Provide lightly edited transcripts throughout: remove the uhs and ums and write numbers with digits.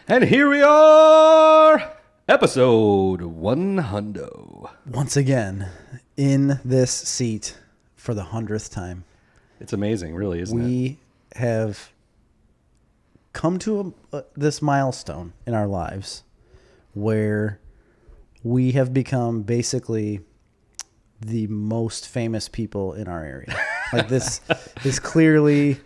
And here we are, episode 100. Once again, in this seat for the 100th time. It's amazing, really, isn't it? We have come to this milestone in our lives where we have become basically the most famous people in our area. Like this is clearly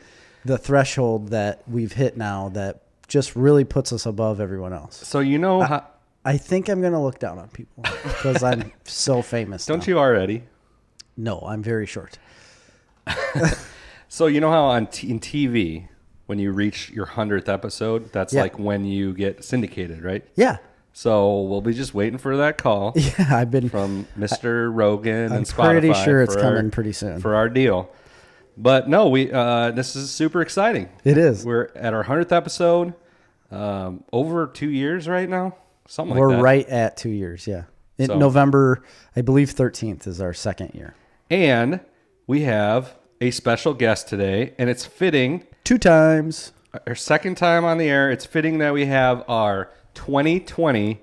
the threshold that we've hit now that just really puts us above everyone else. So you know I think I'm going to look down on people because I'm so famous. Don't you already? No, I'm very short. So you know how in TV, when you reach your 100th episode, that's like when you get syndicated, right? Yeah. So we'll be just waiting for that call. Yeah, I've been from Mr. Rogan and Spotify. I'm pretty sure it's coming pretty soon for our deal. But no, this is super exciting. It is. We're at our 100th episode, over 2 years right now, something like that. We're right at 2 years, yeah. In November, I believe 13th is our second year. And we have a special guest today, and it's fitting. 2 times. Our second time on the air. It's fitting that we have our 2020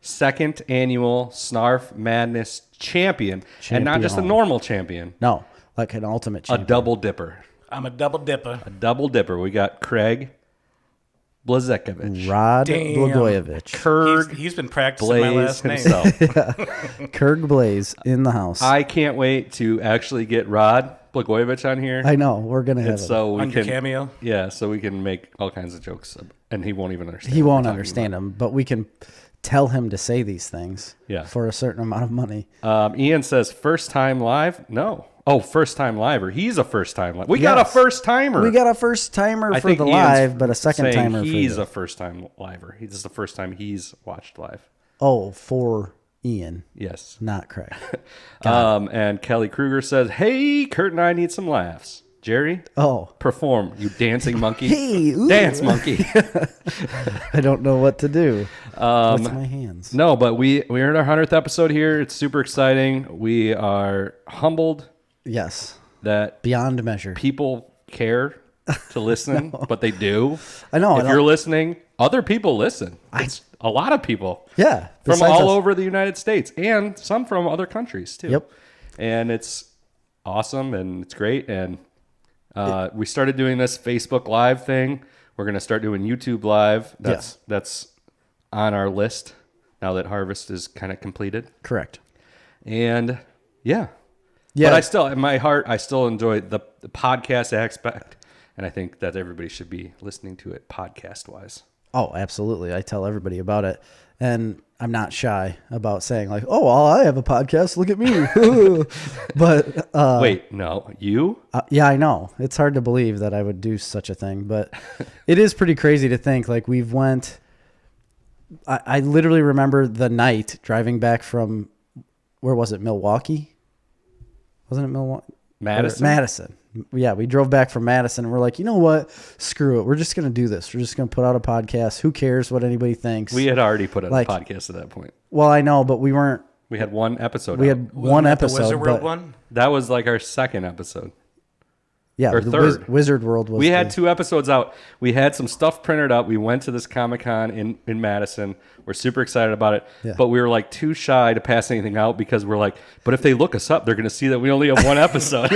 second annual Snarf Madness champion. And not just a normal champion. No, like an ultimate champion. A double dipper. I'm a double dipper. A double dipper. We got Craig Blazekovich. Rod Blagojevich. Kurg He's been practicing Blaze my last name. himself. Kurg Blaze in the house. I can't wait to actually get Rod Blagojevich on here. I know. We're going to have it. So we on can, your cameo? Yeah, so we can make all kinds of jokes. And he won't even understand. He won't understand them, but we can tell him to say these things for a certain amount of money. Ian says, first time live? No. Oh, first time liver. He's a first time live. We got a first timer. We got a first timer for the Ian's live, but a second timer for he's a first time liver. This is the first time he's watched live. Oh, for Ian. Yes. Not Craig. And Kelly Kruger says, hey, Kurt and I need some laughs. Jerry? Oh. Perform, you dancing monkey. Hey, ooh. Dance monkey. I don't know what to do with my hands. No, but we're in our 100th episode here. It's super exciting. We are humbled. Yes. That beyond measure. People care to listen, but they do. I know. If you're listening, other people listen. It's a lot of people. Yeah. From all over the United States and some from other countries too. Yep. And it's awesome and it's great. And we started doing this Facebook Live thing. We're going to start doing YouTube Live. That's on our list now that Harvest is kind of completed. Correct. And but I still, in my heart, I still enjoy the podcast aspect, and I think that everybody should be listening to it podcast-wise. Oh, absolutely. I tell everybody about it, and I'm not shy about saying, like, oh, well, I have a podcast. Look at me. But wait, no, you? Yeah, I know. It's hard to believe that I would do such a thing, but it is pretty crazy to think, like, we've went... I literally remember the night driving back from, where was it, Milwaukee? Wasn't it Milwaukee? Madison. Yeah, we drove back from Madison and we're like, you know what? Screw it. We're just going to do this. We're just going to put out a podcast. Who cares what anybody thinks? We had already put out a podcast at that point. Well, I know, but we weren't. We had one episode. We had one episode. The Wizard World one? That was like our second episode. Yeah, or third. Wizard World was. We had 2 episodes out. We had some stuff printed up. We went to this Comic-Con in Madison. We're super excited about it. Yeah. But we were like too shy to pass anything out because we're like, but if they look us up, they're going to see that we only have one episode.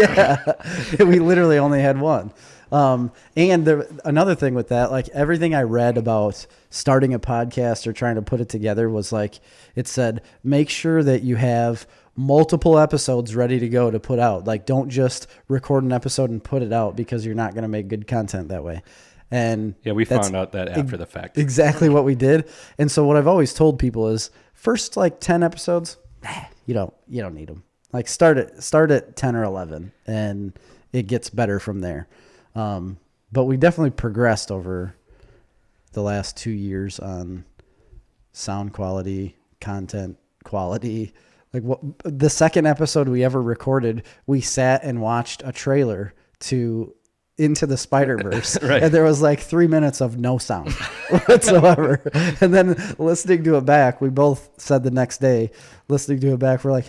We literally only had one. And another thing with that, like everything I read about starting a podcast or trying to put it together was like, it said, make sure that you have multiple episodes ready to go to put out. Like, don't just record an episode and put it out because you're not going to make good content that way. And yeah, we found out that after the fact. Exactly what we did. And so what I've always told people is first like 10 episodes, you don't need them. Like start at 10 or 11 and it gets better from there. But we definitely progressed over the last 2 years on sound quality, content quality. Like the second episode we ever recorded, we sat and watched a trailer to Into the Spider-Verse. Right. And there was like 3 minutes of no sound whatsoever. And then listening to it back, we both said the next day, listening to it back, we're like,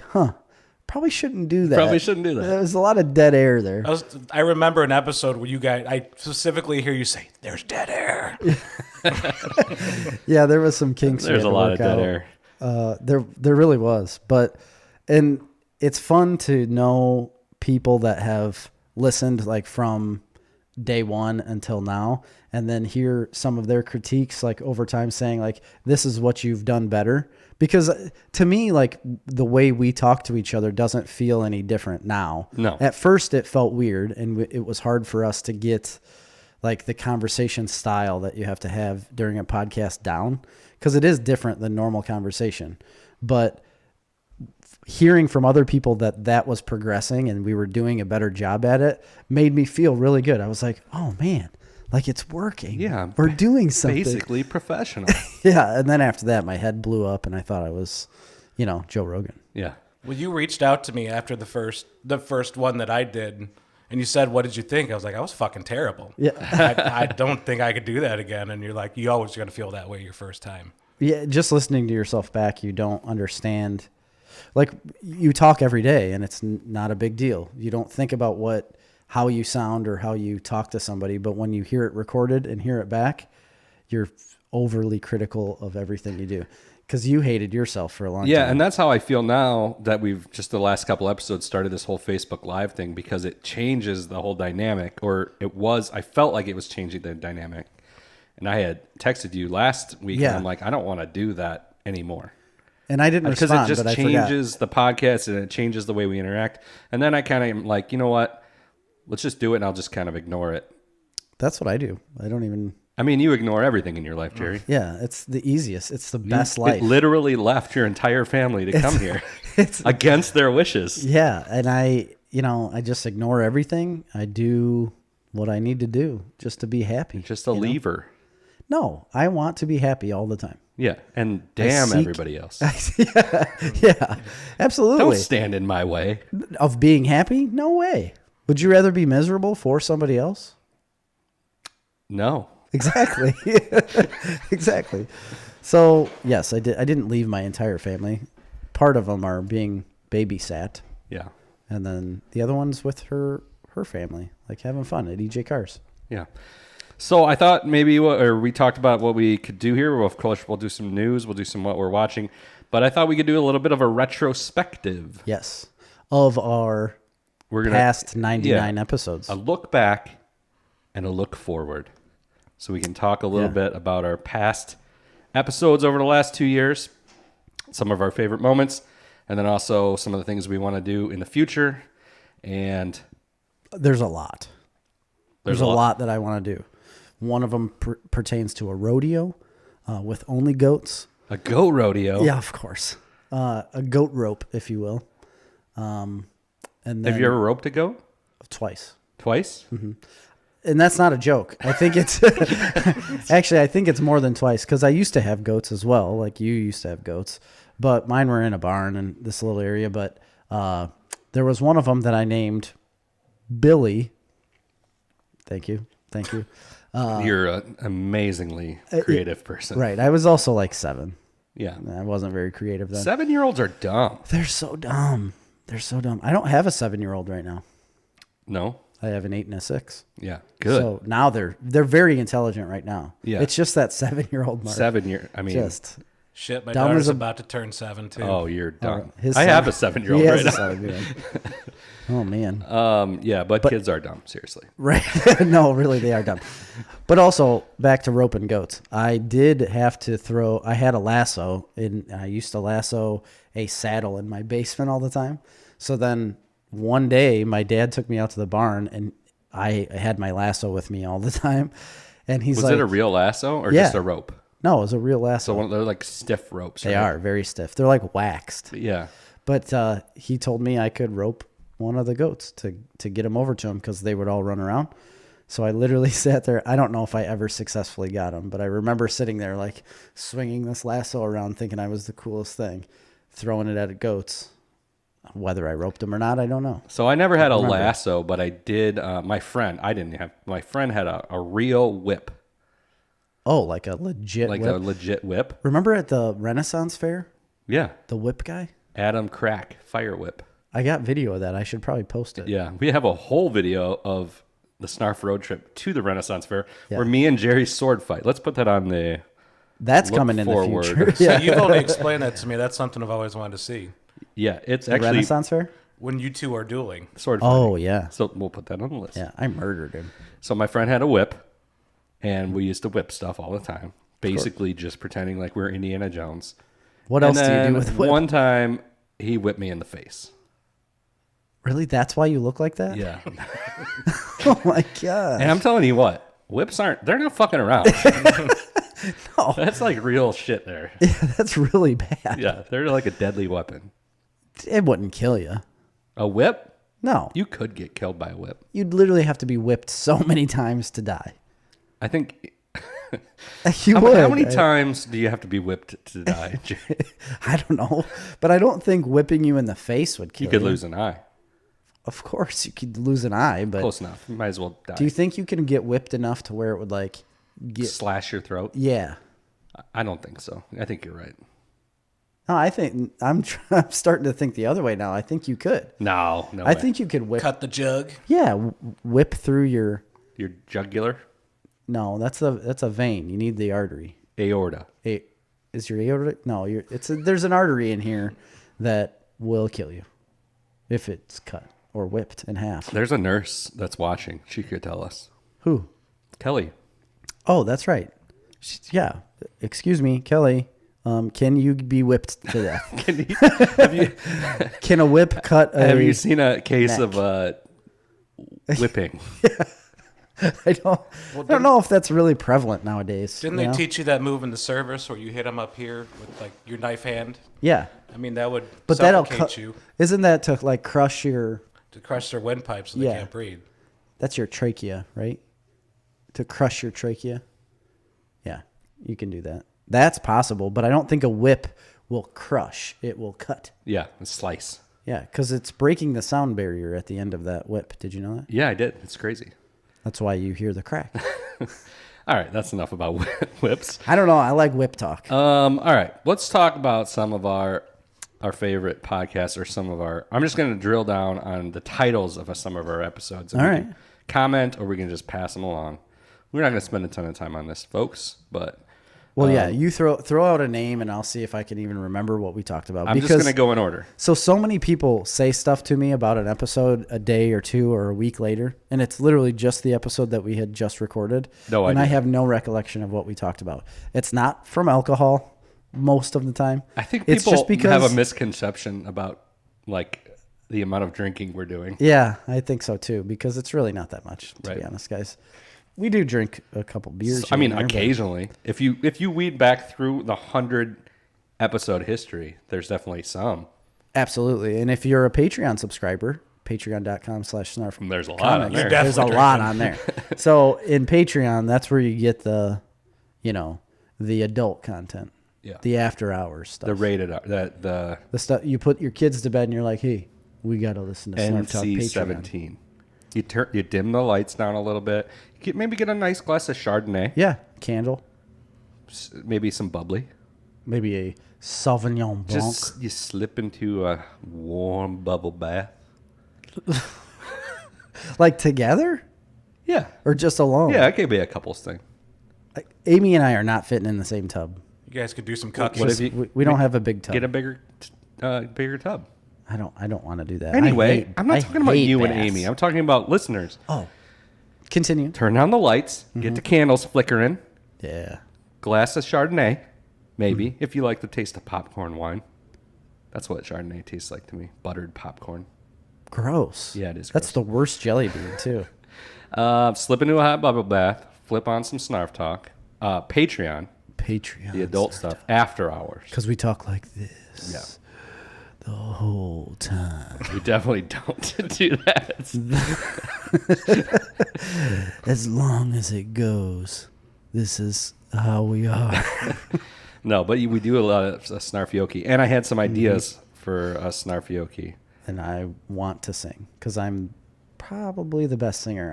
probably shouldn't do that. Probably shouldn't do that. There was a lot of dead air there. I remember an episode where you guys, I specifically hear you say, "There's dead air." Yeah, there was some kinks. There's a lot of dead air. There really was, and it's fun to know people that have listened like from day one until now, and then hear some of their critiques like over time saying like, this is what you've done better. Because to me, like the way we talk to each other doesn't feel any different now. No. At first it felt weird, and it was hard for us to get like the conversation style that you have to have during a podcast down, because it is different than normal conversation. But hearing from other people that was progressing and we were doing a better job at it made me feel really good. I was like, oh man, like it's working. Yeah. We're doing something. Basically professional. Yeah. And then after that, my head blew up and I thought I was, Joe Rogan. Yeah. Well, you reached out to me after the first one that I did, and you said, "What did you think?" I was like, "I was fucking terrible. Yeah. I don't think I could do that again." And you're like, "You always going to feel that way your first time." Yeah. Just listening to yourself back, you don't understand. Like you talk every day and it's not a big deal. You don't think about how you sound or how you talk to somebody, but when you hear it recorded and hear it back, you're overly critical of everything you do because you hated yourself for a long time. Yeah, and that's how I feel now that we've just the last couple episodes started this whole Facebook Live thing, because it changes the whole dynamic, I felt like it was changing the dynamic. And I had texted you last week and I'm like, I don't want to do that anymore. And I didn't respond, because it just changes the podcast and it changes the way we interact. And then I kind of am like, you know what? Let's just do it, and I'll just kind of ignore it. That's what I do. I don't even. I mean, you ignore everything in your life, Jerry. Yeah, it's the easiest. It's the best life. It literally left your entire family to come here against their wishes. Yeah, and I just ignore everything. I do what I need to do just to be happy. Just a lever. No, I want to be happy all the time. Yeah, and damn everybody else. Yeah, absolutely. Don't stand in my way. Of being happy? No way. Would you rather be miserable for somebody else? No. Exactly. Exactly. So, yes, I didn't leave my entire family. Part of them are being babysat. Yeah. And then the other one's with her family, like having fun at EJ Cars. Yeah. So I thought maybe we talked about what we could do here. Well, of course, we'll do some news. We'll do some what we're watching. But I thought we could do a little bit of a retrospective. Yes. Of our past 99 episodes. A look back and a look forward. So we can talk a little bit about our past episodes over the last 2 years, some of our favorite moments, and then also some of the things we want to do in the future. And there's a lot. There's a lot that I want to do. One of them pertains to a rodeo with only goats. A goat rodeo? Yeah, of course. A goat rope, if you will. And then, have you ever roped a goat? Twice. Twice? Mm-hmm. And that's not a joke. I think it's actually, I think it's more than twice, because I used to have goats as well. Like you used to have goats, but mine were in a barn in this little area. But there was one of them that I named Billy. Thank you. You're an amazingly creative person. Right. I was also like 7. Yeah. I wasn't very creative then. 7-year-olds are dumb. They're so dumb. I don't have a 7-year-old right now. No? I have an 8 and a 6. Yeah. Good. So now they're very intelligent right now. Yeah. It's just that 7-year-old mark. 7 year. I mean, just shit. My dumb daughter's as a- about to turn 7 too. oh, you're dumb. his I son- have a 7-year-old He right has a now. 7-year-old. Oh man. Yeah, but kids are dumb. Seriously. Right. No, really, they are dumb. But also, back to roping goats. I did have to I had a lasso, and I used to lasso a saddle in my basement all the time. So then one day, my dad took me out to the barn, and I had my lasso with me all the time. And he's Was like... it a real lasso or Yeah. just a rope? No, it was a real lasso. So they're like stiff ropes. They right? are very stiff. They're like waxed. Yeah. But he told me I could rope one of the goats to get him over to him, because they would all run around. So I literally sat there. I don't know if I ever successfully got him, but I remember sitting there like swinging this lasso around thinking I was the coolest thing, throwing it at goats. Whether I roped them or not, I don't know. So I never had a lasso, but I did. My friend had a real whip. Oh, like a legit Like whip. a legit whip. Remember at the Renaissance Fair, Yeah. the whip guy? Adam Crack fire whip. I got video of that. I should probably post it. Yeah, we have a whole video of the Snarf road trip to the Renaissance Fair Yeah. where me and Jerry sword fight. Let's put that on the. That's Look coming in forward. the future. So Yeah. you've only explained that to me. That's something I've always wanted to see. Yeah, it's The actually Renaissance Fair? When you two are dueling. sword fighting. Oh, yeah. So we'll put that on the list. Yeah, I murdered him. So my friend had a whip, and we used to whip stuff all the time. Basically, just pretending like we're Indiana Jones. What And else do you then do with whip? one time, he whipped me in the face. Really? That's why you look like that? Yeah. Oh, my God. And I'm telling you what, whips they're not fucking around. No. That's like real shit there. Yeah, that's really bad. Yeah, they're like a deadly weapon. It wouldn't kill you. A whip? No. You could get killed by a whip. You'd literally have to be whipped so many times to die. I think. You How would. many times do you have to be whipped to die? I don't know. But I don't think whipping you in the face would kill You you. could lose an eye. Of course, you could lose an eye, but Close enough. You might as well die. do you think you can get whipped enough to where it would like get? Slash your throat? Yeah. I don't think so. I think you're right. No, I think I'm starting to think the other way now. I think you could. No I way. think you could whip. Cut the jug. Yeah, whip through your. Your jugular No, that's a vein. You need the artery. aorta. Is your aorta? No, there's an artery in here that will kill you if it's cut or whipped in half. There's a nurse that's watching. She could tell us. Who? Kelly. Oh, that's right. Yeah. Excuse me, Kelly. Can you be whipped to death? Can a whip cut a... Have you seen a case neck. of whipping? I don't know if that's really prevalent nowadays. Didn't they teach you that move in the service where you hit them up here with like your knife hand? Yeah. I mean, that would But that'll suffocate you Isn't that to like crush your... to crush their windpipe so they Yeah. can't breathe. That's your trachea, right? To crush your trachea. Yeah, you can do that. That's possible, but I don't think a whip will crush. It will cut. Yeah, a slice. Yeah, because it's breaking the sound barrier at the end of that whip. Did you know that? Yeah, I did. It's crazy. That's why you hear the crack. All right, that's enough about whips. I don't know. I like whip talk. All right, let's talk about some of our favorite podcasts or some of our. I'm just going to drill down on the titles of some of our episodes. And All we right. can comment, or we can just pass them along. We're not going to spend a ton of time on this, folks, but Well, yeah, you throw out a name, and I'll see if I can even remember what we talked about. I'm just going to go in order. So many people say stuff to me about an episode a day or two or a week later, and it's literally just the episode that we had just recorded. No and idea. I have no recollection of what we talked about. It's not from alcohol most of the time. I think it's people just because have a misconception about like the amount of drinking we're doing. Yeah, I think so too, because it's really not that much, to Right. be honest, guys. We do drink a couple beers. I mean, here and there, but- occasionally, if you weed back through the 100 episode history, there's definitely some. Absolutely. And if you're a Patreon subscriber, patreon.com/snarf. There's a lot on there. There's a lot on there. So in Patreon, that's where you get the adult content. Yeah. The after hours stuff. The rated the The stuff you put your kids to bed and you're like, hey, we got to listen to Snarf Talk Patreon. NC-17. You dim the lights down a little bit. Maybe get a nice glass of Chardonnay. Yeah. Candle. Maybe some bubbly. Maybe a Sauvignon Blanc. Just you slip into a warm bubble bath. Like together Yeah. or just alone? Yeah, it could be a couples thing. Like, Amy and I are not fitting in the same tub. You guys could do some cucking. What if you We don't have a big tub. get a bigger tub? I don't want to do that. Anyway, I'm not talking about you and baths. Amy. I'm talking about listeners. Oh, continue. Turn down the lights, Mm-hmm. get the candles flickering, Yeah. glass of Chardonnay, maybe, Mm-hmm. if you like the taste of popcorn wine. That's what Chardonnay tastes like to me. Buttered popcorn. Gross. Yeah, it is That's the worst jelly bean too. Slip into a hot bubble bath, flip on some Snarf Talk. Patreon, Patreon. the adult stuff, after hours. Because we talk like this. Yeah. The whole time. We definitely don't do that. As long as it goes, this is how we are. No, but we do a lot of snarfioki. And I had some Mm-hmm. ideas for a snarfioki. And I want to sing because I'm probably the best singer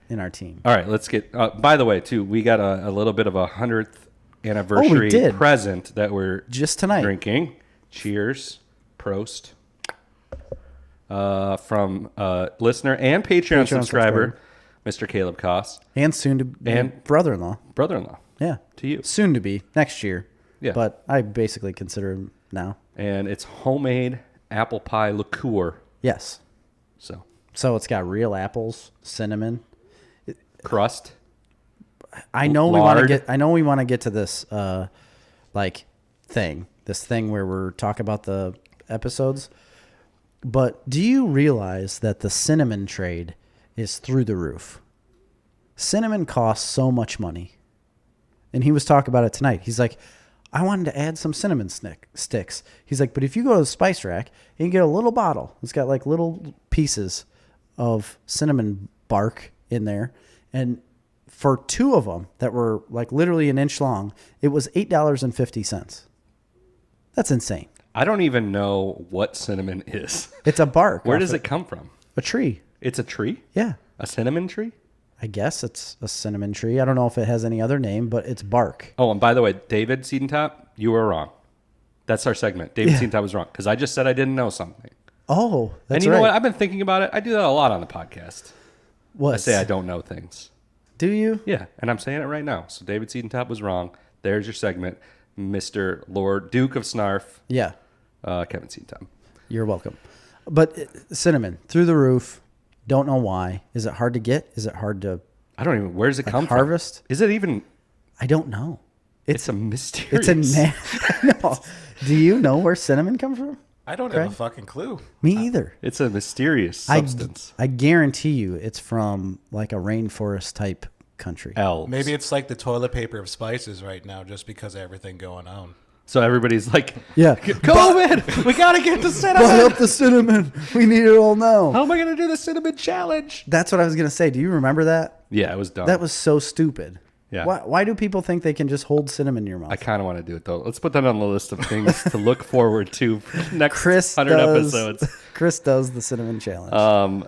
in our team. All right, let's get. By the way, too, we got a little bit of a 100th anniversary did. present that we're Just tonight. drinking. Cheers, Prost. from listener and Patreon subscriber, Mr. Caleb Koss. And soon to be brother-in-law. Brother-in-law. Yeah. To you. Soon to be. Next year. Yeah. But I basically consider him now. And it's homemade apple pie liqueur. Yes. So it's got real apples, cinnamon. Crust. I know lard. we want to get to this this thing where we're talking about the episodes. But do you realize that the cinnamon trade is through the roof? Cinnamon costs so much money. And he was talking about it tonight. He's like, I wanted to add some cinnamon sticks. He's like, but if you go to the spice rack and you get a little bottle, it's got like little pieces of cinnamon bark in there. And for 2 of them that were like literally an inch long, it was $8.50. That's insane. I don't even know what cinnamon is. It's a bark. Where does it come from? A tree. It's a tree? Yeah. A cinnamon tree? I guess it's a cinnamon tree. I don't know if it has any other name, but it's bark. Oh, and by the way, David Seedentop, you were wrong. That's our segment. David Seedentop was wrong because I just said I didn't know something. Oh, that's and you right. know what? I've been thinking about it. I do that a lot on the podcast. What? I say I don't know things. Do you? Yeah, and I'm saying it right now. So David Seedentop was wrong. There's your segment, Mr. Lord Duke of Snarf. Yeah. Kevin Seedentop. You're welcome. But cinnamon, through the roof. Don't know why. Is it hard to get? Is it hard to I don't even. Where does it come from? harvest? Is it even? I don't know. It's a mysterious. It's a no. Do you know where cinnamon comes from? I don't have a fucking clue. Me either. It's a mysterious substance. I guarantee you it's from like a rainforest type country. Elves. Maybe it's like the toilet paper of spices right now, just because of everything going on. So everybody's like, Yeah. COVID, we gotta get the Buy cinnamon. up the cinnamon. We need it all now. How am I gonna do the cinnamon challenge? That's what I was going to say. Do you remember that? Yeah, it was dumb. That was so stupid. Yeah. Why do people think they can just hold cinnamon in your mouth? I kind of want to do it though. Let's put that on the list of things to look forward to for the next Chris 100 does, episodes. Chris does the cinnamon challenge.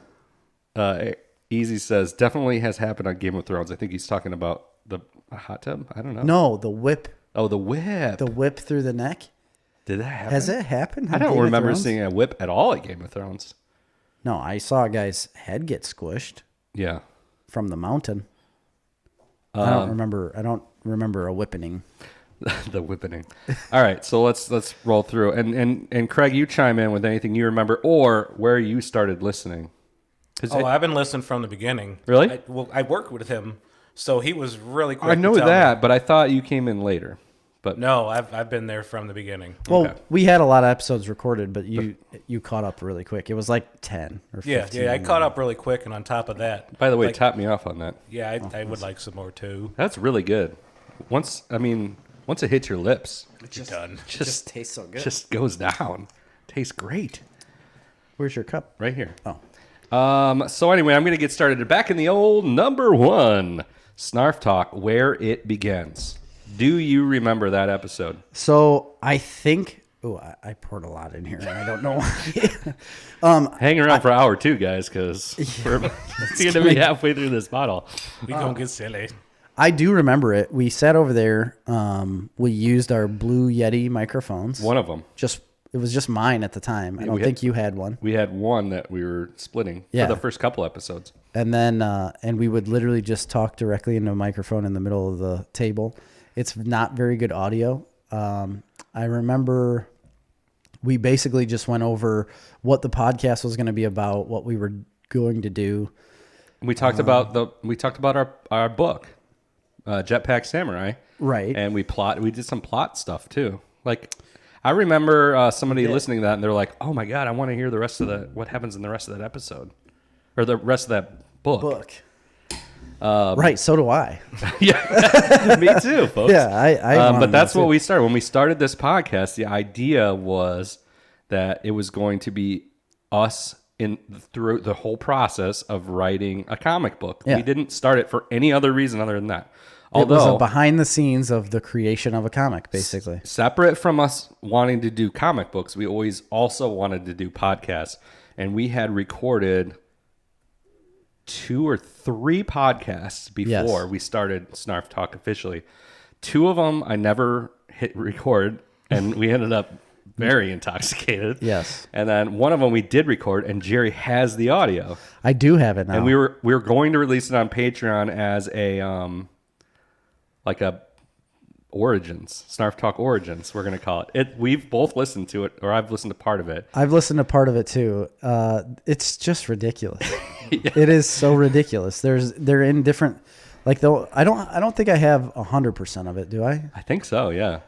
Easy says definitely has happened on Game of Thrones. I think he's talking about the hot tub. I don't know. No, the whip. Oh, the whip. The whip through the neck. Did that happen? Has it happened? I don't remember seeing a whip at all at Game of Thrones. No, I saw a guy's head get squished Yeah. from the mountain. I don't remember a whipping. The whipping. All right, so let's roll through. And Craig, you chime in with anything you remember or where you started listening. I've been listening from the beginning. Really? I worked with him, so he was really quick. I know to tell that, me. but I thought you came in later. But No, I've been there from the beginning. Well, Okay. we had a lot of episodes recorded, but you caught up really quick. It was like 10 or 15. Yeah, I caught up really quick, and on top of that, by the way, top me off on that. yeah, I would like some more too. That's really good. Once it hits your lips, You're done. just tastes so good. just goes down. Tastes great. Where's your cup? Right here. Oh. So anyway, I'm going to get started. Back in the old number 1, Snarf Talk, where it begins. Do you remember that episode? So I think. Oh, I poured a lot in here, and I don't know why. Hang around for hour 2, guys, because we're going to be halfway through this bottle. We gonna get silly. I do remember it. We sat over there. We used our Blue Yeti microphones. One of them. It was just mine at the time. I don't think you had one. We had one that we were splitting Yeah. for the first couple episodes. And then and we would literally just talk directly into a microphone in the middle of the table. It's not very good audio. I remember we basically just went over what the podcast was going to be about, what we were going to do. We talked about our book, Jetpack Samurai. Right. And we did some plot stuff too. Like I remember somebody listening to that and they're like, "Oh my god, I want to hear the rest of what happens in the rest of that episode or the rest of that book." Right, so do I. Yeah, me too, folks. Yeah, I but that's what we started when we started this podcast. The idea was that it was going to be us through the whole process of writing a comic book. Yeah. We didn't start it for any other reason other than that. It was a Although behind the scenes of the creation of a comic, basically. separate from us wanting to do comic books, we always also wanted to do podcasts, and we had recorded 2 or 3 podcasts before we started Snarf Talk officially. 2 of them I never hit record, and we ended up very intoxicated. Yes. And then one of them we did record, and Jerry has the audio. I do have it now. And we were going to release it on Patreon as a like a Origins, Snarf Talk Origins, we're going to call it. We've both listened to it, or I've listened to part of it. I've listened to part of it too. It's just ridiculous. It is so ridiculous. They're in different, like though I don't think I have 100% of it, do I? I think so, yeah.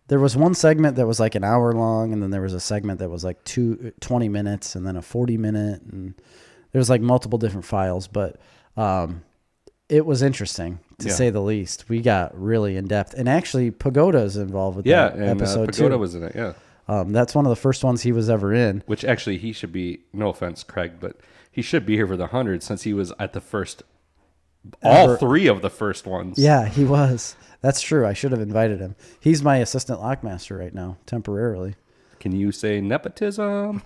There was one segment that was like an hour long, and then there was a segment that was like 20 minutes, and then a 40-minute, and there was like multiple different files, but it was interesting to say the least. We got really in depth, and actually Pagoda is involved with that episode too. Pagoda was in it, yeah. That's one of the first ones he was ever in. Which actually he should be. No offense, Craig, but he should be here for the 100 since he was at the first. All three of the first ones. Yeah, he was. That's true. I should have invited him. He's my assistant lockmaster right now, temporarily. Can you say nepotism?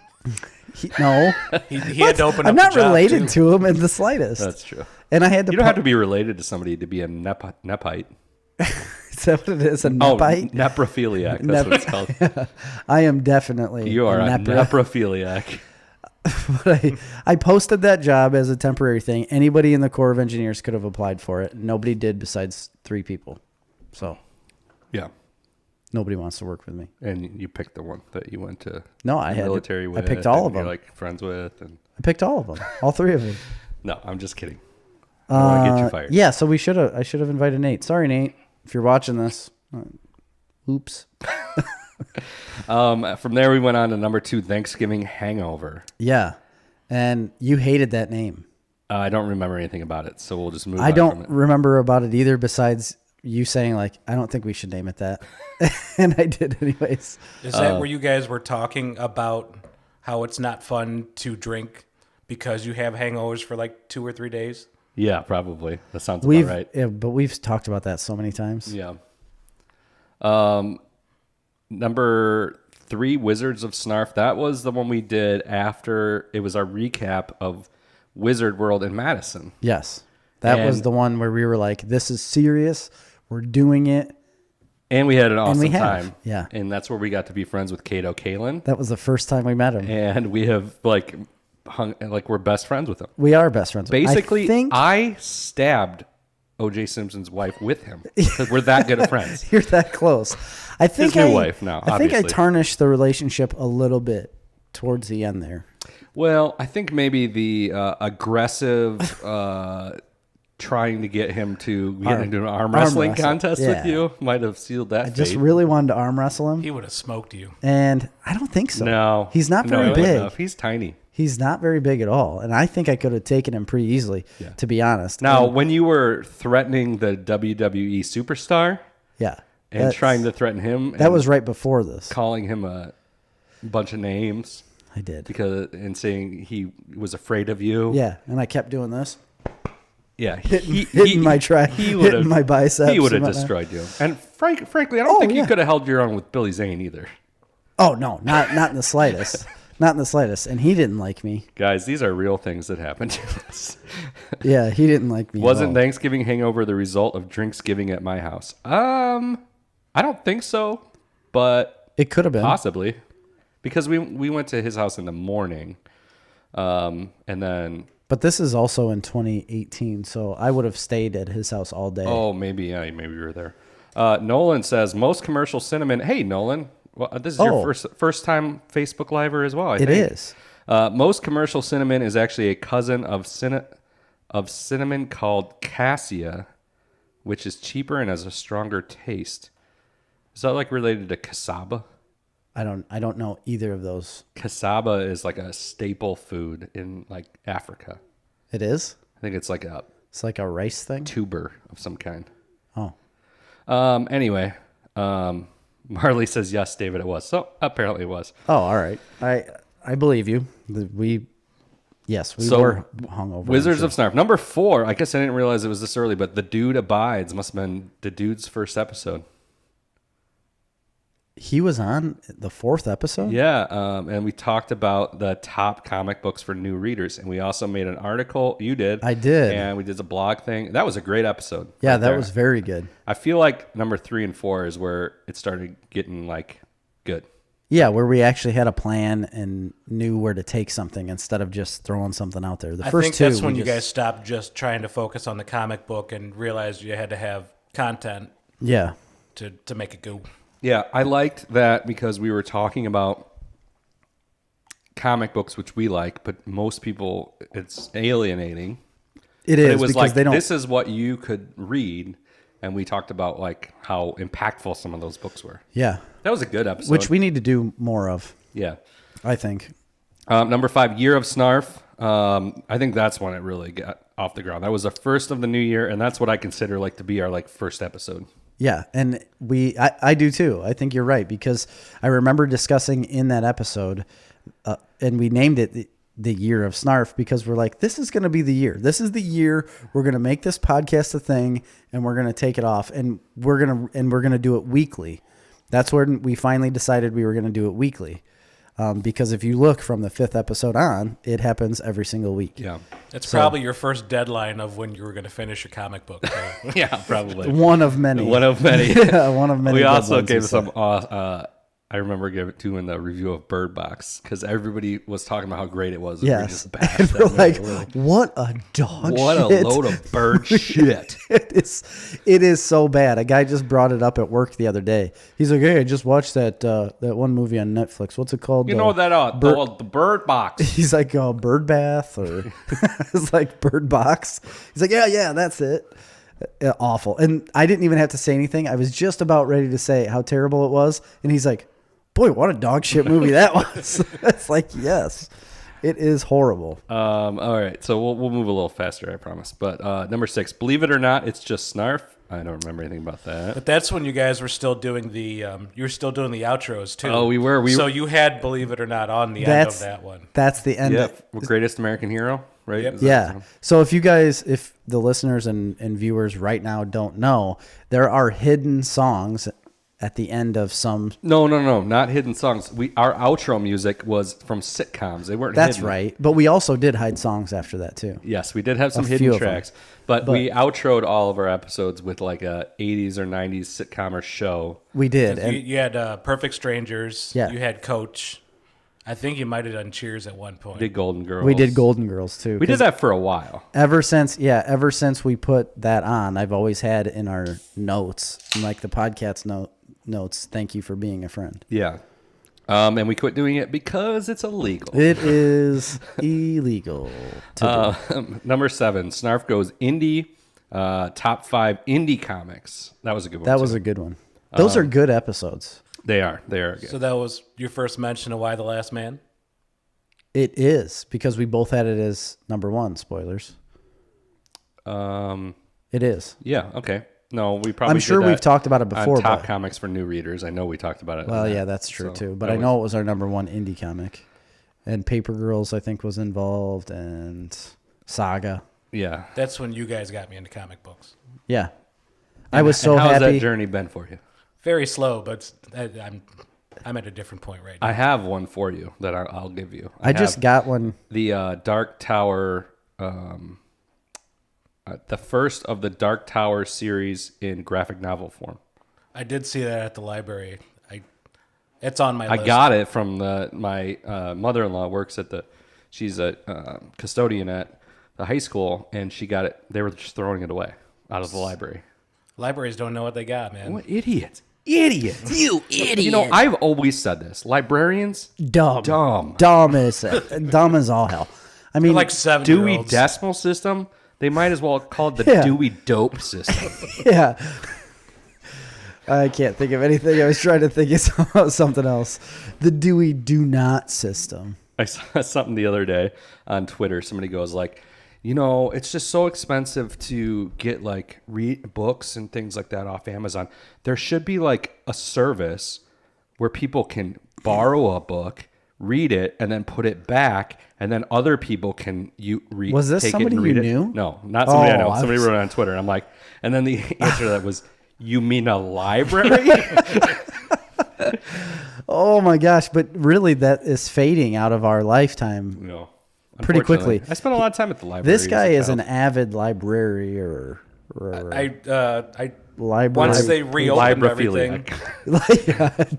No. He had to open up I'm not the job, related too. to him in the slightest. That's true. And I had to. You don't have to be related to somebody to be a nepite. Is that what it is? A nepite? Neprophiliac. That's what it's called. I am definitely. You are a neprophiliac. But I posted that job as a temporary thing. Anybody in the Corps of Engineers could have applied for it. Nobody did besides 3 people. So Yeah. nobody wants to work with me. And you picked the one that you went to No, I the had to- military with. I picked all and of them. You're like friends with. And I picked all of them. All 3 of them. no, I'm just kidding. I want to get you fired. Yeah, so I should have invited Nate. Sorry, Nate, if you're watching this. Oops. From there, we went on to number 2, Thanksgiving Hangover. Yeah. And you hated that name. I don't remember anything about it, so we'll just move on. I from don't it. remember about it either, besides you saying, like, I don't think we should name it that. And I did anyways. Is that where you guys were talking about how it's not fun to drink because you have hangovers for like 2 or 3 days? Yeah, probably. That sounds about right. Yeah, but we've talked about that so many times. Yeah. Number 3, Wizards of Snarf. That was the one we did after it was our recap of Wizard World in Madison. Yes. That was the one where we were like, this is serious. We're doing it. And we had an awesome we have. time. Yeah. And that's where we got to be friends with Kato Kalin. That was the first time we met him. And we have we're best friends with him. We are best friends. Basically, I stabbed O.J. Simpson's wife with him because we're that good of friends. You're that close. I think His new wife now, I think I obviously. tarnished the relationship a little bit towards the end there. Well, I think maybe the aggressive trying to get him to get into an arm wrestling wrestle. contest Yeah. with you might have sealed that I just fate. really wanted to arm wrestle him, He would have smoked you. and I don't think so. No. He's not very he wouldn't big. have. He's tiny. He's not very big at all, and I think I could have taken him pretty easily, to be honest. Now, And- when you were threatening the WWE superstar yeah, and that's- trying to threaten him, that and was right before this. calling him a bunch of names I did. because and saying he was afraid of you. Yeah, and I kept doing this, Yeah, hitting my track, hitting my biceps. He would have and whatnot. destroyed you. And frankly, I don't think you could have held your own with Billy Zane either. Oh no, not in the slightest, not in the slightest. And he didn't like me. Guys, these are real things that happened to us. Yeah, he didn't like me. Wasn't at all. Thanksgiving hangover the result of drinks giving at my house? I don't think so, but It could have been. possibly because we went to his house in the morning, and then But this is also in 2018, so I would have stayed at his house all day. maybe we were there. Nolan says most commercial cinnamon. Hey, Nolan. Well, this is your first time Facebook Liver as well. I think It is. Most commercial cinnamon is actually a cousin of cinnamon called cassia, which is cheaper and has a stronger taste. Is that like related to cassava? I don't know either of those. Cassava is like a staple food in like Africa. It is? I think it's like a It's like a rice thing? tuber of some kind. Oh. Anyway, Marley says yes, David, it was. So apparently it was. Oh, all right. I believe you. We So, were hungover. Wizards of Snarf. Number 4. I guess I didn't realize it was this early, but The Dude Abides must have been the dude's first episode. He was on the 4th episode? Yeah, and we talked about the top comic books for new readers, and we also made an article. You did. I did. And we did a blog thing. That was a great episode. Yeah, right that there. was very good. I feel like number 3 and 4 is where it started getting like good. Yeah, where we actually had a plan and knew where to take something instead of just throwing something out there. I think that's when you guys stopped just trying to focus on the comic book and realized you had to have content Yeah. to make it go. Yeah, I liked that because we were talking about comic books, which we like, but most people, it's alienating. It is It was because like, they don't. this is what you could read. And we talked about like how impactful some of those books were. Yeah. That was a good episode. Which we need to do more of, Yeah. I think. Number 5, Year of Snarf. I think that's when it really got off the ground. That was the first of the new year, and that's what I consider like to be our like first episode. Yeah, and I do too. I think you're right because I remember discussing in that episode, and we named it the Year of Snarf because we're like, this is going to be the year. This is the year we're going to make this podcast a thing, and we're going to take it off, and we're gonna do it weekly. That's when we finally decided we were going to do it weekly. Because if you look from the 5th episode on, it happens every single week. Yeah. It's probably your first deadline of when you were going to finish your comic book. So. Yeah, probably. One of many. One of many. Yeah, one of many. We also deadlines gave we some. set. I remember doing the review of Bird Box because everybody was talking about how great it was. And we Yes. just bashed And that we're movie. like, We're like, what a dog what shit. a load of bird shit. It is so bad. A guy just brought it up at work the other day. He's like, hey, I just watched that one movie on Netflix. What's it called? You know that the Bird Box. He's like, Bird Bath, or it's like Bird Box. He's like, yeah, that's it. Awful. And I didn't even have to say anything. I was just about ready to say how terrible it was. And he's like, boy, what a dog shit movie that was. It's like, yes, it is horrible. All right, so we'll move a little faster, I promise. But number 6, believe it or not, it's just Snarf. I don't remember anything about that. But that's when you guys were still doing the outros too. Oh, we were. So you had Believe It or Not on the end of that one. That's the end. Yeah, Greatest American Hero, right? Yep. Is that Yeah. So if the listeners and viewers right now don't know, there are hidden songs at the end of some. No, not hidden songs. Our outro music was from sitcoms. They weren't. That's hidden. right. But we also did hide songs after that too. Yes, we did have some A few hidden of them. tracks, but we outroed all of our episodes with like a 80s or 90s sitcom or show. We did. You, And you had Perfect Strangers. Yeah. You had Coach. I think you might have done Cheers at one point. Did Golden Girls. we did Golden Girls too. We did that for a while. Ever since we put that on, I've always had in our notes, in like the podcast notes, thank you for being a friend. Yeah. And we quit doing it because it's illegal. It is illegal to do. Number 7, Snarf goes indie, top 5 indie comics. That was a good one. That was a good one. Those are good episodes. They are good. So that was your first mention of Why the Last Man? It is because we both had it as number 1. Spoilers. It is. Yeah. Okay. No, we probably. I'm sure did that we've talked about it before. on top but, comics for new readers. I know we talked about it. well, on yeah, that. that's true So too. But that I know it was our number 1 indie comic, and Paper Girls I think was involved, and Saga. Yeah. That's when you guys got me into comic books. Yeah, I was so and how's happy. that journey been for you? Very slow, but I'm at a different point right now. I have one for you that I'll give you. I just have got one. the Dark Tower. The first of the Dark Tower series in graphic novel form. I did see that at the library. It's on my list. I got it from my mother-in-law works at she's a custodian at the high school, and she got it. They were just throwing it away out of the library. Libraries don't know what they got, man. What idiots! Idiots! You idiot. You know, I've always said this. Librarians, Dumb. dumb. Dumb as all hell. I mean, They're like 7-year-olds. Dewey Decimal System. They might as well call it the Yeah. Dewey Dope System. yeah. I can't think of anything. I was trying to think of something else. The Dewey Do Not system. I saw something the other day on Twitter. Somebody goes like, you know, it's just so expensive to get like read books and things like that off Amazon. There should be like a service where people can borrow a book, read it, and then put it back, and then other people can read. Was this take somebody it and read you it. knew? No, not somebody I Oh, know. I Somebody was- wrote it on Twitter. And I'm like, and then the answer to that was, you mean a library? Oh my gosh! But really, that is fading out of our lifetime. No. Pretty Unfortunately. quickly. I spent a lot of time at the library. This guy as a is an child. avid librarian. I Library. once they reopened everything.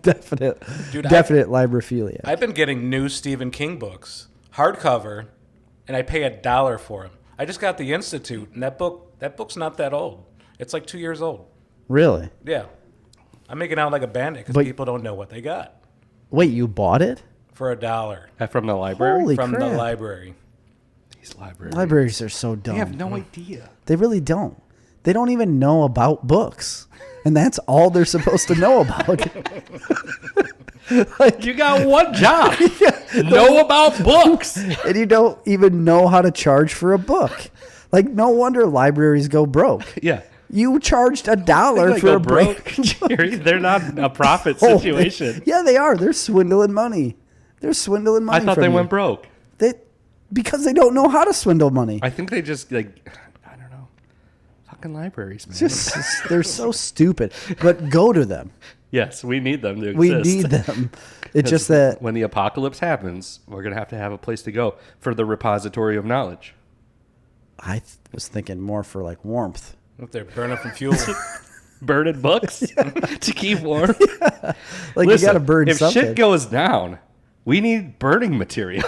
Definite, Dude, definite librophilia. I've been getting new Stephen King books, hardcover, and I pay $1 for them. I just got The Institute, and that book's not that old. It's like 2 years old. Really? Yeah. I'm making out like a bandit because people don't know what they got. Wait, you bought it? For $1. From the library? Holy From crap. the library. These libraries. Libraries are so dumb. They have no idea. They really don't. They don't even know about books. And that's all they're supposed to know about. You got one job. Know about books. And you don't even know how to charge for a book. Like, no wonder libraries go broke. Yeah. You charged $1 for a broke. break. Jerry, they're not a profit situation. Yeah, they are. They're swindling money. They're swindling money. I thought from they you. went broke. Because they don't know how to swindle money. I think they just I don't know. Fucking libraries, man. They're so stupid. But go to them. Yes, we need them to exist. We need them. It's just that when the apocalypse happens, we're going to have a place to go for the repository of knowledge. I was thinking more for like warmth. If they're burning from fuel. Burning books to keep warm. Like, Listen, you got to burn if something. shit goes down, we need burning material.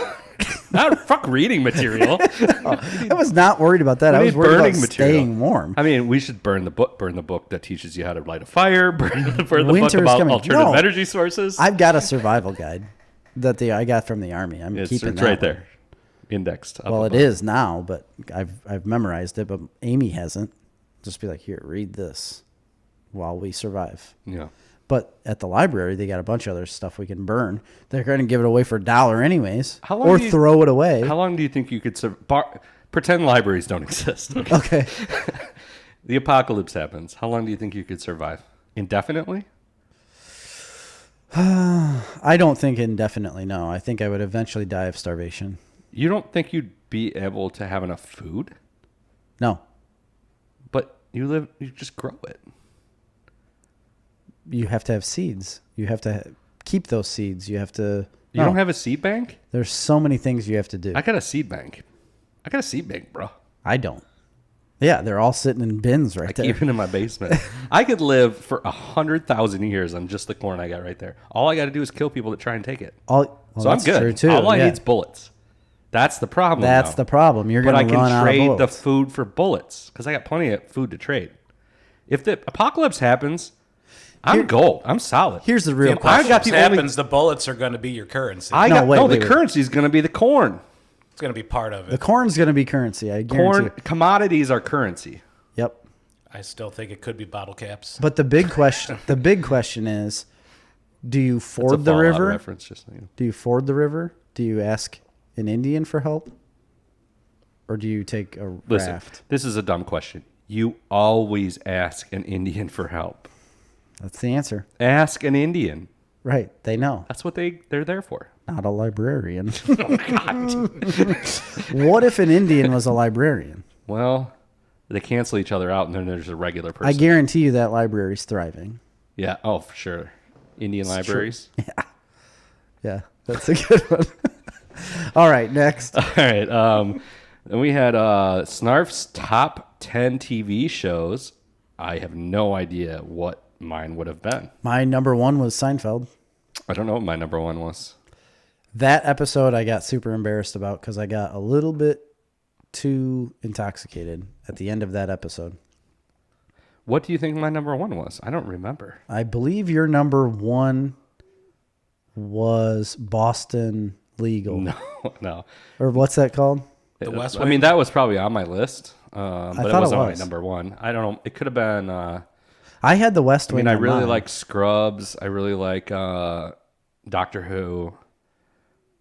Not fuck reading material. I was not worried about that. I was worried about staying warm. I mean, we should burn the book that teaches you how to light a fire. Burn the book Winter's about coming. alternative No. energy sources. I've got a survival guide that I got from the army. I'm keeping it's that right one. there, indexed. Well, it is now, but I've memorized it. But Amy hasn't. Just be like, here, read this while we survive. Yeah. But at the library, they got a bunch of other stuff we can burn. They're going to give it away for $1 anyways, or throw it away. How long do you think you could pretend libraries don't exist? Okay. The apocalypse happens. How long do you think you could survive? Indefinitely? I don't think indefinitely, no. I think I would eventually die of starvation. You don't think you'd be able to have enough food? No. But you just grow it. You have to have seeds. You have to keep those seeds. You have to... You don't have a seed bank? There's so many things you have to do. I got a seed bank. Bro. I don't. Yeah, they're all sitting in bins right there. Even in my basement. I could live for 100,000 years on just the corn I got right there. All I got to do is kill people that try and take it. So I'm good. True too. All I yeah. need is bullets. That's the problem. That's the problem. You're but going to run out of I can trade the bullets. food for bullets because I got plenty of food to trade. If the apocalypse happens, I'm gold. I'm solid. Here's the real If question. I got the happens, the bullets are going to be your currency. The currency is going to be the corn. It's going to be part of The it. corn's going to be currency. I guarantee. Commodities are currency. Yep. I still think it could be bottle caps. But the big question is, do you That's a ford the Fallout river? reference, just so you know. Do you ford the river? Do you ask an Indian for help? Or do you take a Listen, raft? this is a dumb question. You always ask an Indian for help. That's the answer. Ask an Indian. Right. They know. That's what they're there for. Not a librarian. Oh, God. What if an Indian was a librarian? Well, they cancel each other out, and then there's a regular person. I guarantee you that library's thriving. Yeah. Oh, for sure. Indian libraries. Yeah, that's a good one. All right, next. All right. Then we had Snarf's top 10 TV shows. I have no idea what mine would have been. My number one was Seinfeld. I don't know what my number one was. That episode I got super embarrassed about because I got a little bit too intoxicated at the end of that episode. What do you think my number one was? I don't remember. I believe your number one was Boston Legal. No. Or what's that called? The West I mean, that was probably on my list, but it thought wasn't it my was. number one. I don't know. It could have been. I had the West Wing. I on really mine. like Scrubs. I really like Doctor Who.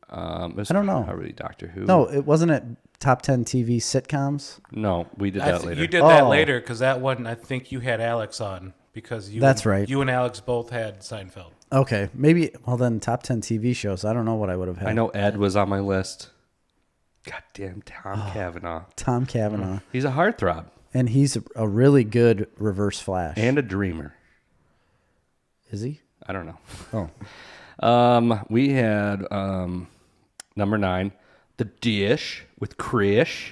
I don't know. Not really Doctor Who. No, it wasn't it top 10 TV sitcoms. No, we did that later. You did that Oh. later because that one, I think you had Alex on because you. That's right. You and Alex both had Seinfeld. Okay, maybe. Well, then top 10 TV shows. I don't know what I would have had. I know Ed was on my list. Goddamn Tom Cavanaugh. Tom Cavanaugh, He's a heartthrob and he's a really good Reverse Flash. and a dreamer. Is he? I don't know. Oh, We had number 9, The Dish with Krish.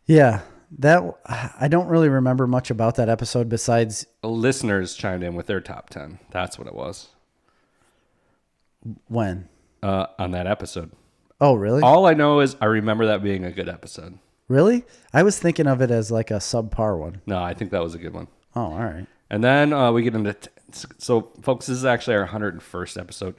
yeah. I don't really remember much about that episode besides Listeners chimed in with their top 10. That's what it was. when. On that episode. Oh, really? All I know is I remember that being a good episode. Really? I was thinking of it as like a subpar one. No, I think that was a good one. Oh, all right. And then we get into... so, folks, this is actually our 101st episode.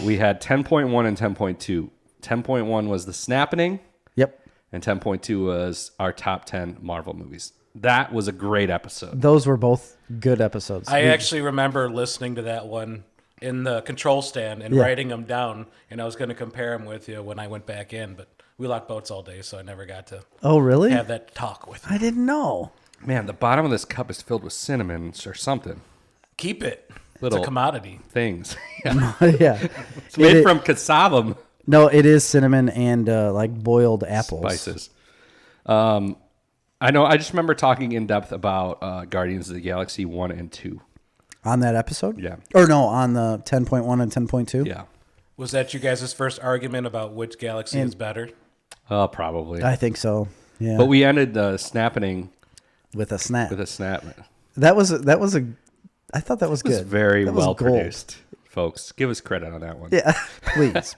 We had 10.1 and 10.2. 10.1 was the Snappening. Yep. And 10.2 was our top 10 Marvel movies. That was a great episode. Those were both good episodes. I actually remember listening to that one in the control stand and writing them down, and I was going to compare them with you when I went back in, but we locked boats all day, so I never got to Oh, really? have that talk with you. I didn't know. Man, the bottom of this cup is filled with cinnamon or something. Keep it. Little It's a commodity. things. Yeah. It's made from cassava No, it is cinnamon and like boiled apples. spices. I know. I just remember talking in depth about Guardians of the Galaxy 1 and 2. On that episode? Yeah. Or no, on the 10.1 and 10.2? Yeah. Was that you guys' first argument about which galaxy is better? Probably. I think so. Yeah. But we ended Snappening with a snap. with a snap. That was a I thought that was It was good. very That was well gold. produced, folks. Give us credit on that one. Yeah.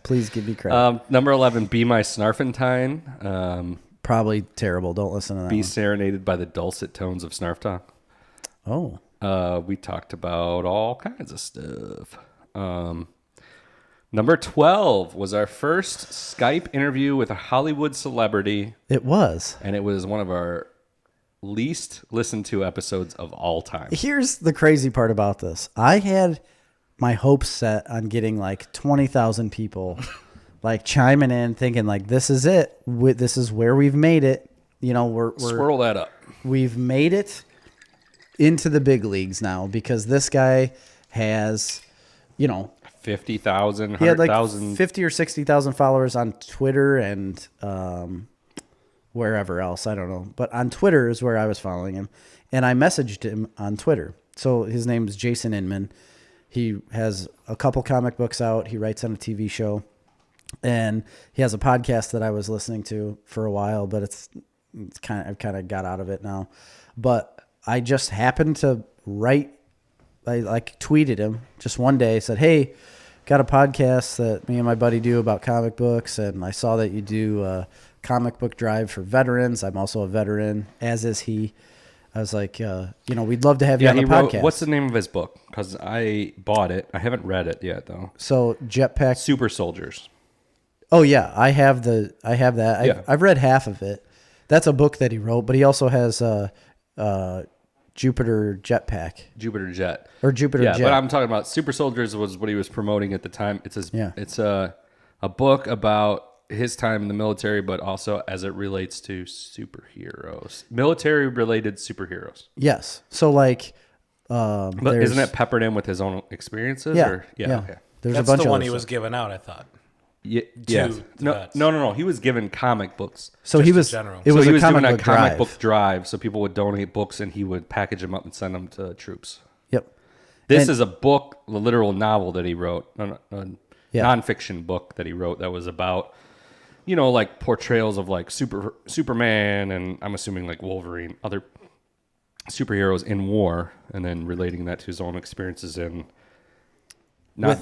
Please give me credit. Number 11, Be My Snarfentine. Probably terrible. Don't listen to that Be one. serenaded by the dulcet tones of Snarf Talk. Oh. We talked about all kinds of stuff. Number 12 was our first Skype interview with a Hollywood celebrity, It was. and it was one of our least listened to episodes of all time. Here's the crazy part about this. I had my hopes set on getting like 20,000 people like chiming in thinking like this is it. This is where we've made it. You know, Swirl that up. we've made it into the big leagues now because this guy has, you know, 50,000, he had like 100,000. 50 or 60,000 followers on Twitter and wherever else. I don't know. But on Twitter is where I was following him. And I messaged him on Twitter. So his name's Jason Inman. He has a couple comic books out. He writes on a TV show. And he has a podcast that I was listening to for a while, but I've kind of got out of it now. But I just happened to I like tweeted him just one day, said, "Hey, got a podcast that me and my buddy do about comic books, and I saw that you do a comic book drive for veterans. I'm also a veteran, as is he." I was like, we'd love to have you on the podcast. What's the name of his book? Because I bought it. I haven't read it yet, though. So Jetpack. Super Soldiers. Oh yeah, I have that. Yeah. I've read half of it. That's a book that he wrote, but he also has Jupiter Jetpack Jupiter Jet. or Jupiter Yeah, Jet. but I'm talking about Super Soldiers was what he was promoting at the time. Yeah. It's a book about his time in the military, but also as it relates to superheroes, military related superheroes. Yes. So like, But there's- isn't it peppered in with his own experiences? Yeah. Or? Yeah. Okay. There's That's a bunch the of one other he was stuff. giving out, I thought. Yeah. To the vets. No. He was given comic books. So just he in was. general. It was so he a was comic doing book a comic drive. book drive, so people would donate books, and he would package them up and send them to troops. Yep. This And- is a book, a literal novel that he wrote, a Yeah. nonfiction book that he wrote that was about, like portrayals of like Superman, and I'm assuming like Wolverine, other superheroes in war, and then relating that to his own experiences in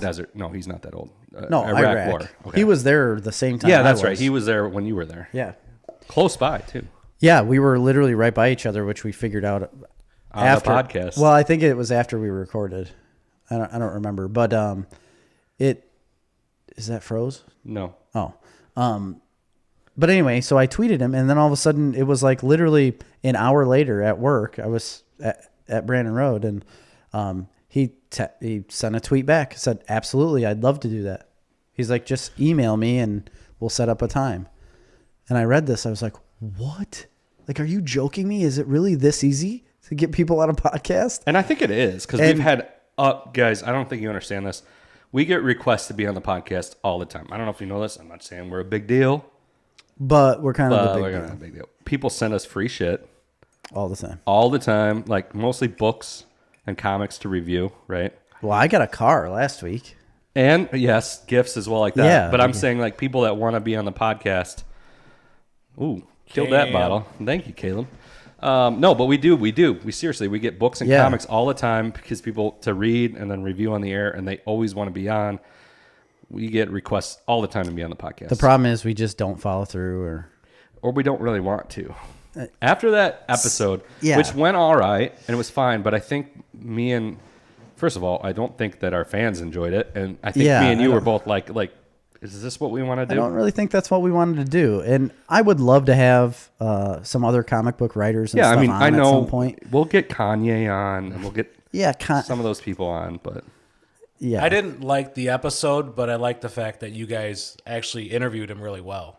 desert. No, he's not that old. No, Iraq. War. Okay. He was there the same time. Yeah, I that's was. right. He was there when you were there. Yeah. Close by too. Yeah, we were literally right by each other, which we figured out On after the podcast. Well, I think it was after we recorded. I don't remember, but it is that froze. No. Oh, but anyway, so I tweeted him, and then all of a sudden, it was like literally an hour later at work. I was at Brandon Road, and he sent a tweet back, said, "Absolutely, I'd love to do that." He's like, "Just email me, and we'll set up a time." And I read this, I was like, "What? Like, are you joking me? Is it really this easy to get people on a podcast?" And I think it is because we've had guys. I don't think you understand this. We get requests to be on the podcast all the time. I don't know if you know this. I'm not saying we're a big deal, But we're kind of but a we're big not deal a big deal. People send us free shit all the time. all the time, like mostly books and comics to review, right? Well, I got a car last week. And yes, gifts as well like that. Yeah, but I'm okay. saying like people that want to be on the podcast. Ooh, Killed that bottle. Thank you, Caleb. No, but we do. We seriously, we get books and comics all the time because people to read and then review on the air, and they always want to be on. We get requests all the time to be on the podcast. The problem is we just don't follow through, or we don't really want to. After that episode, yeah. which went all right and it was fine, but I think first of all, I don't think that our fans enjoyed it, and I think me and you were both like, is this what we want to do? I don't really think that's what we wanted to do, and I would love to have some other comic book writers. And stuff on I know at some point. We'll get Kanye on, and we'll get some of those people on, but. Yeah, I didn't like the episode, but I like the fact that you guys actually interviewed him really well.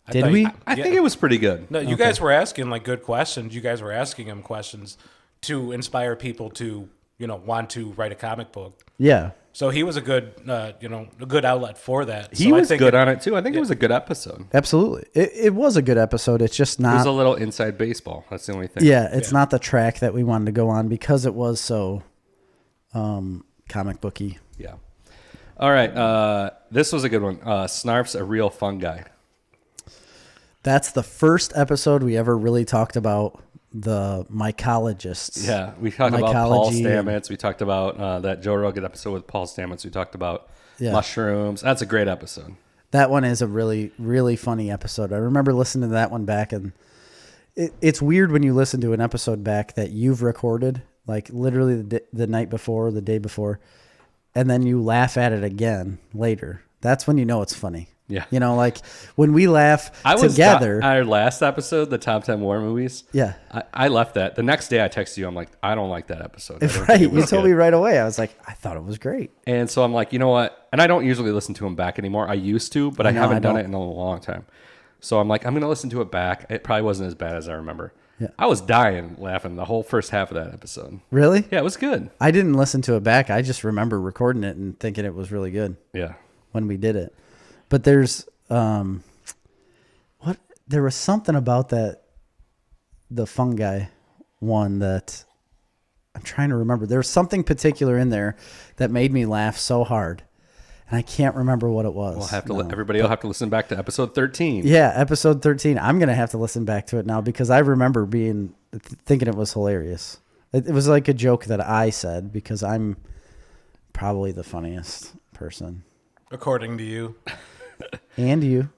Did we? I think it was pretty good. No, you guys were asking like good questions. You guys were asking him questions to inspire people to, want to write a comic book. Yeah. So he was a good, a good outlet for that. He was good on it too. I think it was a good episode. Absolutely. It was a good episode. It's just not. It was a little inside baseball. That's the only thing. Yeah, it's not the track that we wanted to go on because it was so comic booky. Yeah. All right. This was a good one. Snarf's a real fun guy. That's the first episode we ever really talked about the mycologists. Yeah, we talked about Paul Stamets. We talked about that Joe Rogan episode with Paul Stamets. We talked about mushrooms. That's a great episode. That one is a really, really funny episode. I remember listening to that one back, and it's weird when you listen to an episode back that you've recorded, like literally the night before, the day before, and then you laugh at it again later. That's when you know it's funny. Yeah. Like when we laugh together. Our last episode, the top 10 war movies. Yeah. I left that. The next day I texted you. I'm like, I don't like that episode. Right. You told me right away. I was like, I thought it was great. And so I'm like, you know what? And I don't usually listen to them back anymore. I used to, but I haven't done it in a long time. So I'm like, I'm going to listen to it back. It probably wasn't as bad as I remember. Yeah. I was dying laughing the whole first half of that episode. Really? Yeah, it was good. I didn't listen to it back. I just remember recording it and thinking it was really good. Yeah. When we did it. But there's there was something about the fungi one that I'm trying to remember. There's something particular in there that made me laugh so hard, and I can't remember what it was. We'll have to everybody will have to listen back to episode 13. Yeah, episode 13. I'm gonna have to listen back to it now because I remember thinking it was hilarious. It was like a joke that I said because I'm probably the funniest person, according to you. And you.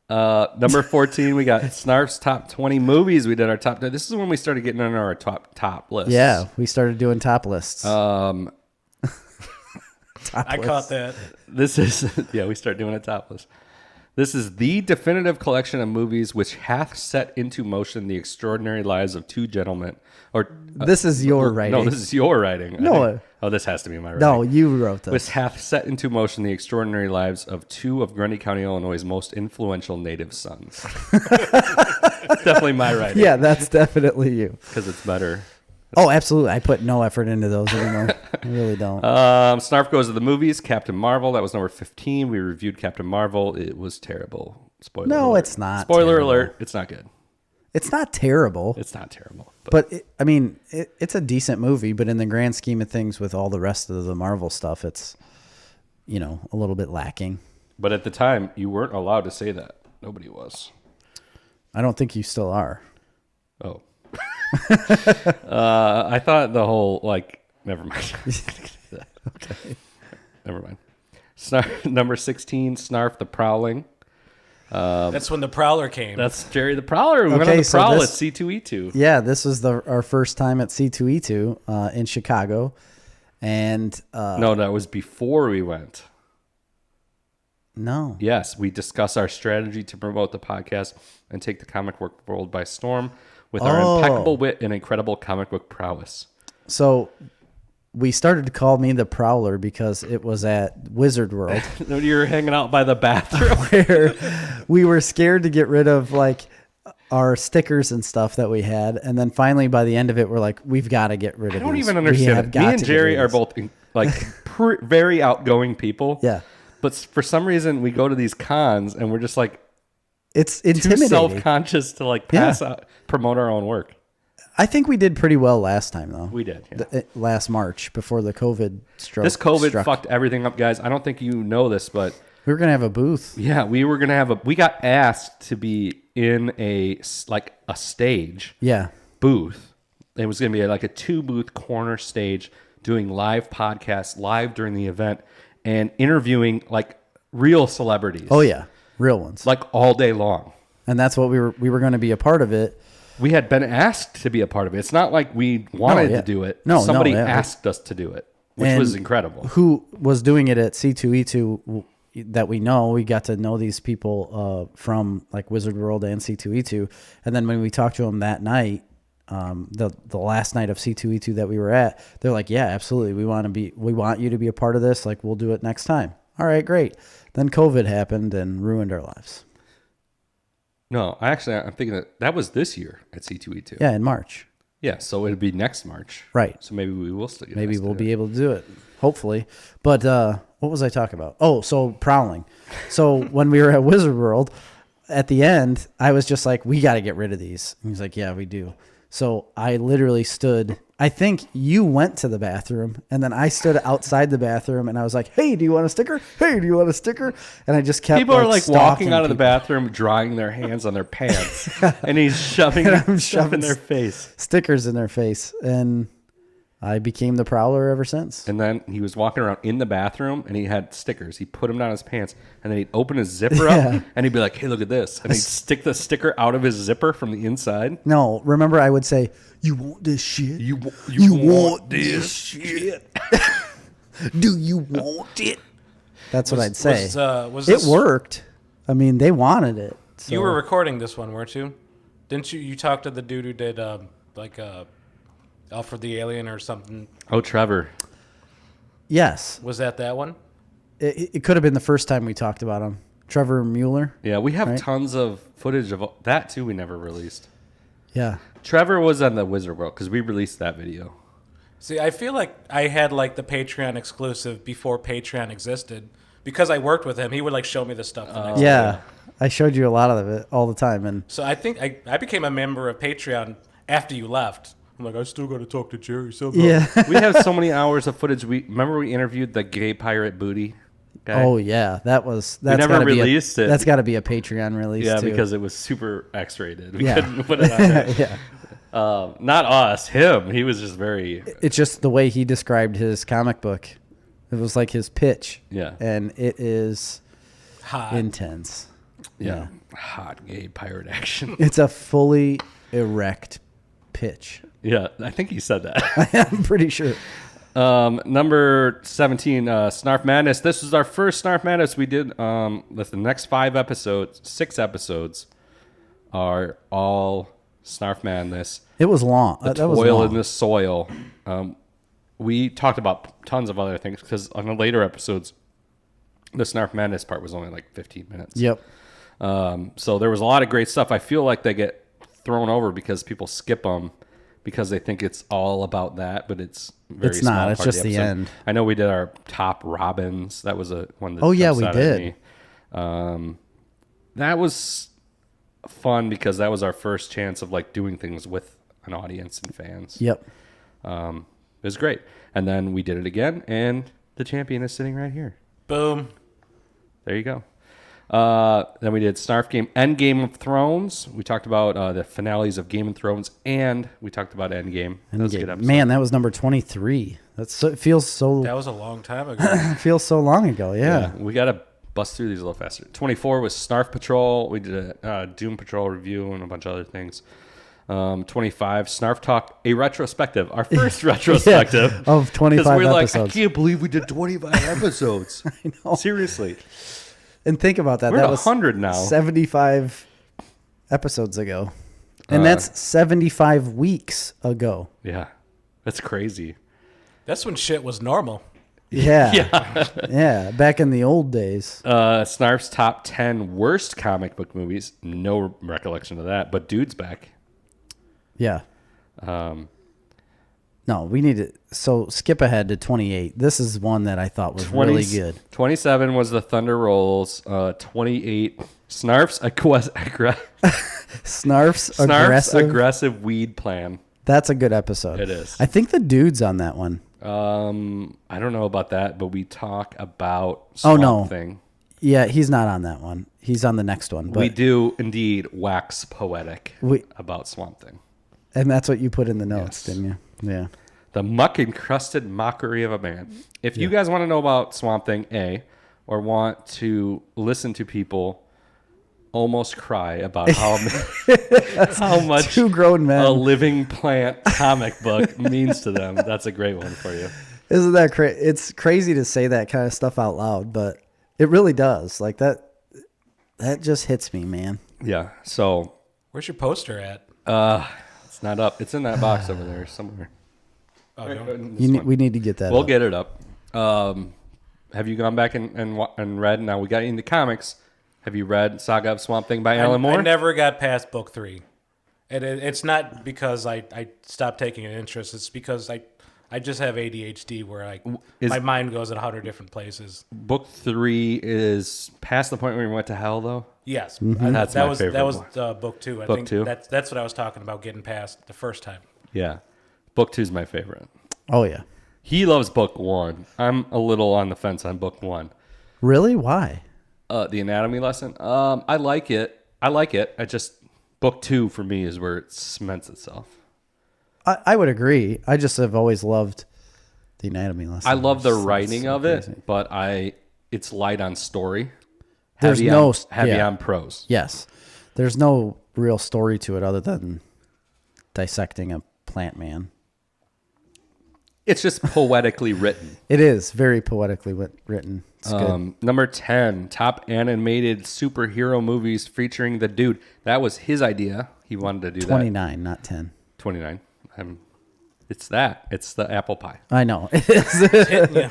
Number 14, we got Snarf's top 20 movies. We did our top. This is when we started getting on our top lists. Yeah, we started doing top lists. I caught that. This is we start doing a top list. This is the definitive collection of movies which hath set into motion the extraordinary lives of two gentlemen. This is your writing. No, this is your writing. No. This has to be my writing. No, you wrote this. Which hath set into motion the extraordinary lives of two of Grundy County, Illinois' most influential native sons. Definitely my writing. Yeah, that's definitely you. Because it's better. Oh, absolutely. I put no effort into those anymore. I really don't. Snarf goes to the movies. Captain Marvel. That was number 15. We reviewed Captain Marvel. It was terrible. Spoiler alert. It's not. Spoiler terrible. alert. It's not good. It's not terrible. It's not terrible. But it's a decent movie. But in the grand scheme of things, with all the rest of the Marvel stuff, it's, a little bit lacking. But at the time, you weren't allowed to say that. Nobody was. I don't think you still are. Oh. I thought the whole, never mind. Okay. Never mind. Number 16, Snarf the Prowling. That's when the Prowler came. That's Jerry the Prowler. We went on the Prowl at C2E2. Yeah, this was our first time at C2E2 in Chicago. And no, that was before we went. No. Yes, we discuss our strategy to promote the podcast and take the comic book world by storm with our impeccable wit and incredible comic book prowess. So we started to call me the Prowler because it was at Wizard World. You were hanging out by the bathroom. Where we were scared to get rid of our stickers and stuff that we had. And then finally by the end of it, we're like, we've got to get rid of these. I don't even understand it. Me and Jerry are both very outgoing people. Yeah. But for some reason we go to these cons and we're just it's too intimidating. self-conscious to pass out, promote our own work. I think we did pretty well last time, though. We did, yeah. Last March, before the COVID This COVID struck. fucked everything up, guys. I don't think you know this, but We were going to have a booth. Yeah, we were going to have we got asked to be in a stage booth. It was going to be like a 2-booth corner stage doing live podcasts live during the event and interviewing like real celebrities. Oh yeah, real ones. Like all day long. And that's what we were going to be a part of it. We had been asked to be a part of it. It's not like we wanted to do it. Somebody asked us to do it, which was incredible. Who was doing it at C2E2 that we know? We got to know these people from like Wizard World and C2E2. And then when we talked to them that night, the last night of C2E2 that we were at, they're like, yeah, absolutely. We want you to be a part of this. Like, we'll do it next time. All right, great. Then COVID happened and ruined our lives. No, I'm thinking that was this year at C2E2. Yeah, in March. Yeah, so it'd be next March. Right. So maybe we will still get Maybe we'll be able to do it, hopefully. But what was I talking about? Oh, so prowling. So when we were at Wizard World, at the end, I was just like, we got to get rid of these. And he's like, yeah, we do. So I literally stood, I think you went to the bathroom, and then I stood outside the bathroom, and I was like, hey, do you want a sticker? Hey, do you want a sticker? And I just kept People are like walking out of the people. bathroom, drying their hands on their pants, and he's shoving stuff in their face. Stickers in their face. And I became the prowler ever since. And then he was walking around in the bathroom, and he had stickers. He put them down his pants, and then he'd open his zipper up, and he'd be like, hey, look at this. And he'd stick the sticker out of his zipper from the inside. No, remember I would say, you want this shit? You want this shit? Do you want it? That's what I'd say. Was it worked. I mean, they wanted it. So. You were recording this one, weren't you? Didn't you? You talked to the dude who did Alfred the Alien or something. Oh, Trevor. Yes. Was that one? It could have been the first time we talked about him. Trevor Mueller. Yeah, we have tons of footage of that, too, we never released. Yeah. Trevor was on the Wizard World because we released that video. See, I feel like I had like the Patreon exclusive before Patreon existed because I worked with him. He would like show me the stuff. The next day. I showed you a lot of it all the time. And so I think I became a member of Patreon after you left. I'm like, I still got to talk to Jerry somehow. Yeah. We have so many hours of footage. Remember we interviewed the gay pirate booty guy? Oh yeah, that's never released it. That's got to be a Patreon release. Yeah, too. because it was super X-rated. We couldn't put it on there. Yeah. Not us, him. He was just very. It's just the way he described his comic book. It was like his pitch. Yeah. And it is Hot. intense. Yeah. Hot gay pirate action. It's a fully erect pitch. Yeah, I think he said that. I'm pretty sure. Number 17, Snarf Madness. This is our first Snarf Madness we did. The next 6 episodes are all Snarf Madness. It was long. The that was toil long. in the soil. We talked about tons of other things because on the later episodes, the Snarf Madness part was only like 15 minutes. Yep. So there was a lot of great stuff. I feel like they get thrown over because people skip them because they think it's all about that, but it's very It's small not. It's part of just the episode. end. I know we did our top Robins. That was one that Oh, yeah, jumps we out at did. me. That was fun because that was our first chance of like doing things with an audience and fans. Yep. It was great. And then we did it again, and the champion is sitting right here. Boom. There you go. Then we did Snarf Game and Game of Thrones. We talked about the finales of Game of Thrones, and we talked about Endgame. That was a good episode. Man, that was number 23. It feels so. That was a long time ago. It feels so long ago. Yeah. We got to bust through these a little faster. 24 was Snarf Patrol. We did a Doom Patrol review and a bunch of other things. 25, Snarf Talk, a retrospective. Our first retrospective. Of 25 'Cause we're episodes. like, I can't believe we did 25 episodes. I know. Seriously. And think about that. We're that at was 100 now. 75 episodes ago. And that's 75 weeks ago. Yeah. That's crazy. That's when shit was normal. Yeah. Yeah. Yeah. Back in the old days. Snarf's top 10 worst comic book movies. No recollection of that, but Dude's back. Yeah. No, we need to. So skip ahead to 28. This is one that I thought was really good. 27 was the Thunder Rolls. 28, Snarf's Snarf's aggressive weed plan. That's a good episode. It is. I think the dude's on that one. I don't know about that, but we talk about Oh, no. Thing. Yeah, he's not on that one. He's on the next one. But We do indeed wax poetic about Swamp Thing. and that's what you put in the notes, Yes. didn't you? Yeah. The muck-encrusted mockery of a man. If you guys want to know about Swamp Thing, or want to listen to people almost cry about how much Two grown men. a living plant comic book means to them, that's a great one for you. Isn't that crazy? It's crazy to say that kind of stuff out loud, but it really does. Like that just hits me, man. Yeah, so Where's your poster at? it's not up. It's in that box over there somewhere. Oh, no. We need to get that. We'll up. get it up. Have you gone back and read? Now we got into comics. Have you read Saga of Swamp Thing by Alan Moore? I never got past book 3. And it's not because I stopped taking an interest. It's because I just have ADHD where my mind goes in 100 different places. Book 3 is past the point where we went to hell, though. Yes, That's my favorite That was one. book 2. I Book think 2? That's what I was talking about getting past the first time. Yeah, book 2 is my favorite. Oh yeah. He loves book 1. I'm a little on the fence on book 1. Really? Why? The anatomy lesson. I like it. I just book 2 for me is where it cements itself. I would agree. I just have always loved the anatomy lesson. I love the It's writing so of crazy. it, but it's light on story. There's heavy no- on, heavy yeah. on prose. Yes. There's no real story to it other than dissecting a plant man. It's just poetically written. It is very poetically written. It's good. Number 10, top animated superhero movies featuring the dude. That was his idea. He wanted to do 29, not 10. that. 29. It's that. It's the apple pie. I know. It is. Yeah.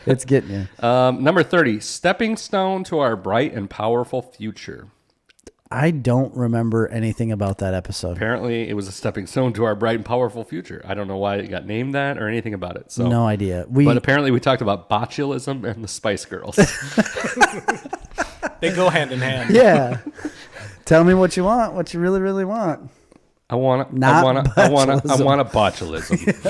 It's getting you. Number 30, stepping stone to our bright and powerful future. I don't remember anything about that episode. Apparently, it was a stepping stone to our bright and powerful future. I don't know why it got named that or anything about it. So, No idea. but apparently, we talked about botulism and the Spice Girls. They go hand in hand. Yeah. Tell me what you want, what you really, really want. I want a botulism.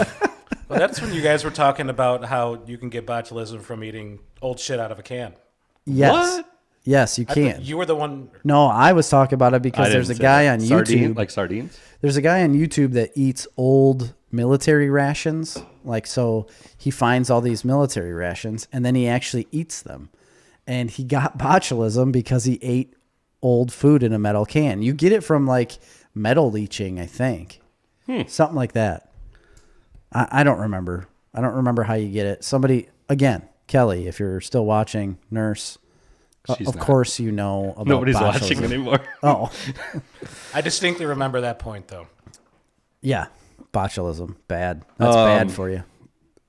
Well, that's when you guys were talking about how you can get botulism from eating old shit out of a can. Yes. What? Yes, you I can. thought you were the one. No, I was talking about it because there's a guy on YouTube. Like sardines? There's a guy on YouTube that eats old military rations. Like, so he finds all these military rations and then he actually eats them. And he got botulism because he ate old food in a metal can. You get it from like metal leaching, I think. Something like that. I don't remember. I don't remember how you get it. Somebody, again, Kelly, if you're still watching, nurse, She's of not. course you know about Nobody's botulism. watching anymore. Oh, I distinctly remember that point, though. yeah. Botulism. Bad. That's bad for you.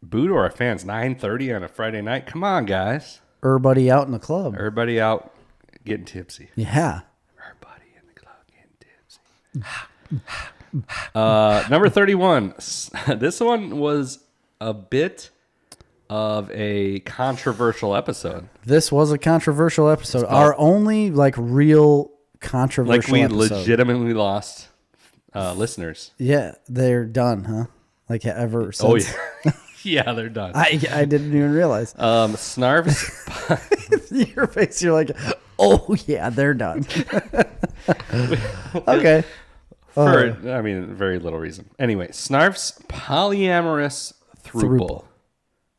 Boo to our fans, 9:30 on a Friday night. Come on, guys. Everybody out in the club. Everybody out getting tipsy. Yeah. Everybody in the club getting tipsy. Number 31. This one was a bit of a controversial episode. This was a controversial episode. Our only like real controversial Like we episode. legitimately lost listeners. Yeah, they're done, huh? Like ever since. Oh yeah. Yeah, they're done. I didn't even realize. Snarf's Your face, you're like, oh yeah, they're done. Okay. for very little reason. Anyway, Snarf's polyamorous throuple.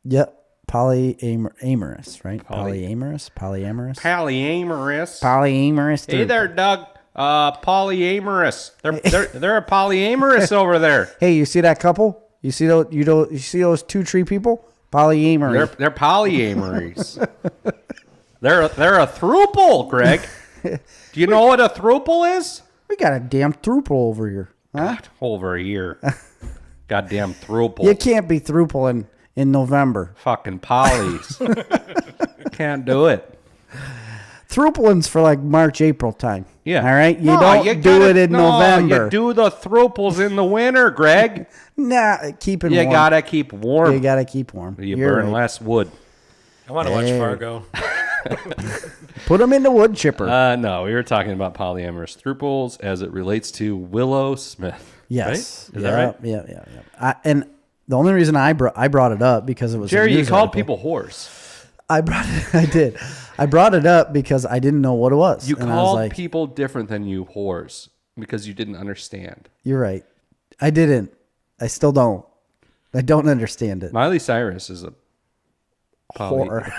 Yep. Polyamorous, right? Polyamorous? Polyamorous. Polyamorous. Hey there, Doug. Polyamorous. They're a polyamorous over there. Hey, you see that couple? You see those? You see those two tree people? Polyamory. They're polyamories. they're a throuple, Greg. Do you know what a throuple is? We got a damn throuple over here. Huh? Over here. Goddamn throuple. You can't be throuple in November. Fucking polys. Can't do it. Throuplin's for like March, April time. Yeah. All right. You don't do it in November. You do the throuples in the winter, Greg. Nah, keep it You warm. gotta keep warm. You gotta keep warm. You You're burn right. less wood. I want to watch Fargo. Put them in the wood chipper. No, we were talking about polyamorous throuples as it relates to Willow Smith. yes. Right? Is that right? Yeah. And the only reason I brought it up because it was a Jerry, you news called article. people whores. I did. I brought it up because I didn't know what it was. You and I was called like, people different than you whores because you didn't understand. you're right. I didn't. I still don't. I don't understand it. Miley Cyrus is a Whore.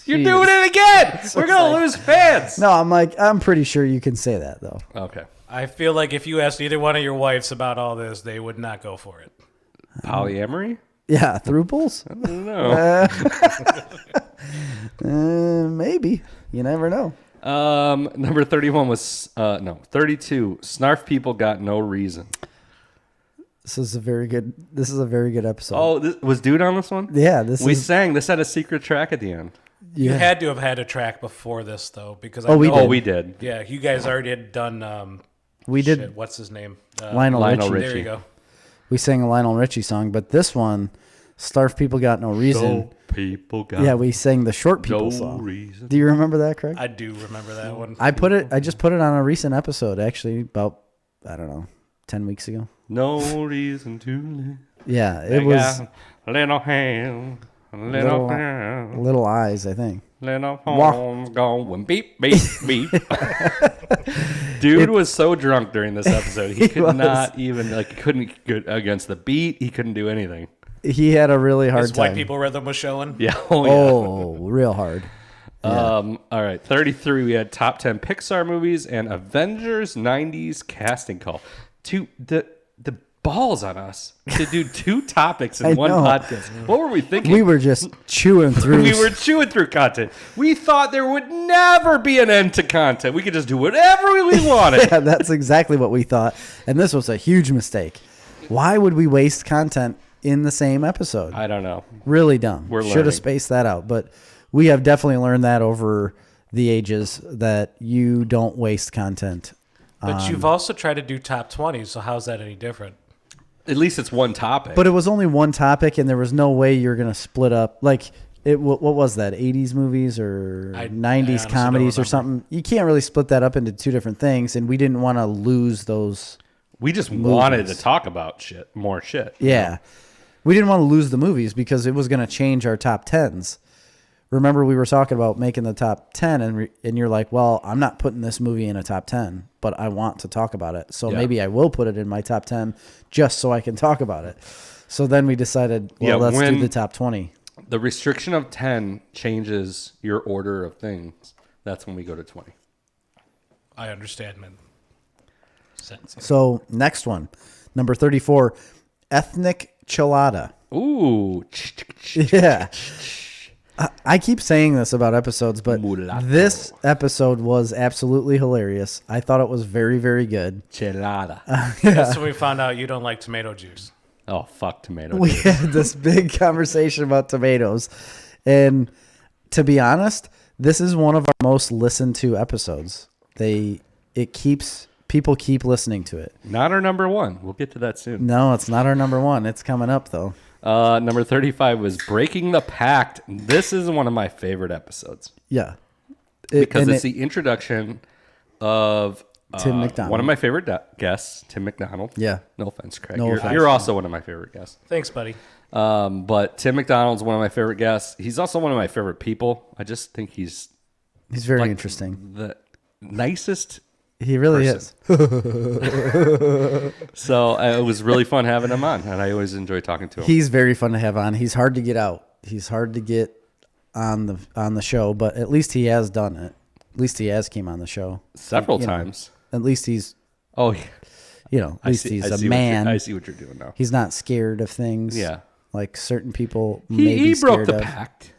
You're doing it again. We're going to lose fans. No, I'm pretty sure you can say that, though. Okay. I feel like if you asked either one of your wives about all this, they would not go for it. Polyamory? Yeah, throuples? I don't know. Maybe. You never know. Number 31 was 32. Snarf people got no reason. This is a very good episode. Oh, was Dude on this one? Yeah, We sang. This had a secret track at the end. You Yeah. had to have had a track before this, though, because we did. We did. Yeah, you guys already had done. We did. Shit, what's his name? Lionel Richie. There you go. We sang a Lionel Richie song, but this one, Starf People Got No Reason. People got Yeah, we sang the Short People no song. reason. Do you remember that, Craig? I do remember that one. I just put it on a recent episode, actually, about, I don't know, 10 weeks ago. No reason to live. Yeah, it was little hand, Little Eyes, I think. little home's going beep beep beep. Dude was so drunk during this episode. He could not even he couldn't get against the beat. He couldn't do anything. He had a really hard His time. white people rhythm was showing. Yeah. Oh, real hard. All right. 33. We had top 10 Pixar movies and Avengers 90s casting call. The balls on us to do 2 topics in one know. podcast. What were we thinking? We were just chewing through. We were chewing through content. We thought there would never be an end to content. We could just do whatever we wanted. Yeah, that's exactly what we thought. And this was a huge mistake. Why would we waste content in the same episode? I don't know. Really dumb. We're Should learning. have spaced that out. But we have definitely learned that over the ages that you don't waste content. But you've also tried to do top 20, so how's that any different? At least it's one topic. But it was only one topic, and there was no way you're going to split up. Like, what was that, 80s movies or I 90s honestly comedies don't or something? You can't really split that up into 2 different things, and we didn't want to lose those. we just wanted to talk about more shit. Yeah. We didn't want to lose the movies because it was going to change our top 10s. Remember, we were talking about making the top 10, and you're like, well, I'm not putting this movie in a top 10, but I want to talk about it. So maybe I will put it in my top 10 just so I can talk about it. So then we decided, well, let's do the top 20. The restriction of 10 changes your order of things. That's when we go to 20. I understand, man. Sense. So next one, number 34, ethnic chilada. Ooh. Yeah. I keep saying this about episodes, but Mulatto. this episode was absolutely hilarious. I thought it was very, very good. Chelada. That's when we found out you don't like tomato juice. Oh, fuck tomato. We had this big conversation about tomatoes. And to be honest, this is one of our most listened to episodes. People keep listening to it. Not our number 1. We'll get to that soon. No, it's not our number 1. It's coming up, though. Number 35 was Breaking the Pact. This is one of my favorite episodes Yeah. because it's the introduction of Tim McDonald. one of my favorite guests, Tim McDonald. Yeah. No offense, Craig. No you're, offense. you're also one of my favorite guests. Thanks, buddy. But Tim McDonald's one of my favorite guests. He's also one of my favorite people. I just think he's very interesting. the nicest. He really person. is. So it was really fun having him on, and I always enjoy talking to him. He's very fun to have on. He's hard to get out. He's hard to get on the show, but at least he has done it. At least he has came on the show Several You know, times. at least he's, Oh, yeah. at least he's a see man. I see what you're doing now. He's not scared of things. Yeah. Like certain people may be He broke scared the of. pact.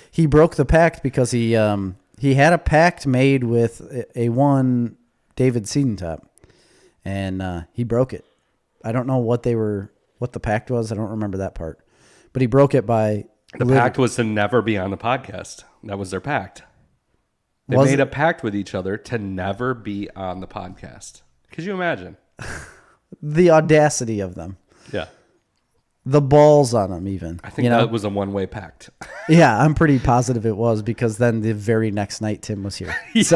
He broke the pact because he had a pact made with a one David Siedentop, and he broke it. I don't know what the pact was. I don't remember that part, but he broke it by The pact was to never be on the podcast. That was their pact. They made a pact with each other to never be on the podcast. Could you imagine? the audacity of them, Yeah. the balls on them. Even I think that was a one-way pact. Yeah, I'm pretty positive it was because then the very next night Tim was here. So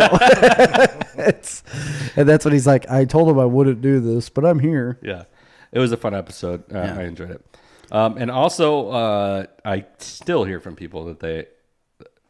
and that's when he's like, I told him I wouldn't do this, but I'm here. Yeah. It was a fun episode. I enjoyed it. And also, I still hear from people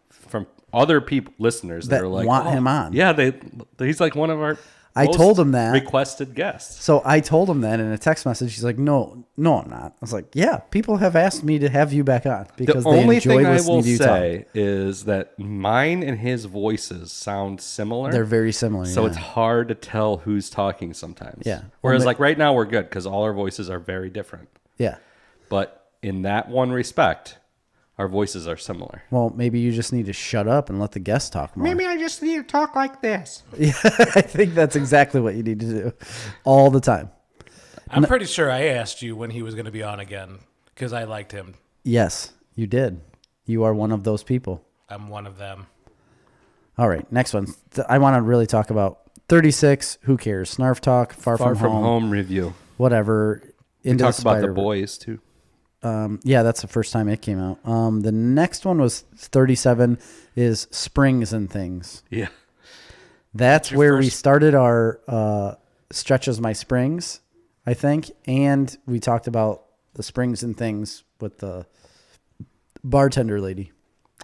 from other people, listeners that are like, want him on. Yeah, he's like one of our. I told him that. Requested guests. So I told him that in a text message. He's like, no, I'm not. I was like, yeah, people have asked me to have you back on because the they only enjoy thing I listening will to you say talk. is that mine and his voices sound similar. They're very similar. So yeah. it's hard to tell who's talking sometimes. Yeah. Whereas like right now we're good because all our voices are very different. Yeah. But in that one respect, our voices are similar. Well, maybe you just need to shut up and let the guests talk more. Maybe I just need to talk like this. Yeah, I think that's exactly what you need to do all the time. I'm pretty sure I asked you when he was going to be on again because I liked him. Yes, you did. You are one of those people. I'm one of them. All right, next one. I want to really talk about 36. Who cares? Snarf talk. Far from home review. Whatever. We Into talked the about the Spider-Verse. boys too. Yeah, that's the first time it came out. The next one was 37 is Springs and Things. Yeah. That's where we started our Stretches My Springs, I think. And we talked about the Springs and Things with the bartender lady.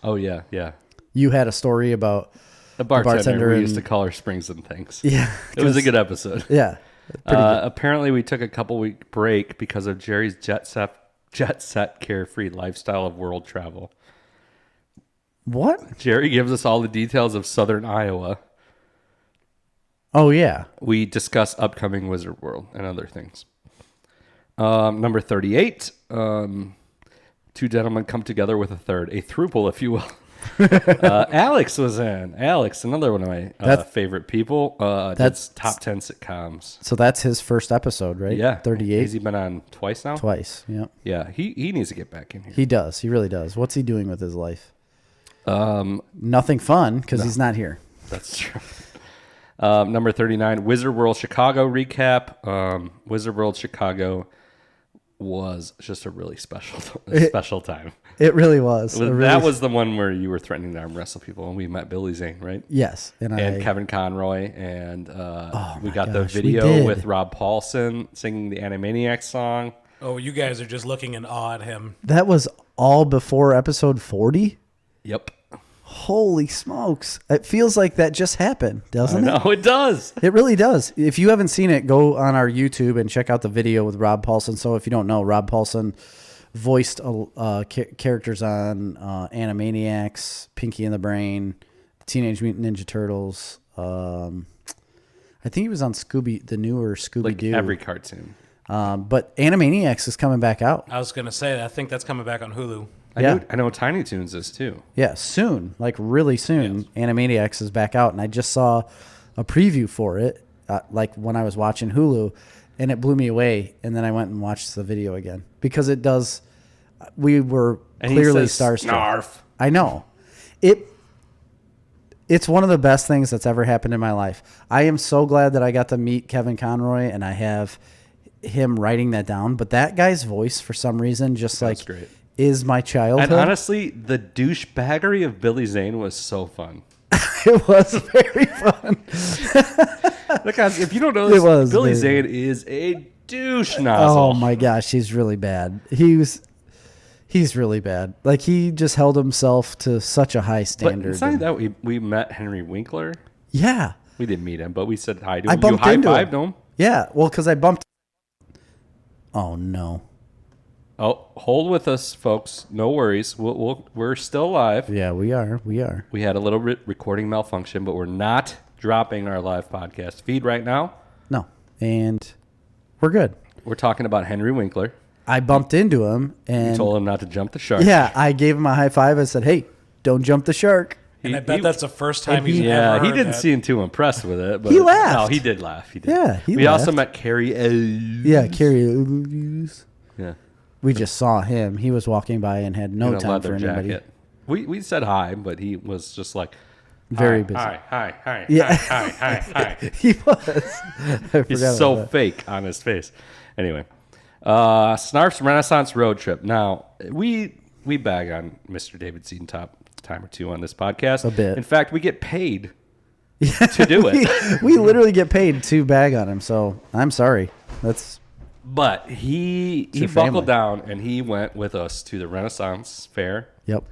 Oh, yeah, yeah. You had a story about The bartender we and- used to call her Springs and Things. Yeah. It was a good episode. Yeah. Apparently, we took a couple-week break because of Jerry's jet set carefree lifestyle of world travel. What? Jerry gives us all the details of southern Iowa. Oh, yeah. We discuss upcoming Wizard World and other things. Number 38, two gentlemen come together with a third, a throuple, if you will. Alex was in. Alex, another one of my favorite people. That's top 10 sitcoms. So that's his first episode, right? Yeah. 38. Has he been on twice now? Twice, yeah. Yeah, he needs to get back in here. He does. He really does. What's he doing with his life? Nothing fun because he's not here. That's true. Number 39, Wizard World Chicago recap. Wizard World Chicago was just a really special time. It really was. That was the one where you were threatening to arm wrestle people, and we met Billy Zane, right? Yes, and Kevin Conroy, and we got the gosh, we video did. with Rob Paulson singing the Animaniacs song. Oh, you guys are just looking in awe at him. That was all before episode 40? Yep. Holy smokes. It feels like that just happened, doesn't it? No, it does. It really does. If you haven't seen it, go on our YouTube and check out the video with Rob Paulson. So if you don't know, Rob Paulson voiced characters on Animaniacs, Pinky and the Brain, Teenage Mutant Ninja Turtles. I think he was on the newer Scooby-Doo. Like every cartoon. But Animaniacs is coming back out. I was going to say, I think that's coming back on Hulu. I know Tiny Toons is too. Yeah, soon, like really soon, Yes. Animaniacs is back out, and I just saw a preview for it, like when I was watching Hulu, and it blew me away. And then I went and watched the video again because it does. We were clearly starstruck. Snarf. I know, it's one of the best things that's ever happened in my life. I am so glad that I got to meet Kevin Conroy, and I have him writing that down. But that guy's voice, for some reason, just That's like great. is my childhood. And honestly, the douchebaggery of Billy Zane was so fun. It was very fun. Look, if you don't know this, It was Billy very Zane is a douche nozzle. Oh my gosh, he's really bad. He's really bad. Like he just held himself to such a high But standard. it's not that we met Henry Winkler. Yeah. We didn't meet him, but we said hi to I him. You bumped into high-fived him. Yeah. Well, because I bumped. Oh no. Oh, hold with us, folks. No worries. We're still live. Yeah, we are. We are. We had a little recording malfunction, but we're not dropping our live podcast feed right now. No. And we're good. We're talking about Henry Winkler. I bumped into him You and told him not to jump the shark. yeah, I gave him a high five. I said, "Hey, don't jump the shark." And I bet that's the first time he's Yeah, ever he heard didn't that. seem too impressed with it. But He laughed. No, he did laugh. He did. Yeah, he We also laughed. met Carrie. Yeah, Carrie. Yeah. We just saw him. He was walking by and had no In a time for leather anybody. jacket. We said hi, but he was just like Very hi, busy. Hi. Yeah. Hi. He was. I He's forgot so about that. fake on his face. Anyway, Snarf's Renaissance Road Trip. Now we bag on Mr. David Seaton time or two on this podcast. A bit. In fact, we get paid to do it. we literally get paid to bag on him, so I'm sorry. But he your buckled family. down and he went with us to the Renaissance Fair. Yep.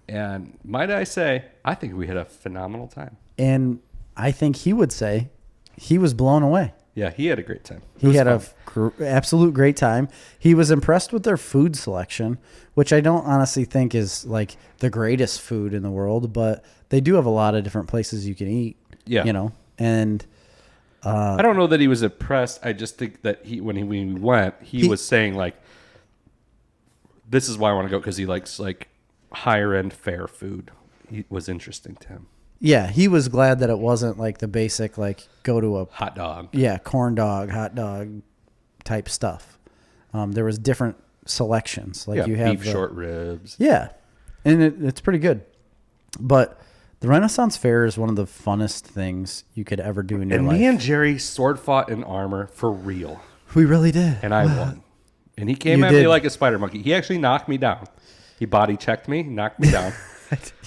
And might I say, I think we had a phenomenal time. And I think he would say he was blown away. Yeah, he had a great time. He had an absolute great time. He was impressed with their food selection, which I don't honestly think is like the greatest food in the world, but they do have a lot of different places you can eat. Yeah. You know, and I don't know that he was impressed. I just think that when we went, he was saying like, this is why I want to go, because he likes like higher end fair food. It was interesting to him. yeah, he was glad that it wasn't like the basic, like go to a Hot dog. Yeah, corn dog, hot dog type stuff. There was different selections. Like you have beef short ribs. Yeah, and it's pretty good. But the Renaissance Fair is one of the funnest things you could ever do in your And life. me and Jerry sword fought in armor for real. We really did. And I won. And he came You at me did. like a spider monkey. He actually knocked me down. He body checked me, knocked me down.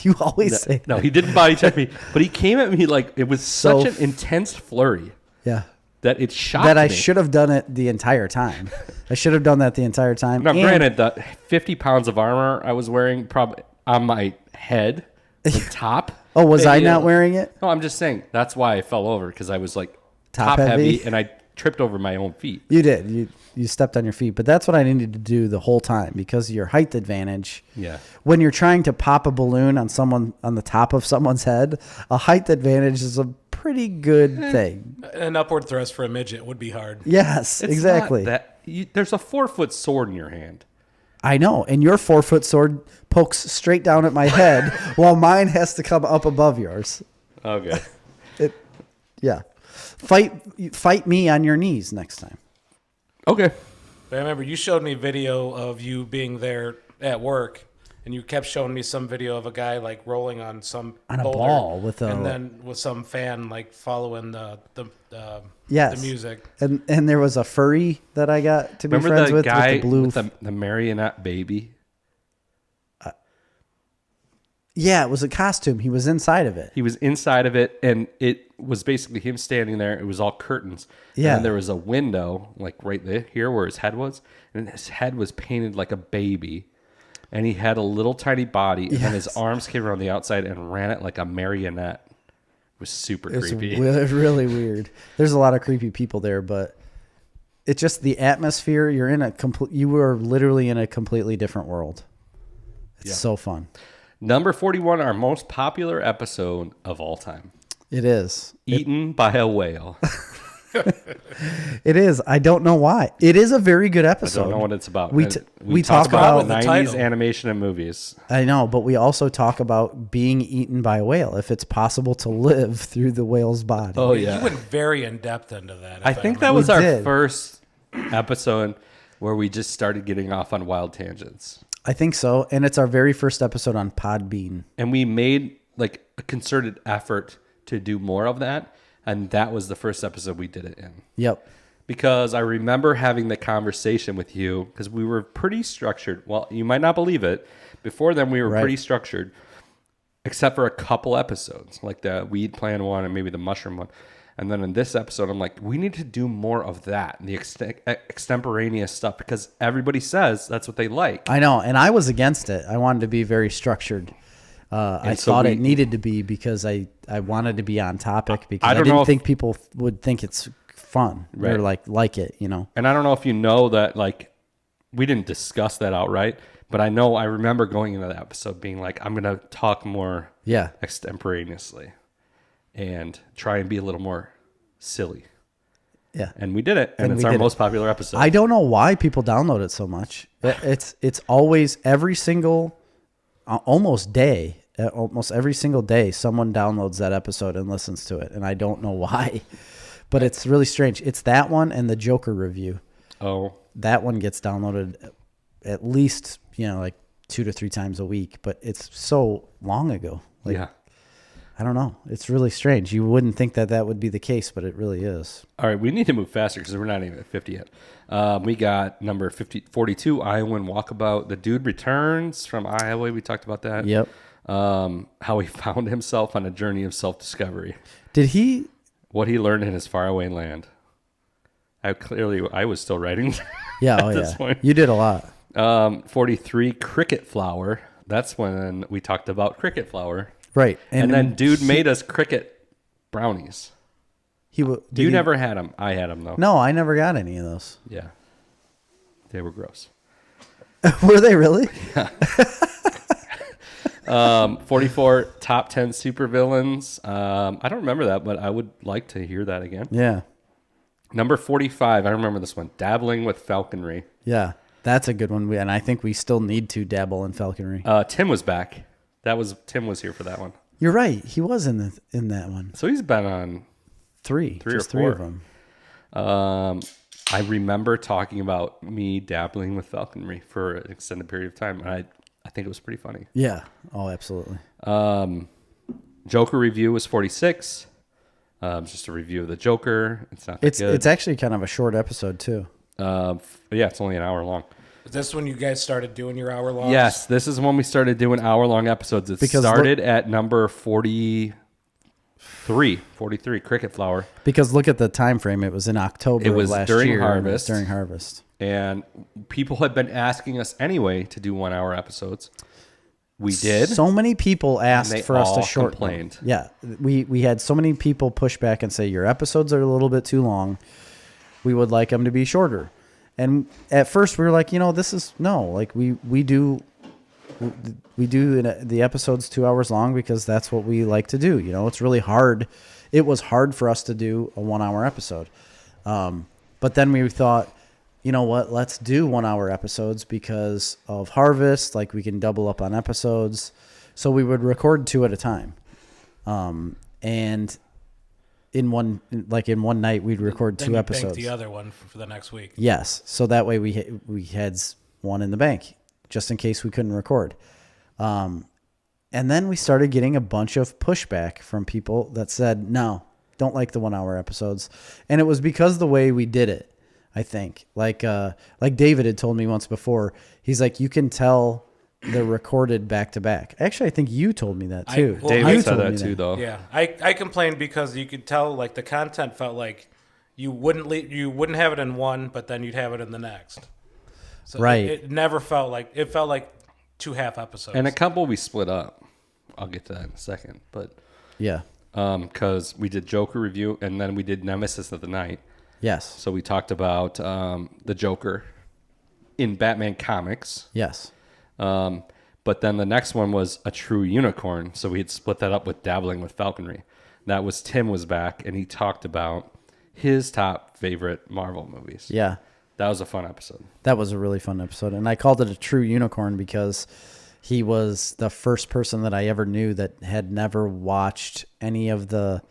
You always say No, he didn't body check me, but he came at me like it was So such an intense flurry yeah. that it shocked That me. I should have done it the entire time. I should have done that the entire time. Now, And- granted, the 50 pounds of armor I was wearing probably on my head, the top. Oh, was I not know. wearing it? No, I'm just saying that's why I fell over, because I was like Top top heavy heavy? and I tripped over my own feet. You did. You stepped on your feet. But that's what I needed to do the whole time because of your height advantage. Yeah. When you're trying to pop a balloon on the top of someone's head, a height advantage is a pretty good thing. An upward thrust for a midget would be hard. Yes, It's exactly. not there's a 4-foot sword in your hand. I know. And your 4-foot sword pokes straight down at my head while mine has to come up above yours. Okay. Yeah. Fight me on your knees next time. Okay. But I remember you showed me video of you being there at work, and you kept showing me some video of a guy like rolling on some On a boulder, ball with a- and then with some fan like following the Yes. the music. And there was a furry that I got to be Remember friends the with guy the blue. with the marionette baby? Yeah, it was a costume. He was inside of it. He was inside of it, and it was basically him standing there. It was all curtains. Yeah. And there was a window, like right there, here where his head was, and his head was painted like a baby. And he had a little tiny body, and then his Yes. arms came around the outside and ran it like a marionette. It was super It's creepy. really weird. There's a lot of creepy people there, but it's just the atmosphere. You were literally in a completely different world. It's so fun. Number 41, our most popular episode of all time. It is. Eaten by a whale. It is. I don't know why. It is a very good I episode. don't know what it's about. We And we talk talk about about the 90s title. animation and movies. I know, but we also talk about being eaten by a whale. If it's possible to live through the whale's body. Oh, You yeah. went very in depth into that. I think that We was our did. first episode where we just started getting off on wild tangents. I think so, and it's our very first episode on Podbean. And we made like a concerted effort to do more of that. And that was the first episode we did it in. Yep. Because I remember having the conversation with you because we were pretty structured. Well, you might not believe it. Before then, we were Right. pretty structured, except for a couple episodes, like the weed plan one and maybe the mushroom one. And then in this episode, I'm like, we need to do more of that, the extemporaneous stuff, because everybody says that's what they like. I know, and I was against it. I wanted to be very structured. I so thought we- it needed to be because I wanted to be on topic because I I, don't know didn't if- think people would think it's fun or Right. like it, you know. And I don't know if you know that, like, we didn't discuss that outright, but I know I remember going into that episode being like, I'm going to talk more Yeah. extemporaneously and try and be a little more silly. Yeah. And we did it, and it's we our did it. most popular episode. I don't know why people download it so much. It's always every single almost every single day someone downloads that episode and listens to it, and I don't know why. But it's really strange. It's that one and the Joker review. Oh, That one gets downloaded at least, like 2 to 3 times a week, but it's so long ago. Like, yeah. I don't know. It's really strange. You wouldn't think that would be the case, but it really is. All right, we need to move faster because we're not even at 50 yet. We got number 42, Iowan Walkabout. The dude returns from Iowa. We talked about that. Yep. How he found himself on a journey of self-discovery. Did he? What he learned in his faraway land. I was still writing. Yeah, at this point. You did a lot. 43 cricket flour. That's when we talked about cricket flour. Right. And then dude made us cricket brownies. You never had them. I had them though. No, I never got any of those. Yeah. They were gross. Were they really? 44 top 10 supervillains. I don't remember that, but I would like to hear that again. Yeah. Number 45. I remember this one. Dabbling with falconry. Yeah. That's a good one. And I think we still need to dabble in falconry. Tim was back. Tim was here for that one. You're right. He was in that one. So he's been on three or three four of them. I remember talking about me dabbling with falconry for an extended period of time, and I think it was pretty funny. Yeah. Oh, absolutely. Joker review was 46. Just a review of the Joker. It's not that good. It's actually kind of a short episode too. Yeah, it's only an hour long. Is this when you guys started doing your hour long? Yes, this is when we started doing hour-long episodes. It started at number 43, cricket flour. Because look at the time frame. It was in October of last year. During harvest. During harvest. And people have been asking us anyway to do 1 hour episodes. We did. So many people asked for us to shorten. Complained. Yeah, we had so many people push back and say your episodes are a little bit too long. We would like them to be shorter. And at first we were like, this is we do the episodes 2 hours long because that's what we like to do. It's really hard. It was hard for us to do a 1 hour episode. But then we thought, you know what, let's do 1 hour episodes because of harvest. Like we can double up on episodes. So we would record 2 at a time. And in one night we'd record then 2 you episodes. bank the other one for the next week. Yes. So that way we had one in the bank just in case we couldn't record. And then we started getting a bunch of pushback from people that said, no, don't like the 1 hour episodes. And it was because the way we did it, I think. Like David had told me once before, he's like, you can tell they're recorded back to back. Actually, I think you told me that too. David said that too, though. Yeah, I complained because you could tell like the content felt like you wouldn't have it in one, but then you'd have it in the next. So right. It never felt like it felt like 2 half episodes. And a couple we split up. I'll get to that in a second, but yeah, because we did Joker review and then we did Nemesis of the Night. Yes. So we talked about the Joker in Batman comics. Yes. But then the next one was A True Unicorn. So we had split that up with Dabbling with Falconry. That was Tim was back, and he talked about his top favorite Marvel movies. Yeah. That was a fun episode. That was a really fun episode. And I called it A True Unicorn because he was the first person that I ever knew that had never watched any of the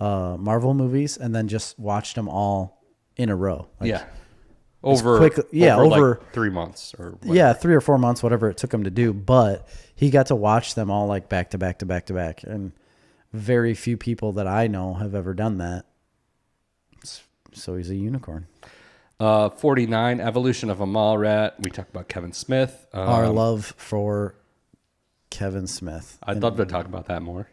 Marvel movies and then just watched them all in a row. Like, yeah. Over like 3 months or whatever. Yeah, 3 or 4 months, whatever it took him to do. But he got to watch them all like back to back to back to back. And very few people that I know have ever done that. So he's a unicorn. 49, Evolution of a Mall Rat. We talked about Kevin Smith. Our love for Kevin Smith. I'd love to talk about that more.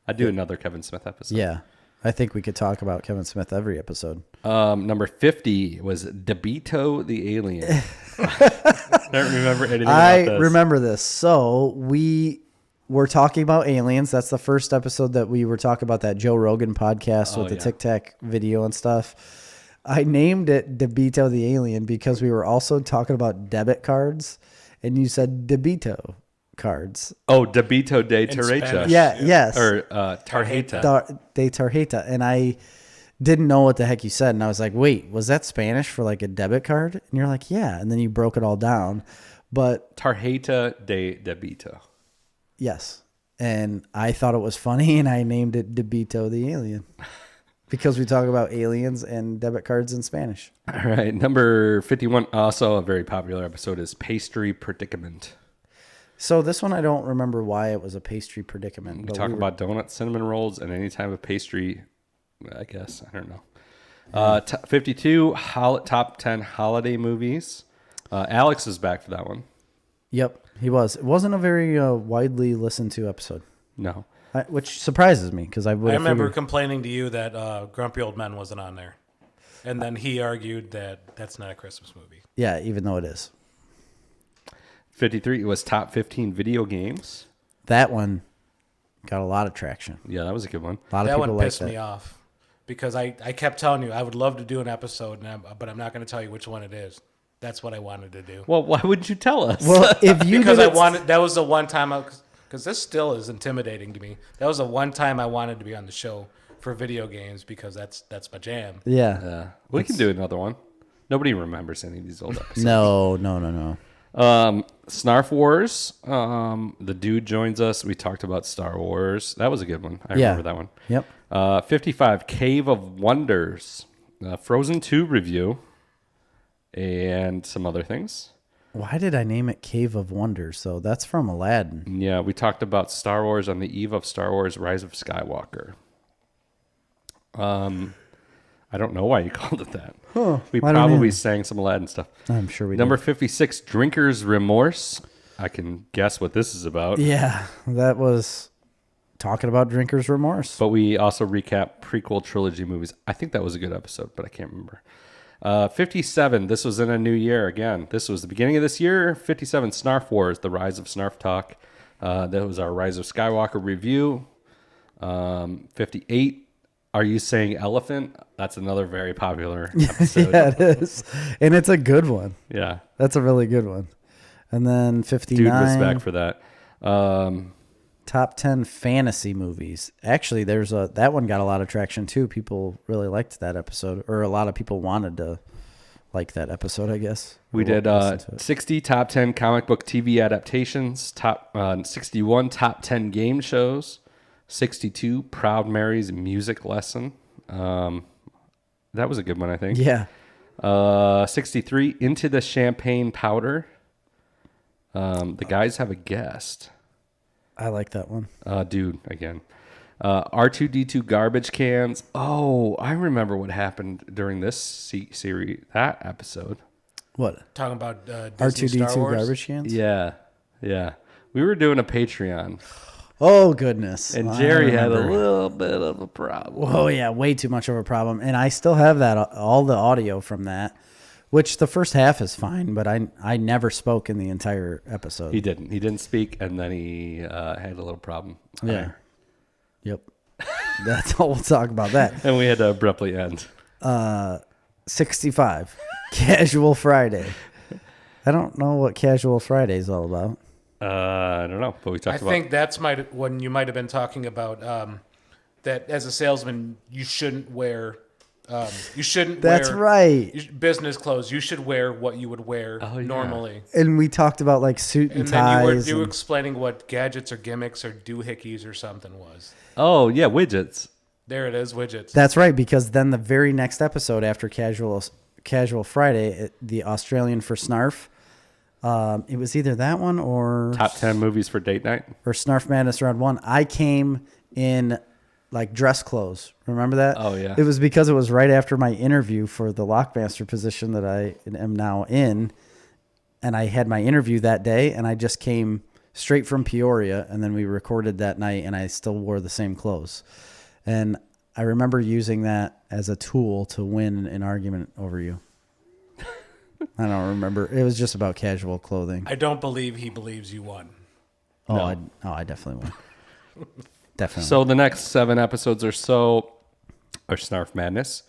I'd do another Kevin Smith episode. Yeah. I think we could talk about Kevin Smith every episode. Number 50 was DeBito the Alien. I don't remember anything about this. I remember this. So we were talking about aliens. That's the first episode that we were talking about that Joe Rogan podcast with the Tic Tac video and stuff. I named it DeBito the Alien because we were also talking about debit cards, and you said DeBito cards. Oh, DeBito de Tarjeta. Yeah, yes. Or Tarjeta. De Tarjeta. And I didn't know what the heck you said. And I was like, wait, was that Spanish for like a debit card? And you're like, yeah. And then you broke it all down. But Tarjeta de DeBito. Yes. And I thought it was funny, and I named it DeBito the Alien. Because we talk about aliens and debit cards in Spanish. All right. Number 51, also a very popular episode, is Pastry Predicament. So this one, I don't remember why it was a pastry predicament. We talk about donuts, cinnamon rolls, and any type of pastry, I guess. I don't know. 52, top 10 holiday movies. Alex is back for that one. Yep, he was. It wasn't a very widely listened to episode. No. Which surprises me because I remember complaining to you that Grumpy Old Men wasn't on there. And then he argued that that's not a Christmas movie. Yeah, even though it is. 53 was top 15 video games. That one got a lot of traction. Yeah, that was a good one. A lot of That people one like pissed me off because I kept telling you I would love to do an episode, but I'm not going to tell you which one it is. That's what I wanted to do. Well, why wouldn't you tell us? Well, if you Because did I wanted. That was the one time because this still is intimidating to me. That was the one time I wanted to be on the show for video games because that's my jam. Yeah. We can do another one. Nobody remembers any of these old episodes. No. Snarf Wars. The dude joins us. We talked about Star Wars. That was a good one. I remember that one. Yep. 55, Cave of Wonders. Frozen 2 review. And some other things. Why did I name it Cave of Wonders? So that's from Aladdin. Yeah, we talked about Star Wars on the eve of Star Wars Rise of Skywalker. I don't know why you called it that. Huh, We I don't probably either. sang some Aladdin stuff. I'm sure we Number did. 56, Drinker's Remorse. I can guess what this is about. Yeah, that was talking about Drinker's Remorse. But we also recap prequel trilogy movies. I think that was a good episode, but I can't remember. 57, this was in a new year again. This was the beginning of this year. 57, Snarf Wars, the Rise of Snarf Talk. That was our Rise of Skywalker review. 58, Are You Saying Elephant? That's another very popular episode. Yeah, it is. And it's a good one. Yeah. That's a really good one. And then 59. Dude was back for that. Top 10 fantasy movies. Actually, that one got a lot of traction too. People really liked that episode, or a lot of people wanted to like that episode, I guess. We did 60 top 10 comic book TV adaptations, 61 top 10 game shows, 62 Proud Mary's music lesson. That was a good one, I think. Yeah. 63 Into the Champagne Powder. The guys have a guest. I like that one. Dude, again. R2D2 garbage cans. Oh, I remember what happened during this series, that episode. What? Talking about Disney R2D2 Star Wars. garbage cans? Yeah. We were doing a Patreon, Oh, goodness. and I Jerry had a remember. little bit of a problem. Oh, yeah, way too much of a problem. And I still have all the audio from that, which the first half is fine, but I never spoke in the entire episode. He didn't speak, and then he had a little problem. Yeah. Yep. That's all we'll talk about that. And we had to abruptly end. 65. Casual Friday. I don't know what Casual Friday is all about. I don't know, but we talked I about. think that's when you might have been talking about that as a salesman you shouldn't wear. That's right. Business clothes. You should wear what you would wear normally. And we talked about like suit and, And then ties. you were explaining what gadgets or gimmicks or doohickeys or something was. Oh yeah, widgets. There it is, widgets. That's right, because then the very next episode after Casual Friday, the Australian for Snarf, it was either that one or Top 10 movies for date night. or Snarf Madness Round 1. I came in like dress clothes. Remember that? Oh, yeah. It was because it was right after my interview for the Lockmaster position that I am now in. And I had my interview that day, and I just came straight from Peoria, and then we recorded that night, and I still wore the same clothes. And I remember using that as a tool to win an argument over you. I don't remember. It was just about casual clothing. I don't believe he believes you won. I definitely won. Definitely. So the next 7 episodes or so are Snarf Madness.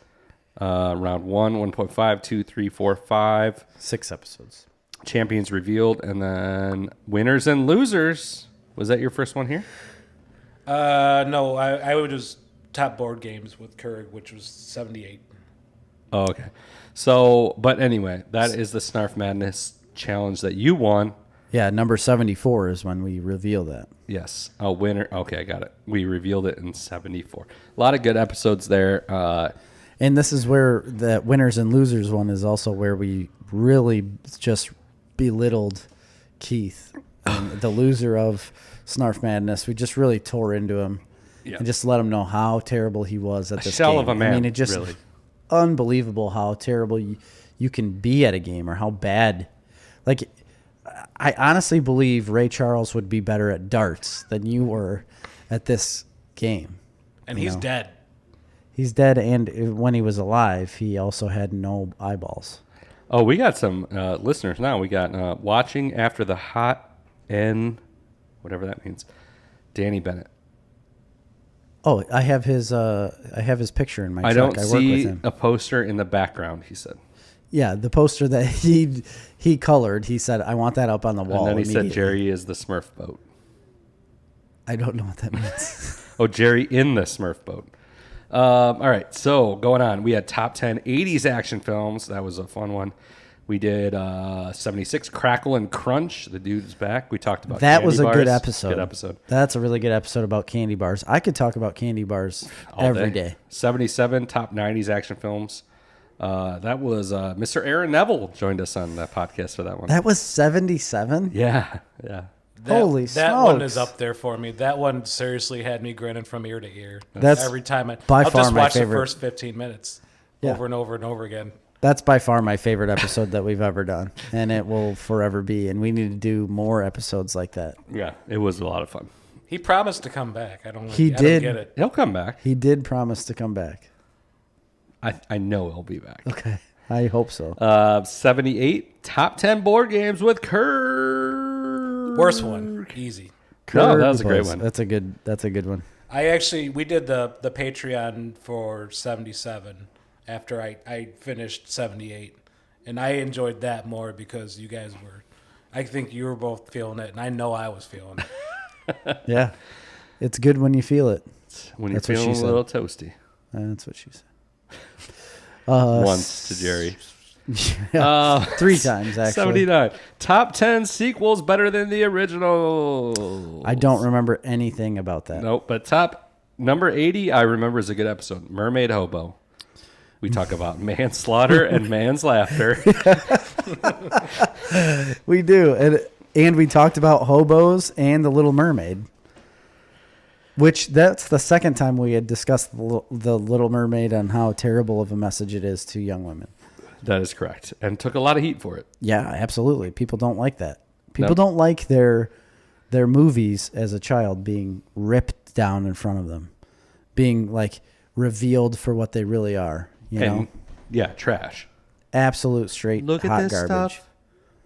Round 1, 1.5, 2, 3, 4, 5. 6 episodes. Champions revealed, and then winners and losers. Was that your first one here? No, I would just top board games with Kurg, which was 78. Oh, okay. So, but anyway, that is the Snarf Madness challenge that you won. Yeah, number 74 is when we reveal that. Yes. A winner. Okay, I got it. We revealed it in 74. A lot of good episodes there. And this is where the winners and losers one is also where we really just belittled Keith, the loser of Snarf Madness. We just really tore into him and just let him know how terrible he was at this shell game. of a man, I mean, it just really. unbelievable how terrible you can be at a game, or how bad. Like, I honestly believe Ray Charles would be better at darts than you were at this game. And he's dead. He's dead, and when he was alive, he also had no eyeballs. Oh, we got some listeners now. We got watching after the hot N, whatever that means. Danny Bennett. Oh, I have his picture in my truck. I don't work see with him. a poster in the background, he said. Yeah, the poster that he colored, he said, I want that up on the wall. And then he said Jerry is the Smurf boat. I don't know what that means. Oh, Jerry in the Smurf boat. All right, so going on. We had top 10 80s action films. That was a fun one. We did 76 Crackle and Crunch. The dude's back. We talked about that candy was a bars. good episode. Good episode. That's a really good episode about candy bars. I could talk about candy bars every day. 77 top 90s action films. That was Mr. Aaron Neville joined us on that podcast for that one. That was 77? Yeah. Holy that smokes. one is up there for me. That one seriously had me grinning from ear to ear. That's every time by I'll far just my watch favorite. the first 15 minutes over and over and over again. That's by far my favorite episode that we've ever done, and it will forever be. And we need to do more episodes like that. Yeah, it was a lot of fun. He promised to come back. I don't He don't did. get it. He'll come back. He did promise to come back. I know he'll be back. Okay, I hope so. 78 top 10 board games with Kirk. Worst one. Easy. No, that was a great Boys. one. That's a good one. We did the Patreon for 77 after I finished 78, and I enjoyed that more because you guys were, I think you were both feeling it, and I know I was feeling it. Yeah, it's good when you feel it. When you're That's what feeling she a little toasty. That's what she said. Once to Jerry. Yeah, 3 times actually. 79 top 10 sequels better than the original. I don't remember anything about that. Nope, but top number 80 I remember is a good episode. Mermaid Hobo. We talk about manslaughter and man's laughter. We do, and we talked about hobos and the Little Mermaid, which that's the second time we had discussed the Little Mermaid and how terrible of a message it is to young women. That is correct, and took a lot of heat for it. Yeah, absolutely. People don't like that. People don't like their movies as a child being ripped down in front of them, being like revealed for what they really are. You know, yeah, trash. Absolute straight Look at hot this garbage. stuff.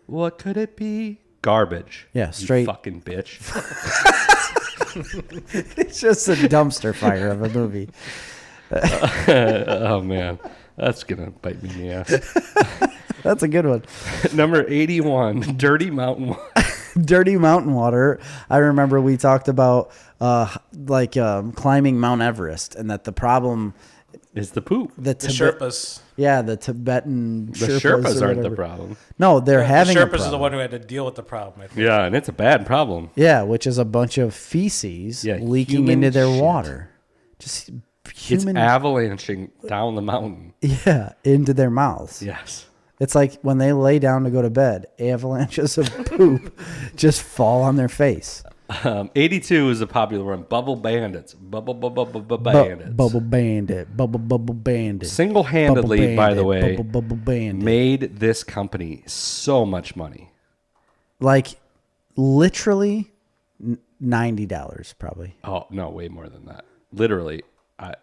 What could it be? Garbage. Yeah, you straight fucking bitch. It's just a dumpster fire of a movie. Oh man, that's gonna bite me in the ass. That's a good one. Number 81, Dirty Mountain Water. Dirty Mountain Water. I remember we talked about climbing Mount Everest, and that the problem Is the poop. The Sherpas. Yeah, the Tibetan The Sherpas Sherpas aren't the whatever. problem. No, they're having The a Sherpas is the problem. one who had to deal with the problem. I think. Yeah, and it's a bad problem. Yeah, which is a bunch of feces Yeah, leaking human into their shit. water. Just human, It's avalanching down the mountain. yeah, into their mouths. Yes. It's like when they lay down to go to bed, avalanches of poop just fall on their face. 82 is a popular one. Bubble Bandits. Bubble Bandits. Bubble Bandit. Bubble Bandit. Single-handedly, by the way, Bubble Bandit. made this company so much money. Like literally $90 probably. Oh, no, way more than that. Literally,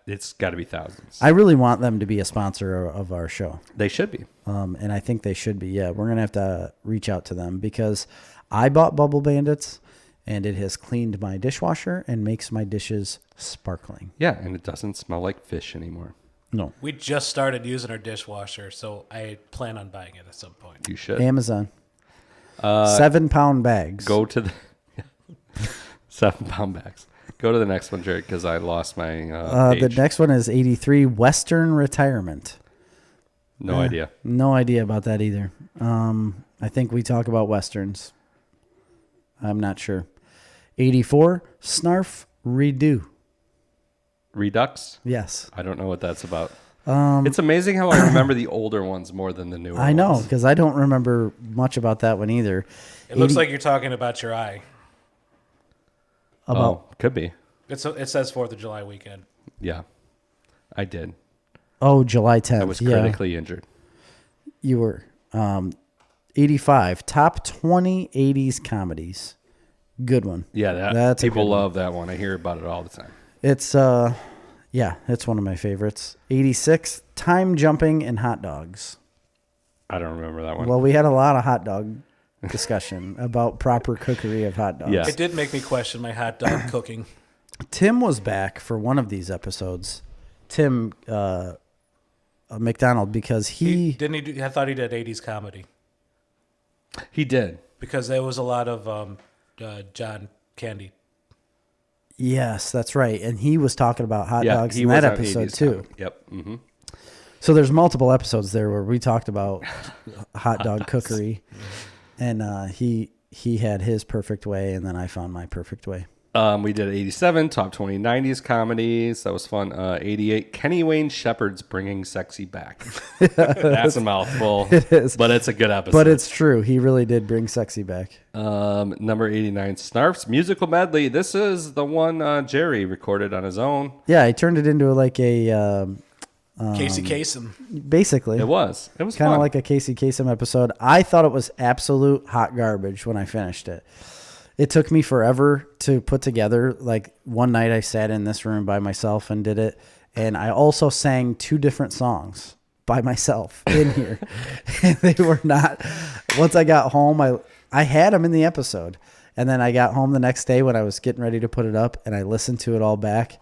it's got to be thousands. I really want them to be a sponsor of our show. They should be. And I think they should be. Yeah, we're going to have to reach out to them because I bought Bubble Bandits and it has cleaned my dishwasher and makes my dishes sparkling. Yeah, and it doesn't smell like fish anymore. No. We just started using our dishwasher, so I plan on buying it at some point. You should. Amazon. 7-pound bags. Go to the 7-pound bags. Go to the next one, Jared, because I lost my The page. next one is 83, Western Retirement. No idea. No idea about that either. I think we talk about Westerns. I'm not sure. 84, Snarf Redo. Redux? Yes. I don't know what that's about. It's amazing how I remember the older ones more than the newer ones. I know, because I don't remember much about that one either. It looks like you're talking about your eye. Could be. It says 4th of July weekend. Yeah, I did. Oh, July 10th. I was critically injured. You were. 85, top 20 80s comedies. Good one. Yeah, That's a people good one. love that one. I hear about it all the time. It's Yeah, it's one of my favorites. 86, time jumping and hot dogs. I don't remember that one. Well, we had a lot of hot dog discussion about proper cookery of hot dogs. Yeah. It did make me question my hot dog cooking. Tim was back for one of these episodes. Tim McDonald, because he Didn't he do, I thought he did 80s comedy. He did. Because there was a lot of John Candy. yes, that's right, and he was talking about hot Yeah, dogs he in was that on episode 80s too. comedy. Yep. Mm-hmm. So there's multiple episodes there where we talked about hot dog cookery, and he had his perfect way, and then I found my perfect way. We did 87, top 20 90s comedies. That was fun. 88, Kenny Wayne Shepherd's Bringing Sexy Back. That's a mouthful. It is. But it's a good episode. But it's true. He really did bring sexy back. Number 89, Snarf's Musical Medley. This is the one Jerry recorded on his own. Yeah, he turned it into like a Casey Kasem. basically. It was kind fun. of like a Casey Kasem episode. I thought it was absolute hot garbage when I finished it. It took me forever to put together. Like one night I sat in this room by myself and did it. And I also sang 2 different songs by myself in here. And they were not, once I got home, I had them in the episode. And then I got home the next day when I was getting ready to put it up and I listened to it all back,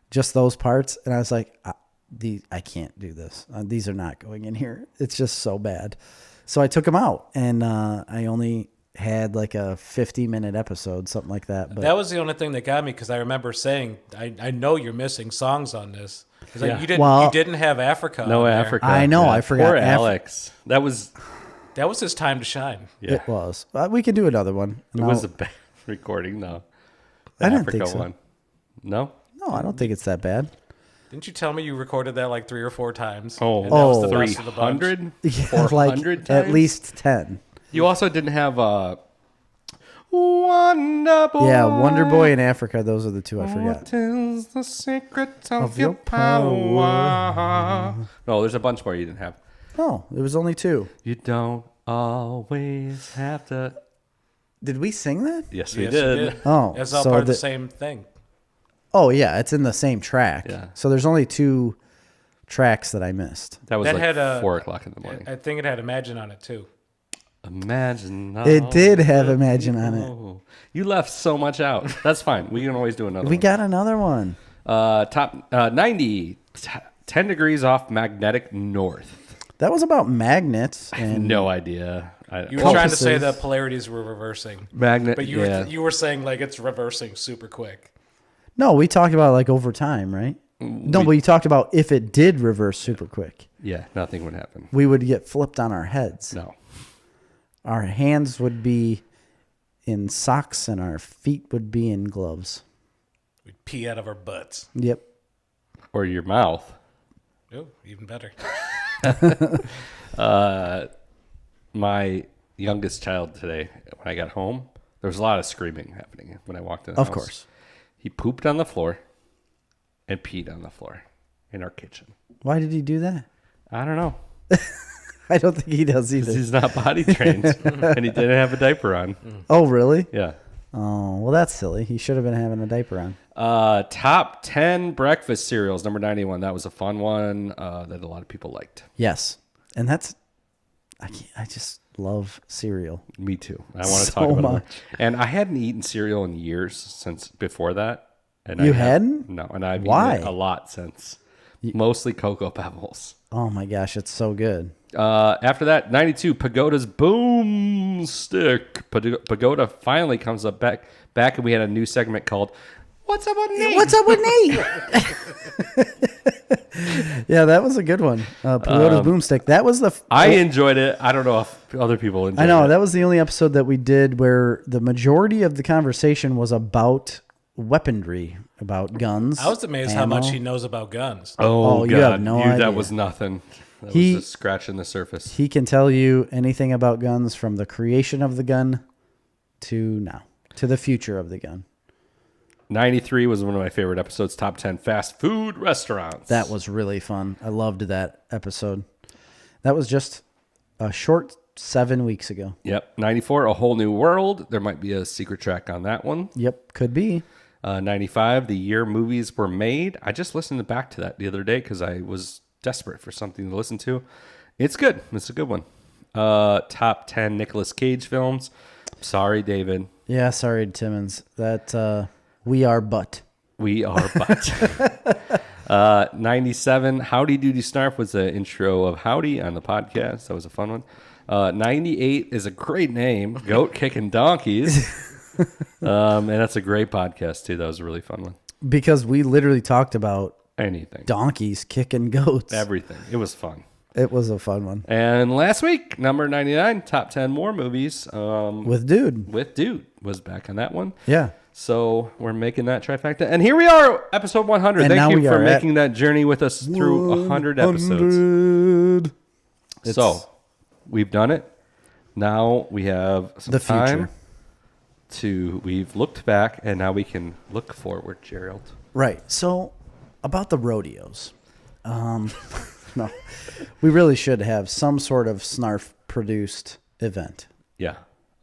just those parts. And I was like, I can't do this. These are not going in here. It's just so bad. So I took them out and I only had like a 50-minute episode, something like that. But That was the only thing that got me because I remember saying, I know you're missing songs on this. 'Cause Yeah. you Well, didn't have Africa. No on there. Africa. I know, I forgot Poor Alex. That was His time to shine. yeah. It was. We could do another one. It was a bad recording, though. The I didn't Africa think so. one. No? No, I don't think it's that bad. Didn't you tell me you recorded that like 3 or 4 times? Oh, And that was the best of the bunch? 300? Yeah, 400 like times? at least 10. You also didn't have Wonder Boy. Yeah, Wonder Boy in Africa. Those are the 2 I forgot. What is the secret of, Of your your power? No, there's a bunch more you didn't have. No, it was only 2. You don't always have to. Did we sing that? Yes, we Yes, you did. Oh, It's all so part of the the- same thing. Oh, yeah, it's in the same track. Yeah. So there's only 2 tracks that I missed. That was That like had a- 4 o'clock in the morning. I think it had Imagine on it too. Imagine. It did have all Imagine on it. people. You left so much out. That's fine. We can always do another We one. got another one. Top 90. 10 degrees off magnetic north. That was about magnets and No idea. You were trying to say Compasses. the polarities were reversing. Magnet. But you were saying like it's reversing super quick. No, we talked about like over time, right? No, but you talked about if it did reverse super quick, Yeah, nothing would happen. we would get flipped on our heads. No. Our hands would be in socks and our feet would be in gloves. We'd pee out of our butts. Yep. Or your mouth. Oh, even better. My youngest child today, when I got home, there was a lot of screaming happening when I walked in the Of house. course. He pooped on the floor and peed on the floor in our kitchen. Why did he do that? I don't know. I don't think he does either. He's not potty trained, and he didn't have a diaper on. Oh, really? Yeah. Oh, well, that's silly. He should have been having a diaper on. Top 10 breakfast cereals, number 91. That was a fun one that a lot of people liked. Yes. And that's, I just love cereal. Me too. I want to So talk about much. it. And I hadn't eaten cereal in years since before that. And You I hadn't? No, and I've Why? eaten it a lot since. Mostly Cocoa Pebbles. Oh my gosh, it's so good. After that, 92, Pagoda's Boomstick. Pagoda finally comes up back, and we had a new segment called What's Up With Nate? What's up with Nate? Yeah, that was a good one. Pagoda's Boomstick. That was the. I enjoyed it. I don't know if other people enjoyed it. I know that was the only episode that we did where the majority of the conversation was about weaponry, about guns. I was amazed how ammo. much he knows about guns. Oh, Oh, God. you have no idea. That was nothing. That He- was just scratching the surface. He can tell you anything about guns from the creation of the gun to now, to the future of the gun. 93 was one of my favorite episodes. Top 10 fast food restaurants. That was really fun. I loved that episode. That was just a short 7 weeks ago. Yep. 94, A Whole New World. There might be a secret track on that one. Yep, could be. 95, the year movies were made. I just listened back to that the other day because I was desperate for something to listen to. It's good. It's a good one. Top 10 Nicolas Cage films. Sorry, David. Yeah, sorry, Timmons. That We Are But. We are but. 97, Howdy Doody Snarf was the intro of Howdy on the podcast. That was a fun one. 98 is a great name. Goat Kicking Donkeys. And that's a great podcast, too. That was a really fun one. Because we literally talked about anything. Donkeys kicking goats. Everything. It was fun. It was a fun one. And last week, number 99, top 10 more movies. With Dude. With Dude was back on that one. Yeah. So we're making that trifecta. And here we are, episode 100. And Thank you for making that journey with us through 100 episodes. So we've done it. Now we have some the time future. We've looked back, and now we can look forward, Gerald. Right. So about the rodeos. No, we really should have some sort of Snarf produced event. Yeah.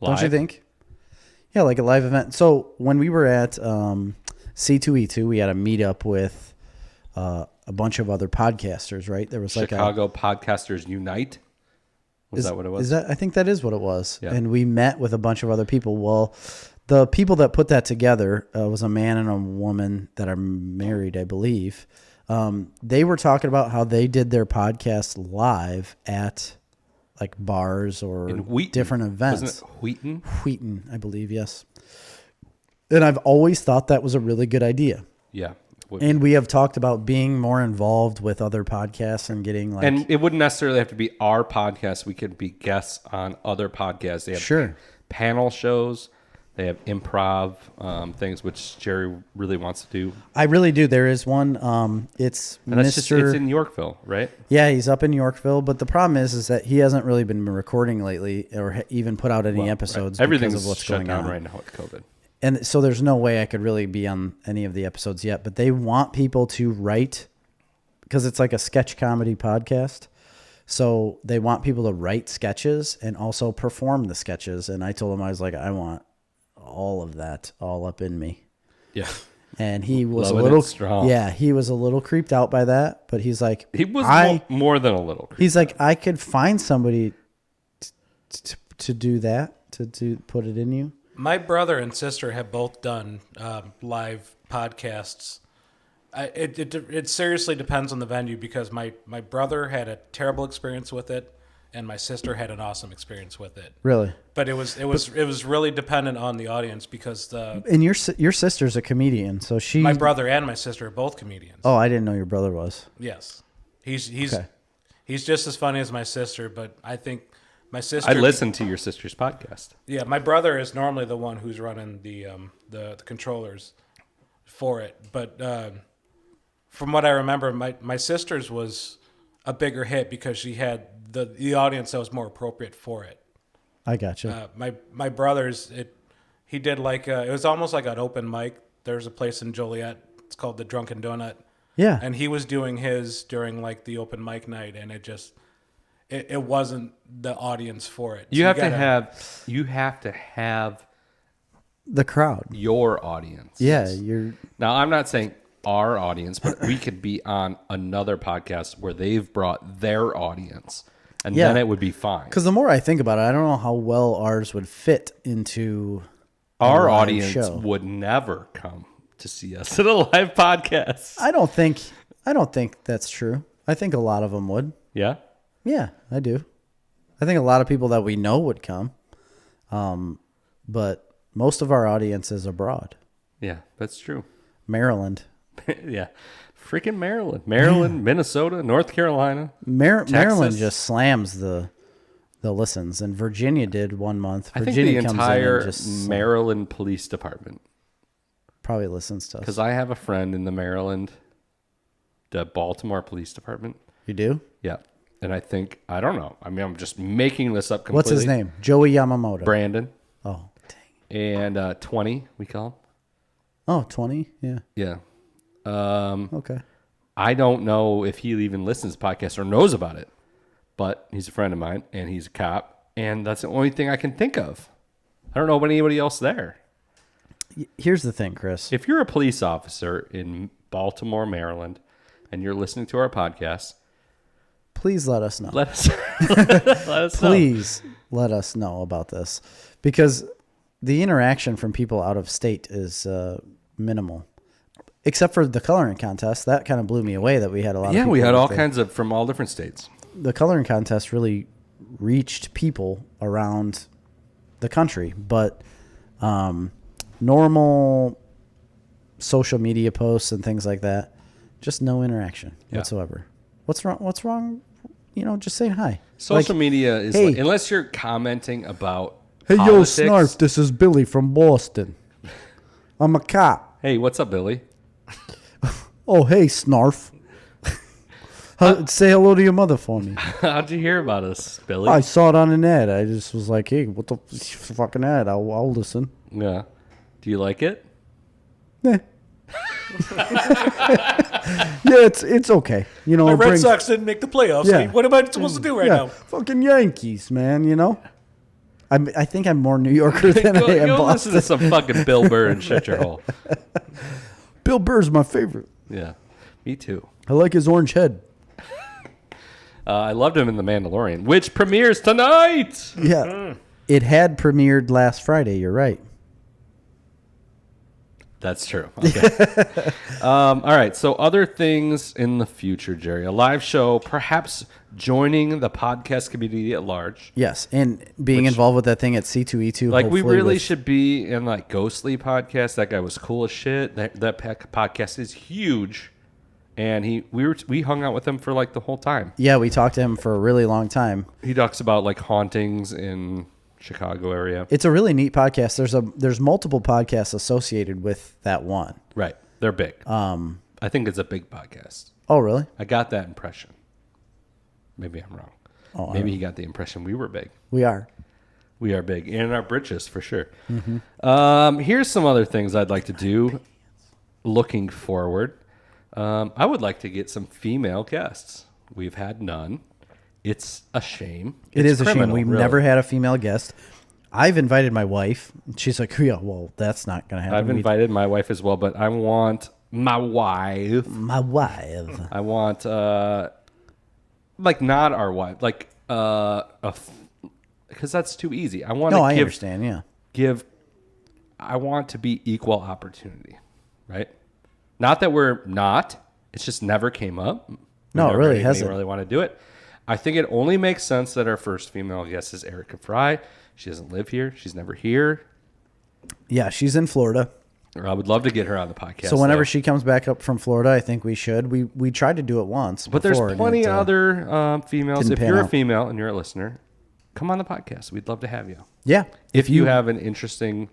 Don't you think? Yeah, like a live event. So when we were at C2E2, we had a meetup with a bunch of other podcasters, right? There was Chicago Podcasters Unite. Was that what it was? I think that is what it was. Yeah. And we met with a bunch of other people. Well, the people that put that together was a man and a woman that are married, I believe. They were talking about how they did their podcast live at like bars or different events. Wasn't it Wheaton? Wheaton, I believe, yes. And I've always thought that was a really good idea. Yeah. And we have talked about being more involved with other podcasts and getting like... And it wouldn't necessarily have to be our podcast. We could be guests on other podcasts. They have panel shows. They have improv things, which Jerry really wants to do. I really do. There is one. It's it's in Yorkville, right? Yeah, he's up in Yorkville. But the problem is that he hasn't really been recording lately or even put out any episodes Everything's because of what's shut going down on right now with COVID. And so there's no way I could really be on any of the episodes yet. But they want people to write, because it's like a sketch comedy podcast. So they want people to write sketches and also perform the sketches. And I told him, I was like, I want all of that all up in me. Yeah. And he was Loving a little strong. Yeah, he was a little creeped out by that, but he's like, he was more than a little creeped he's like, I could find somebody to do that, to put it in you. My brother and sister have both done live podcasts. It seriously depends on the venue, because my brother had a terrible experience with it, and my sister had an awesome experience with it. Really? But it was really dependent on the audience, because and your sister's a comedian, so my brother and my sister are both comedians. Oh, I didn't know your brother was. Yes, he's just as funny as my sister, but I think my sister. I listened to your sister's podcast. Yeah, my brother is normally the one who's running the controllers for it, but from what I remember, my sister's was a bigger hit because she had the audience that was more appropriate for it. I gotcha. My brother's, he did like it was almost like an open mic. There's a place in Joliet. It's called the Drunken Donut. Yeah. And he was doing his during like the open mic night, and it wasn't the audience for it. You have to have the crowd, your audience. Yeah, Now I'm not saying our audience, but we could be on another podcast where they've brought their audience, and then it would be fine. Because the more I think about it, I don't know how well ours would fit into our audience. Would never come to see us at a live podcast. I don't think that's true. I think a lot of them would. Yeah. Yeah, I do. I think a lot of people that we know would come, but most of our audience is abroad. Yeah, that's true. Maryland. Yeah. Freaking Maryland, Minnesota, North Carolina. Maryland just slams the listens, and Virginia did 1 month. Virginia I think the entire Maryland Police Department probably listens to us. Because I have a friend in the Baltimore Police Department. You do? Yeah. And I don't know. I mean, I'm just making this up completely. What's his name? Joey Yamamoto. Brandon. Oh, dang. And 20, we call him. Oh, 20? Yeah. Yeah. Okay. I don't know if he even listens to podcasts or knows about it, but he's a friend of mine, and he's a cop, and that's the only thing I can think of. I don't know about anybody else there. Here's the thing, Chris. If you're a police officer in Baltimore, Maryland, and you're listening to our podcast, Please let us know. let us let us know. Please let us know about this, because the interaction from people out of state is minimal, except for the coloring contest. That kind of blew me away that we had a lot of Yeah, people we had all there. kinds of from all different states. The coloring contest really reached people around the country, but normal social media posts and things like that, just no interaction whatsoever. What's wrong? Just saying hi. Social media is hey. like, unless you're commenting about Hey, politics. yo, Snarf, this is Billy from Boston. I'm a cop. Hey, what's up, Billy? Oh, hey, Snarf. Say hello to your mother for me. How'd you hear about us, Billy? I saw it on an ad. I just was like, hey, what the fucking ad? I'll listen. Yeah. Do you like it? Yeah. Yeah, it's okay. My Red Sox didn't make the playoffs. Yeah. What am I supposed to do right now? Fucking Yankees, man. I think I'm more New Yorker than I am Go Boston. listen to some fucking Bill Burr and shut your hole. Bill Burr's my favorite. Yeah, me too. I like his orange head. I loved him in The Mandalorian, which premieres tonight. Yeah, it had premiered last Friday. You're right. That's true. Okay. All right. So other things in the future, Jerry, a live show, perhaps joining the podcast community at large. Yes, and being involved with that thing at C2E2. Like we hopefully really with- should be in like Ghostly podcast. That guy was cool as shit. That podcast is huge, and we hung out with him for like the whole time. Yeah, we talked to him for a really long time. He talks about like hauntings in Chicago area. It's a really neat podcast. There's multiple podcasts associated with that one. Right, they're big. I think it's a big podcast. Oh, really? I got that impression. Maybe I'm wrong. Oh, Maybe he got the impression we were big. We are. We are big in our britches for sure. Here's some other things I'd like to do. Looking forward, I would like to get some female guests. We've had none. It's a shame. It is a shame. criminal, We've really. never had a female guest. I've invited my wife. She's like, yeah, well, that's not going to happen. I've invited my wife as well, but I want my wife. My wife. I want like not our wife, like because that's too easy. I want No, to I give understand. Yeah. give. I want to be equal opportunity, right? Not that we're not. It's just never came up. We No, it never really really hasn't. Really want to do it. I think it only makes sense that our first female guest is Erica Fry. She doesn't live here. She's never here. Yeah, she's in Florida. Or I would love to get her on the podcast. So whenever though. she comes back up from Florida, I think we should. We tried to do it once. But there's before, and plenty it, other females. didn't If pan you're a out. female and you're a listener, come on the podcast. We'd love to have you. Yeah. If you have an interesting,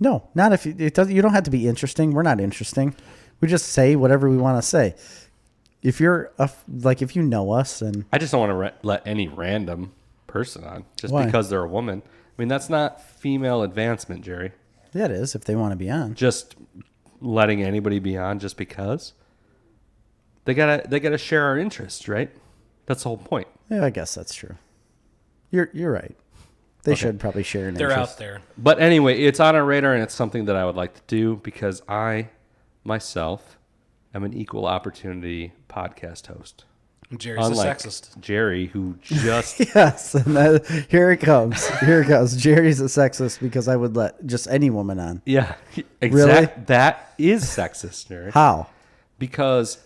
No, not if it does. You don't have to be interesting. We're not interesting. We just say whatever we want to say. If you're if you know us and I just don't want to let any random person on just Why? because they're a woman. I mean, that's not female advancement, Jerry. yeah, it is if they want to be on. Just letting anybody be on just because they gotta share our interests, right? That's the whole point. Yeah, I guess that's true. You're right. They should probably share an They're interest. out there. But anyway, it's on our radar and it's something that I would like to do because I myself am an equal opportunity podcast host. Jerry's Unlike a sexist. Jerry, who just Yes, and here it comes. Here it goes. Jerry's a sexist because I would let just any woman on. yeah, Really? that is sexist, Jerry. How? Because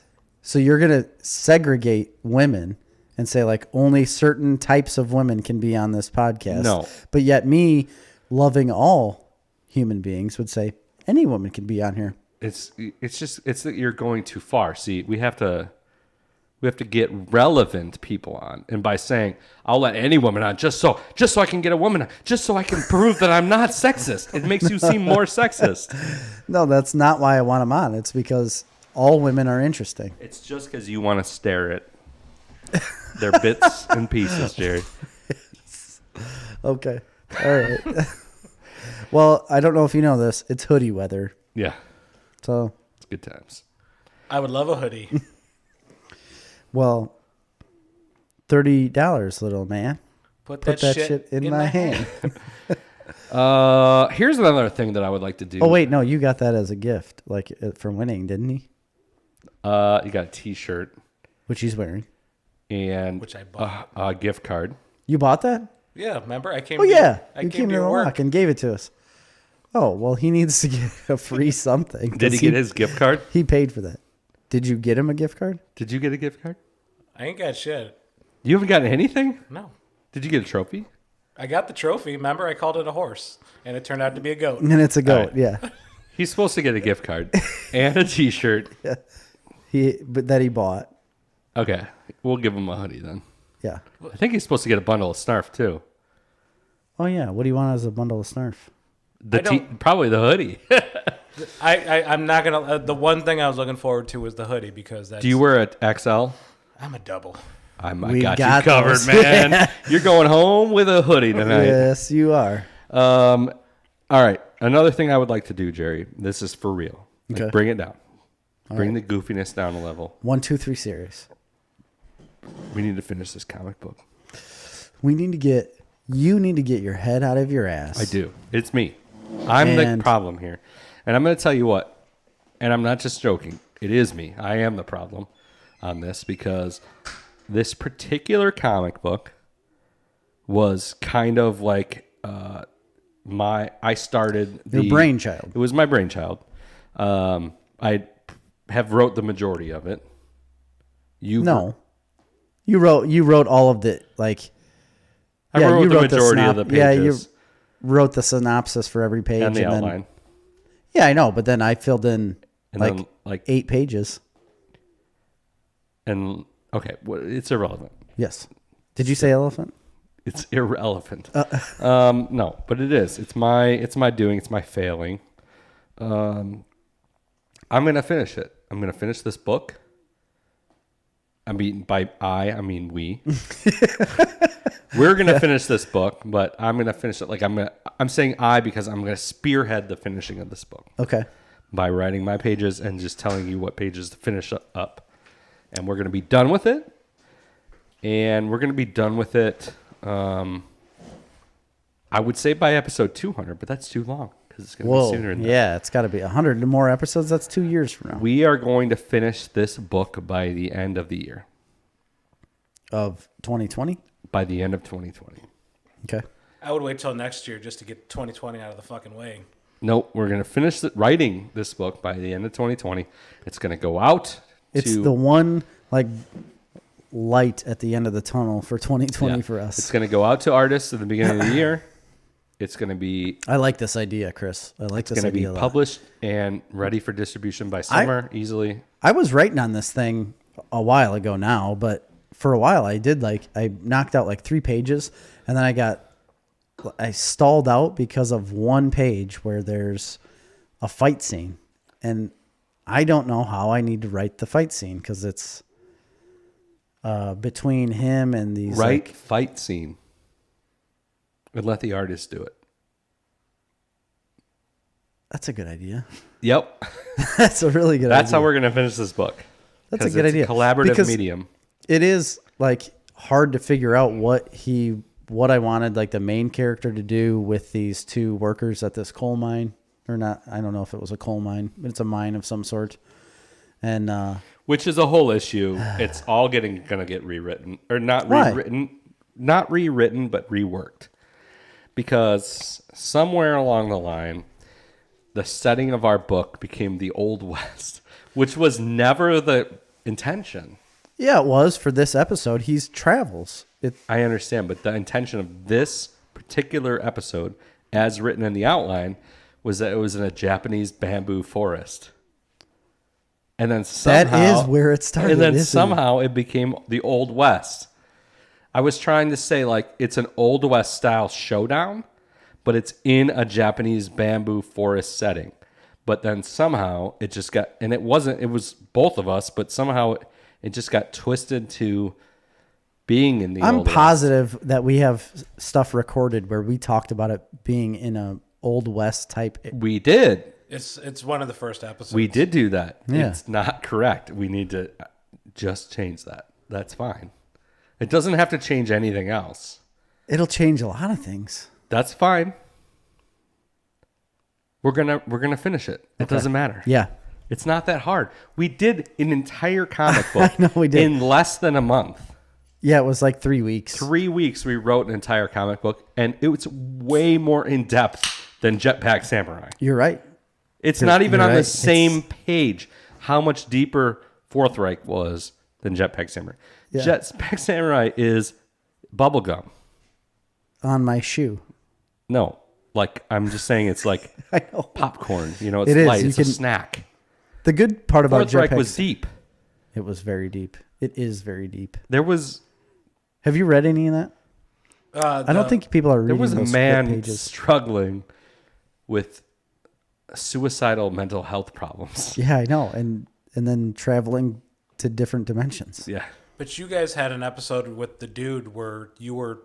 So you're gonna segregate women and say like only certain types of women can be on this podcast. No. But yet me, loving all human beings, would say any woman can be on here. it's that you're going too far. See, we have to get relevant people on, and by saying I'll let any woman on just so I can get a woman on, just so I can prove that I'm not sexist, it makes you seem more sexist. No, that's not why I want them on. It's because all women are interesting. It's just because you want to stare at their bits and pieces, Jerry. Okay. All right. Well, I don't know if you know this. It's hoodie weather. Yeah, So, it's good times. I would love a hoodie. well, $30, little man. Put Put that shit in my hand. Here's another thing that I would like to do. Oh wait, no, you got that as a gift, like for winning, didn't he? You got a T-shirt Which he's wearing. and Which I bought. a gift card. You bought that? Yeah, remember? I came Oh yeah, I you came came to to the your work. lock and gave it to us. Oh well, he needs to get a free something. Did he get his gift card? He paid for that. Did you get him a gift card? Did you get a gift card? I ain't got shit. You haven't gotten anything? No. Did you get a trophy? I got the trophy. Remember, I called it a horse, and it turned out to be a goat. And it's a goat. right. Yeah, He's supposed to get a gift card and a T-shirt. but that he bought. Okay, we'll give him a hoodie then. Yeah. I think he's supposed to get a bundle of Snarf too. Oh yeah. What do you want as a bundle of Snarf? Probably the hoodie. I'm not gonna. The one thing I was looking forward to was the hoodie because that's. Do you wear an XL? I'm a double. I We got got you covered, those. man. You're going home with a hoodie tonight. Yes, you are. All right. Another thing I would like to do, Jerry. This is for real. Like, Okay. bring it down. Bring the goofiness down a level. 1, 2, 3 series. We need to finish this comic book. We need to get. You need to get your head out of your ass. I do. It's me. I'm the And- problem here. And I'm going to tell you what, and I'm not just joking. It is me. I am the problem on this because this particular comic book was kind of like I started Your brainchild. It was my brainchild. I have wrote the majority of it. No. You wrote all of the like. I wrote you the majority of the pages. Yeah, you wrote the synopsis for every page and the then- outline. yeah, I know, but then I filled in And like then, like 8 pages. And okay, well, it's irrelevant. Yes. Did you say elephant? It's irrelevant. No, but it is. It's my doing. It's my failing. I'm gonna finish it. I'm gonna finish this book. I mean, by I mean we. We're gonna finish this book, but I'm gonna finish it. Like I'm saying I because I'm gonna spearhead the finishing of this book Okay. by writing my pages and just telling you what pages to finish up. And we're gonna be done with it. And we're gonna be done with it. I would say by episode 200, but that's too long because it's going to Whoa. be sooner than that. Yeah, it's got to be 100 more episodes. That's 2 years from now. We are going to finish this book by the end of the year. Of 2020? By the end of 2020. Okay. I would wait till next year just to get 2020 out of the fucking way. Nope, we're going to finish writing this book by the end of 2020. It's going to go out. It's the one like light at the end of the tunnel for 2020 for us. It's going to go out to artists at the beginning of the year. It's going to be I like this idea, Chris. I like this going to be idea a lot. published and ready for distribution by summer easily. I was writing on this thing a while ago now, but for a while I knocked out like 3 pages and then I stalled out because of one page where there's a fight scene and I don't know how I need to write the fight scene because it's between him and these Fight scene. And let the artist do it. That's a good idea. Yep. That's a really good idea. That's how we're going to finish this book. That's a 'Cause good it's idea. Collaborative Because medium. It is like hard to figure out what I wanted like the main character to do with these 2 workers at this coal mine or not. I don't know if it was a coal mine, but it's a mine of some sort. And Which is a whole issue. It's all going to get rewritten. Or not Why? rewritten. Not rewritten, but reworked. Because somewhere along the line, the setting of our book became the Old West, which was never the intention. yeah, it was for this episode. He travels. I understand, but the intention of this particular episode, as written in the outline, was that it was in a Japanese bamboo forest. And then somehow, That is where it started. And then isn't somehow it became the Old West. I was trying to say like it's an Old West style showdown, but it's in a Japanese bamboo forest setting. But then somehow it just got, and it was both of us, but somehow it just got twisted to being in the I'm Old West. positive that we have stuff recorded where we talked about it being in a Old West type. We did. It's one of the first episodes. We did do that. Yeah. It's not correct. We need to just change that. That's fine. It doesn't have to change anything else. It'll change a lot of things. That's fine. we're gonna finish it. It doesn't matter. Yeah. It's not that hard. We did an entire comic book I know we did. in less than a month. Yeah, it was like 3 weeks. 3 weeks we wrote an entire comic book, and it was way more in depth than Jetpack Samurai. You're right. It's not even you're on the right. same page how much deeper Fourth Reich was than Jetpack Samurai. Yeah. Jetpack Samurai is bubblegum. On my shoe. No, like I'm just saying it's like I know. popcorn. You know, it's It is. light. You It's a can- snack. The good part about Fourth Reich Jetpack was deep. It was very deep. It is very deep. There was Have you read any of that? I don't think people are there reading was a those man pages. struggling with suicidal mental health problems. Yeah, I know. And then traveling to different dimensions. Yeah. But you guys had an episode with the dude where you were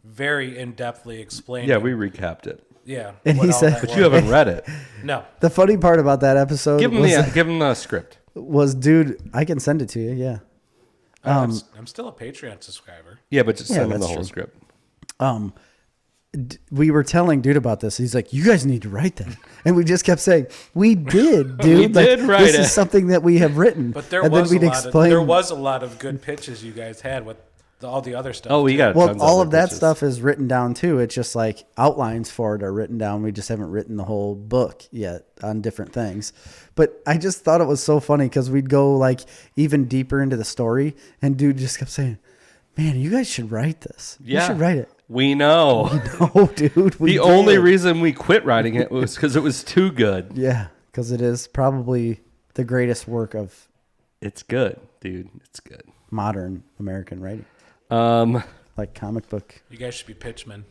very in-depthly explaining. Yeah, we recapped it. Yeah. And what he all said- that But was. you haven't read it. No. The funny part about that episode Give him the script. was, dude, I can send it to you. Yeah. I'm still a Patreon subscriber. Yeah, but just Yeah, send him the that's whole true. script. We were telling dude about this. He's like, you guys need to write that. And we just kept saying, we did, dude. We did write this it. is something that we have written. But there and was then a we'd lot explain. there was a lot of good pitches you guys had with all the other stuff. Oh, we got Well, tons all other of that pitches. stuff is written down too. It's just like outlines for it are written down. We just haven't written the whole book yet on different things. But I just thought it was so funny because we'd go like even deeper into the story, and dude just kept saying, "Man, you guys should write this. Yeah. You should write it." We know. Oh, dude, we The only did. reason we quit writing it was because it was too good. Yeah, because it is probably the greatest work of It's good, dude. It's good. modern American writing, like comic book. You guys should be pitchmen.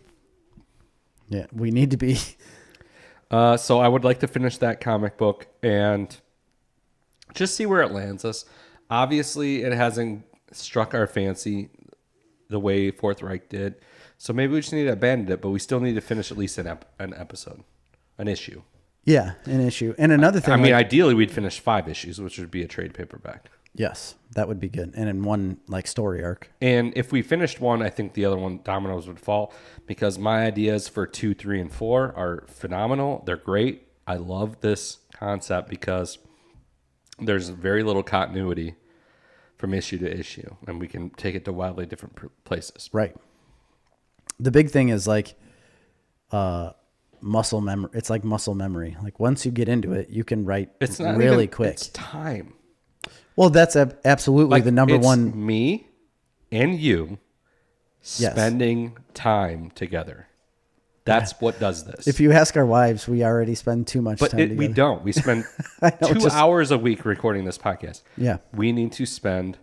Yeah, we need to be. So I would like to finish that comic book and just see where it lands us. Obviously, it hasn't struck our fancy the way Fourth Reich did. So maybe we just need to abandon it, but we still need to finish at least an episode, an issue. Yeah, an issue. And another thing. I mean, like- ideally, we'd finish 5 issues, which would be a trade paperback. yes, that would be good. And in one like story arc. And if we finished one, I think the other one, dominoes would fall, because my ideas for 2, 3, and 4 are phenomenal. They're great. I love this concept because there's very little continuity from issue to issue, and we can take it to wildly different places. Right. The big thing is like muscle memory. It's like muscle memory. Like once you get into it, you can write It's not really even, quick. It's time. Well, that's absolutely the number it's one. Me and you Yes. spending time together. That's what does this. If you ask our wives, we already spend too much But time together. we don't. We spend I know, 2 just- hours a week recording this podcast. Yeah. We need to spend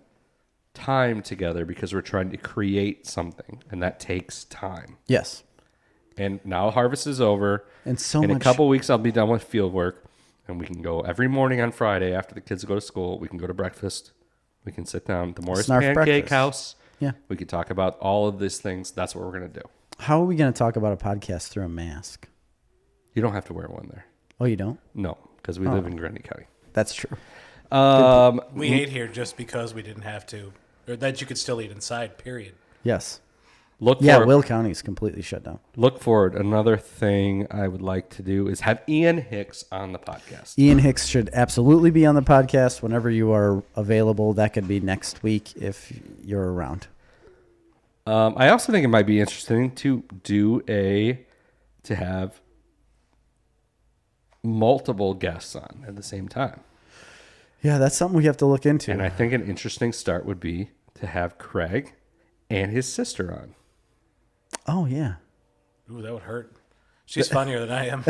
time together because we're trying to create something, and that takes time. Yes. And now harvest is over. And so in much. a couple weeks, I'll be done with field work, and we can go every morning on Friday after the kids go to school. We can go to breakfast. We can sit down at the Morris Snarf Pancake breakfast. House. Yeah. We could talk about all of these things. That's what we're going to do. How are we going to talk about a podcast through a mask? You don't have to wear one there. Oh, you don't? No, because we live in Grundy County. That's true. We ate here just because we didn't have to, or that you could still eat inside. Period. Yes. Look Yeah, forward. Will County is completely shut down. Look forward. Another thing I would like to do is have Ian Hicks on the podcast. Ian Hicks should absolutely be on the podcast whenever you are available. That could be next week if you're around. I also think it might be interesting to have multiple guests on at the same time. Yeah, that's something we have to look into. And I think an interesting start would be to have Craig and his sister on. Oh, yeah. Ooh, that would hurt. She's funnier than I am.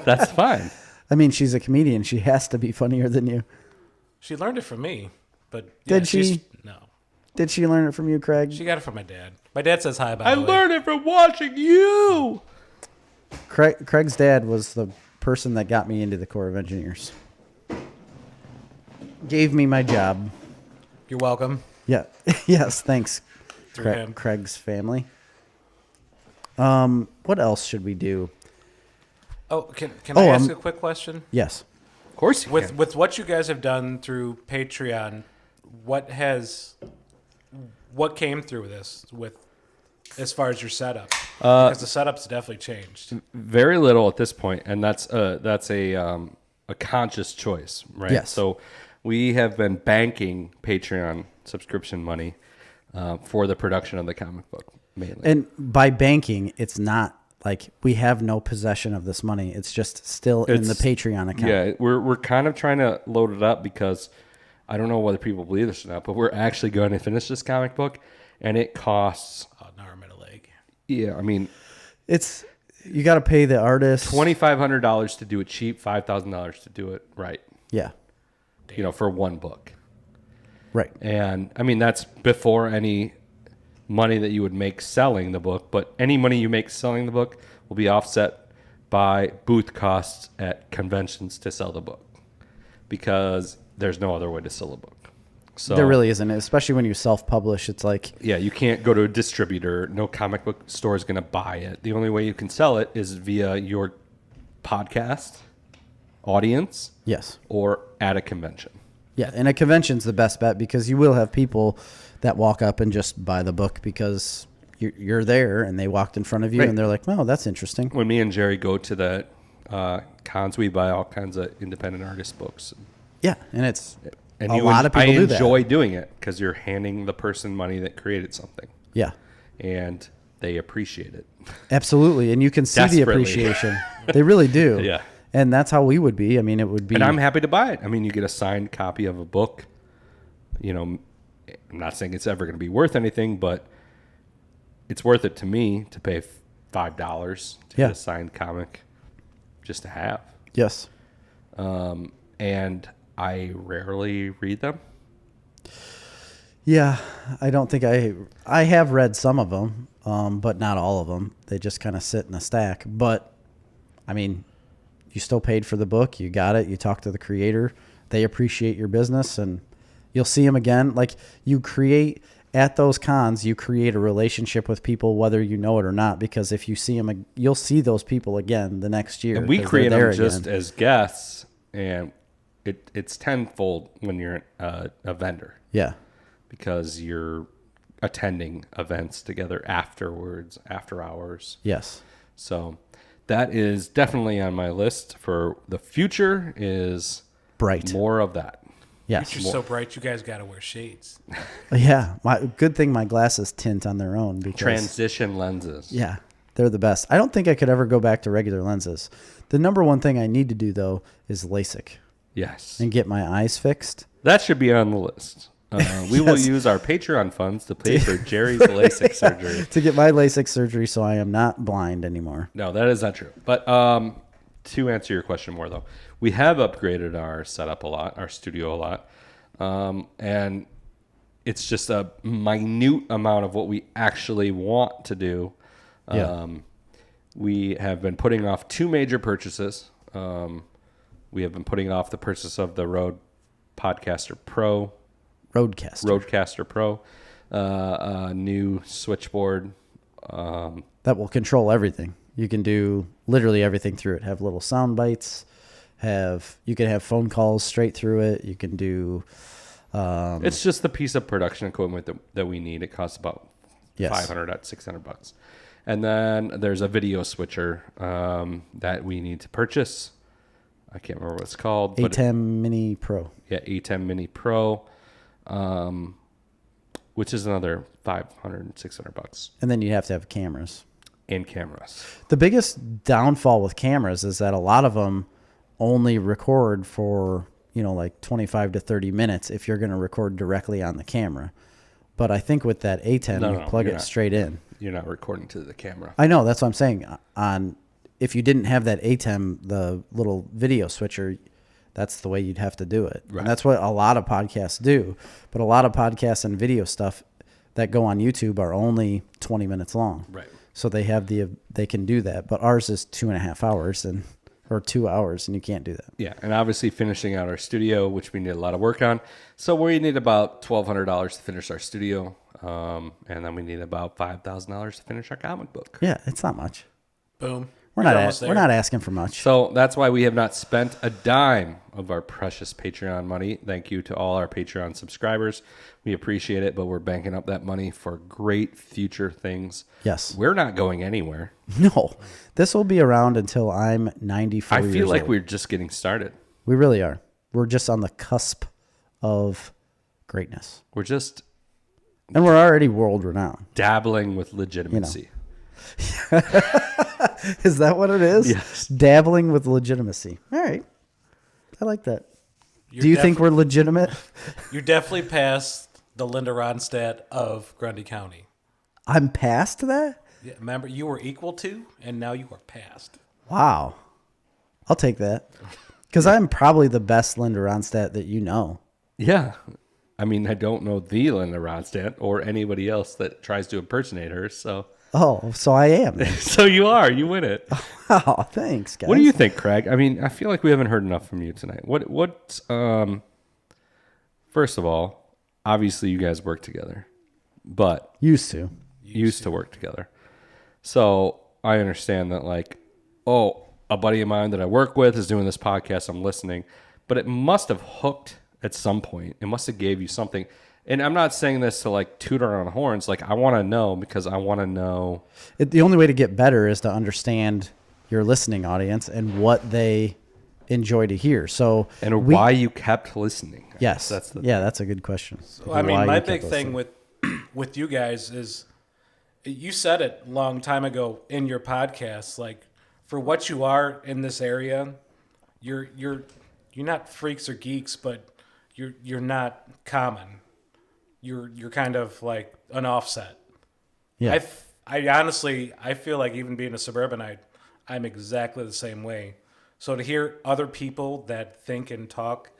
That's fine. I mean, she's a comedian. She has to be funnier than you. She learned it from me, but Did she? No, Did she learn it from you, Craig? she got it from my dad. My dad says hi. By I the way. learned it from watching you. Craig's dad was the person that got me into the Corps of Engineers. Gave me my job. You're welcome. Yeah. Yes, thanks, Through him. Craig's family. What else should we do? Oh, can I ask a quick question? Yes. Of course you can. With what you guys have done through Patreon, what came through this with as far as your setup? Because the setup's definitely changed. Very little at this point, and that's a conscious choice, right? Yes. So we have been banking Patreon subscription money for the production of the comic book mainly. And by banking, it's not like we have no possession of this money. It's just still in the Patreon account. Yeah, we're kind of trying to load it up because I don't know whether people believe this or not, but we're actually going to finish this comic book, and it costs An arm and a leg. Yeah, I mean, It's you got to pay the artist $2,500 to do it cheap, $5,000 to do it right. Yeah, For one book. right. And I mean, that's before any money that you would make selling the book, but any money you make selling the book will be offset by booth costs at conventions to sell the book because there's no other way to sell a book. So There really isn't, especially when you self-publish. It's like, yeah, you can't go to a distributor. No comic book store is going to buy it. The only way you can sell it is via your podcast audience, yes, or at a convention. yeah. And a convention's the best bet because you will have people that walk up and just buy the book because you're there and they walked in front of you Right. and they're like, oh, that's interesting. When me and Jerry go to the cons, we buy all kinds of independent artist books. Yeah, and it's And a lot of people I do that. enjoy doing it because you're handing the person money that created something, Yeah, and they appreciate it. absolutely. And you can see the Desperately. appreciation. They really do. Yeah. And that's how we would be. I mean, it would be. And I'm happy to buy it. I mean, you get a signed copy of a book. I'm not saying it's ever going to be worth anything, but it's worth it to me to pay $5 to Yeah. get a signed comic just to have. Yes. And I rarely read them. Yeah, I don't think I have read some of them, but not all of them. They just kind of sit in a stack. But I mean, you still paid for the book. You got it. You talk to the creator. They appreciate your business, and you'll see them again. Like you create at those cons, you create a relationship with people, whether you know it or not. Because if you see them, you'll see those people again the next year. And we 'cause create they're them there just again. as guests, and it's tenfold when you're a vendor Yeah. because you're attending events together afterwards, after hours. Yes. So that is definitely on my list for the future is Bright. more of that. Yes. You're so bright, you guys got to wear shades. Yeah. Good thing my glasses tint on their own because Transition lenses. yeah, they're the best. I don't think I could ever go back to regular lenses. The number one thing I need to do though is LASIK Yes. and get my eyes fixed. That should be on the list. We will Yes. use our Patreon funds to pay for Jerry's LASIK surgery. To get my LASIK surgery so I am not blind anymore. No, that is not true. But to answer your question more, though, we have upgraded our setup a lot, our studio a lot. And it's just a minute amount of what we actually want to do. Yeah. We have been putting off two major purchases. We have been putting off the purchase of the Rode Podcaster Pro, Rodecaster Pro, a new switchboard. That will control everything. You can do literally everything through it. Have little sound bites. You can have phone calls straight through it. You can do. It's just the piece of production equipment that we need. It costs about Yes. $500 to $600. And then there's a video switcher that we need to purchase. I can't remember what it's called. but A10 Mini Pro. Yeah, A10 Mini Pro, which is another $500, $600 And then you have to have cameras. and cameras. The biggest downfall with cameras is that a lot of them only record for, like 25 to 30 minutes if you're going to record directly on the camera. But I think with that A10, No, you plug you're it not. straight in. You're not recording to the camera. I know, that's what I'm saying. If you didn't have that ATEM, the little video switcher, that's the way you'd have to do it. Right. And that's what a lot of podcasts do. But a lot of podcasts and video stuff that go on YouTube are only 20 minutes long. Right. So they can do that. But ours is 2.5 hours or 2 hours, and you can't do that. Yeah, and obviously finishing out our studio, which we need a lot of work on. So we need about $1,200 to finish our studio, and then we need about $5,000 to finish our comic book. Yeah, it's not much. Boom. We're not asking for much. So that's why we have not spent a dime of our precious Patreon money. Thank you to all our Patreon subscribers. We appreciate it, but we're banking up that money for great future things. Yes. We're not going anywhere. No. This will be around until I'm 94 years old. I feel like we're just getting started. We really are. We're just on the cusp of greatness. We're just... And we're already world renowned. Dabbling with legitimacy. Is that what it is? Yes. Dabbling with legitimacy. All right. I like that. Do you think we're legitimate? You definitely passed the Linda Ronstadt of Grundy County. I'm past that? Yeah, remember, you were equal to, and now you are past. Wow. I'll take that. Because I'm probably the best Linda Ronstadt that you know. Yeah. I mean, I don't know the Linda Ronstadt or anybody else that tries to impersonate her, so... Oh, so I am. So you are. You win it. Oh, thanks, guys. What do you think, Craig? I mean, I feel like we haven't heard enough from you tonight. First of all, obviously you guys work together, but Used to work together. So I understand that, like, oh, a buddy of mine that I work with is doing this podcast. I'm listening, but it must have hooked at some point. It must have gave you something. And I'm not saying this to like toot our own horns. Like, I want to know because I want to know. The only way to get better is to understand your listening audience and what they enjoy to hear. So, and why you kept listening. Yes, that's a good question. So, I mean, my big thing with you guys is, you said it a long time ago in your podcast. Like, for what you are in this area, you're not freaks or geeks, but you're not common. You're kind of like an offset. Yeah. I honestly, I feel like even being a suburbanite, I'm exactly the same way. So to hear other people that think and talk,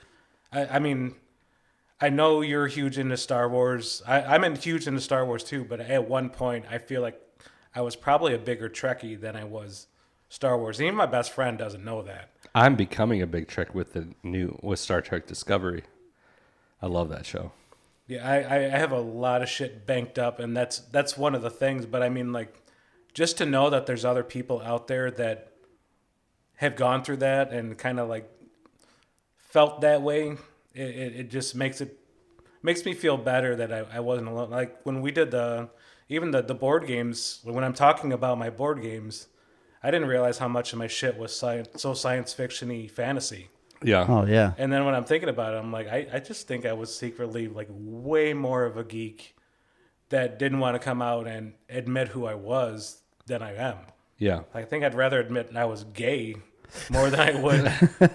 I mean, I know you're huge into Star Wars. I'm huge into Star Wars too, but at one point I feel like I was probably a bigger Trekkie than I was Star Wars. And even my best friend doesn't know that. I'm becoming a big Trek with Star Trek Discovery. I love that show. Yeah, I have a lot of shit banked up, and that's one of the things. But I mean, like, just to know that there's other people out there that have gone through that and kind of like felt that way, it just makes me feel better that I wasn't alone. Like when we did even the board games, when I'm talking about my board games, I didn't realize how much of my shit was science fiction-y fantasy. Yeah. Oh, yeah. And then when I'm thinking about it, I'm like, I just think I was secretly like way more of a geek that didn't want to come out and admit who I was than I am. Yeah. I think I'd rather admit I was gay more than I would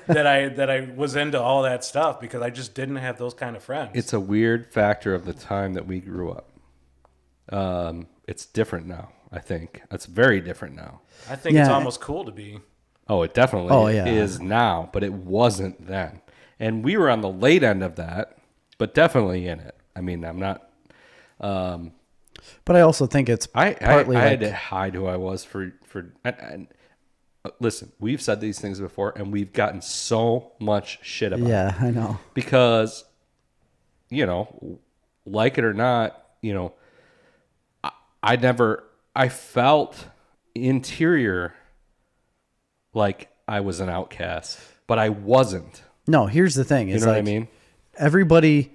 that I was into all that stuff, because I just didn't have those kind of friends. It's a weird factor of the time that we grew up. It's different now, I think. It's very different now. I think it's almost cool to be. Oh, it definitely is now, but it wasn't then. And we were on the late end of that, but definitely in it. I mean, I'm not... but I also think it's partly I had to hide who I was for and listen, we've said these things before, and we've gotten so much shit about it. Yeah, I know. Because, like it or not, I felt interior like I was an outcast, but I wasn't. No, here's the thing. You know what I mean? Everybody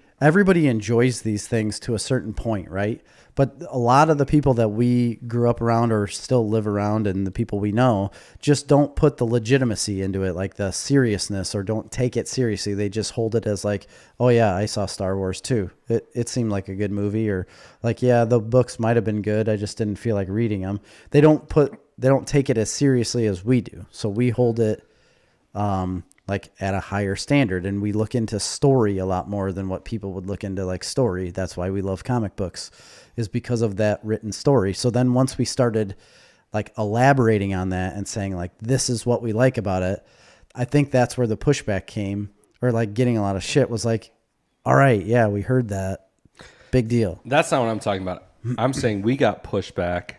enjoys these things to a certain point, right? But a lot of the people that we grew up around or still live around, and the people we know, just don't put the legitimacy into it, like the seriousness, or don't take it seriously. They just hold it as like, oh yeah, I saw Star Wars too. It seemed like a good movie, or like, yeah, the books might have been good, I just didn't feel like reading them. They don't take it as seriously as we do. So we hold it like at a higher standard, and we look into story a lot more than what people would look into like story. That's why we love comic books, is because of that written story. So then once we started like elaborating on that and saying like, this is what we like about it, I think that's where the pushback came, or like getting a lot of shit was like, all right, yeah, we heard that. Big deal. That's not what I'm talking about. I'm saying we got pushback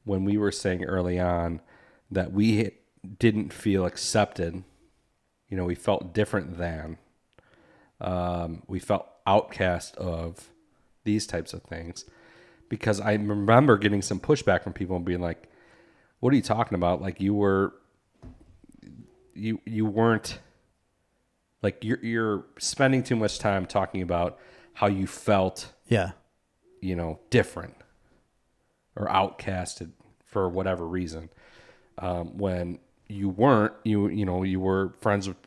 when we were saying early on that we didn't feel accepted. We felt different than. We felt outcast of these types of things. Because I remember getting some pushback from people and being like, what are you talking about? Like you weren't like you're spending too much time talking about how you felt, Yeah. Different or outcasted for whatever reason. When you weren't, you were friends with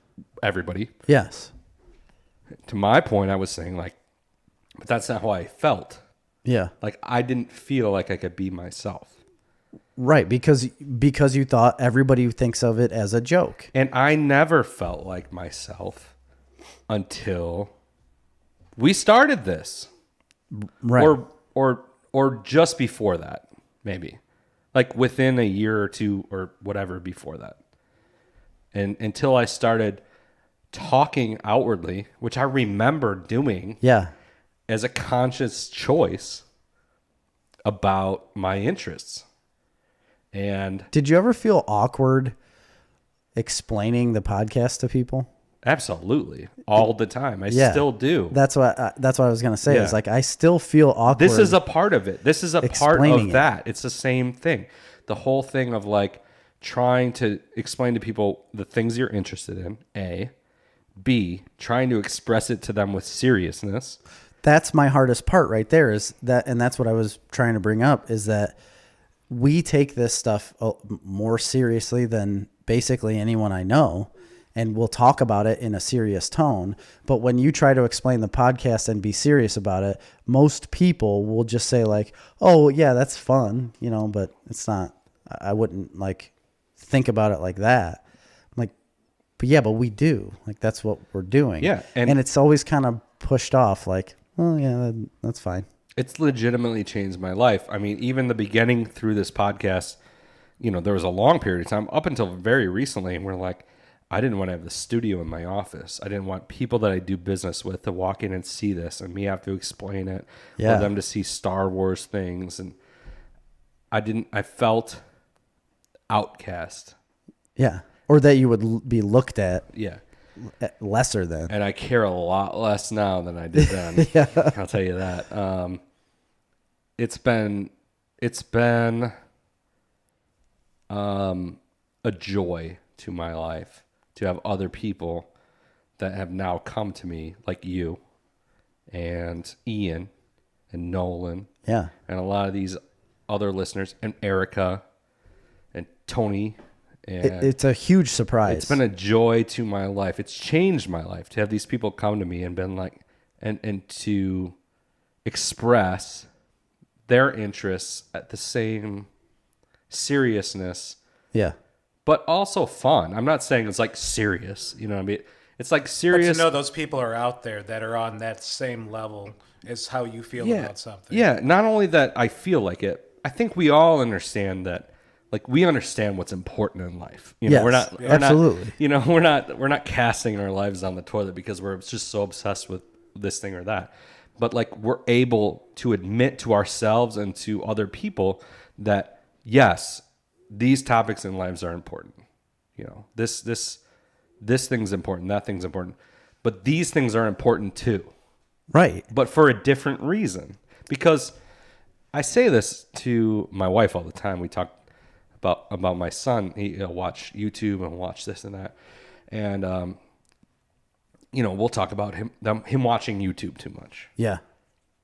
everybody. Yes. To my point, I was saying like, but that's not how I felt. Yeah. Like I didn't feel like I could be myself. Right, because you thought everybody thinks of it as a joke. And I never felt like myself until we started this. Right. Or just before that, maybe. Like within a year or two or whatever before that. And until I started talking outwardly, which I remember doing Yeah. as a conscious choice about my interests. And Did you ever feel awkward explaining the podcast to people? absolutely, all the time. I Yeah. still do. That's what I was going to say. Yeah. Is like I still feel awkward. This is a part of it. This is a part explaining of that. It's the same thing. The whole thing of like trying to explain to people the things you're interested in, A. B, trying to express it to them with seriousness. That's my hardest part right there is that, and that's what I was trying to bring up is that we take this stuff more seriously than basically anyone I know. And we'll talk about it in a serious tone. But when you try to explain the podcast and be serious about it, most people will just say like, oh yeah, that's fun, but it's not, I wouldn't like think about it like that. I'm like, but we do. Like that's what we're doing. Yeah. And it's always kind of pushed off like, oh yeah, that's fine. It's legitimately changed my life. I mean, even the beginning through this podcast, there was a long period of time up until very recently. And we're like, I didn't want to have the studio in my office. I didn't want people that I do business with to walk in and see this and me have to explain it or them to see Star Wars things. And I felt outcast. Yeah. Or that you would be looked at Yeah. lesser than. And I care a lot less now than I did then. Yeah. I'll tell you that. It's been a joy to my life to have other people that have now come to me, like you and Ian and Nolan. Yeah. And a lot of these other listeners and Erica and Tony. And It's a huge surprise. it's been a joy to my life. It's changed my life to have these people come to me and been like, and to express their interests at the same seriousness. Yeah. But also fun. I'm not saying it's like serious. You know what I mean? It's like serious. But to know those people are out there that are on that same level as how you feel about something. Yeah. Not only that I feel like it, I think we all understand that. Like we understand what's important in life. Yes, we're absolutely. We're not casting our lives on the toilet because we're just so obsessed with this thing or that. But like we're able to admit to ourselves and to other people that yes, these topics in lives are important. This thing's important, that thing's important. But these things are important too. Right. But for a different reason. Because I say this to my wife all the time. We talk about my son. He'll watch YouTube and watch this and that. And we'll talk about him watching YouTube too much. Yeah.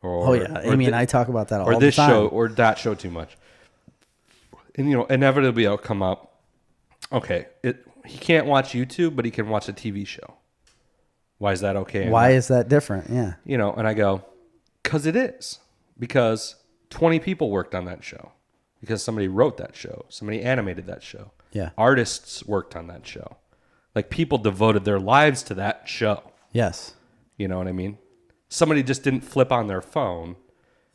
Or, Amy and I talk about that all the time. Or this show or that show too much. And inevitably it'll come up. Okay, he can't watch YouTube, but he can watch a TV show. Why is that okay? Why is that different? Yeah. And I go, because it is. Because 20 people worked on that show. Because somebody wrote that show. Somebody animated that show. Yeah. Artists worked on that show. Like people devoted their lives to that show. Yes. You know what I mean? Somebody just didn't flip on their phone.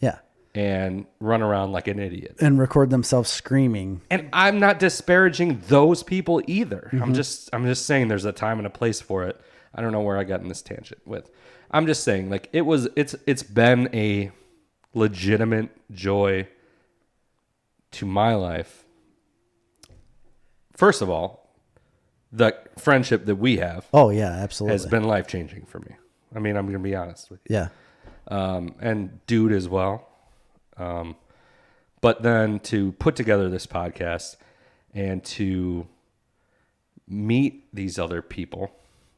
Yeah. And run around like an idiot. And record themselves screaming. And I'm not disparaging those people either. Mm-hmm. I'm just saying there's a time and a place for it. I don't know where I got in this tangent with. I'm just saying like it's been a legitimate joy to my life. First of all, the friendship that we have Oh yeah, absolutely. has been life-changing for me. I mean, I'm going to be honest with you. Yeah. And dude as well. But then to put together this podcast and to meet these other people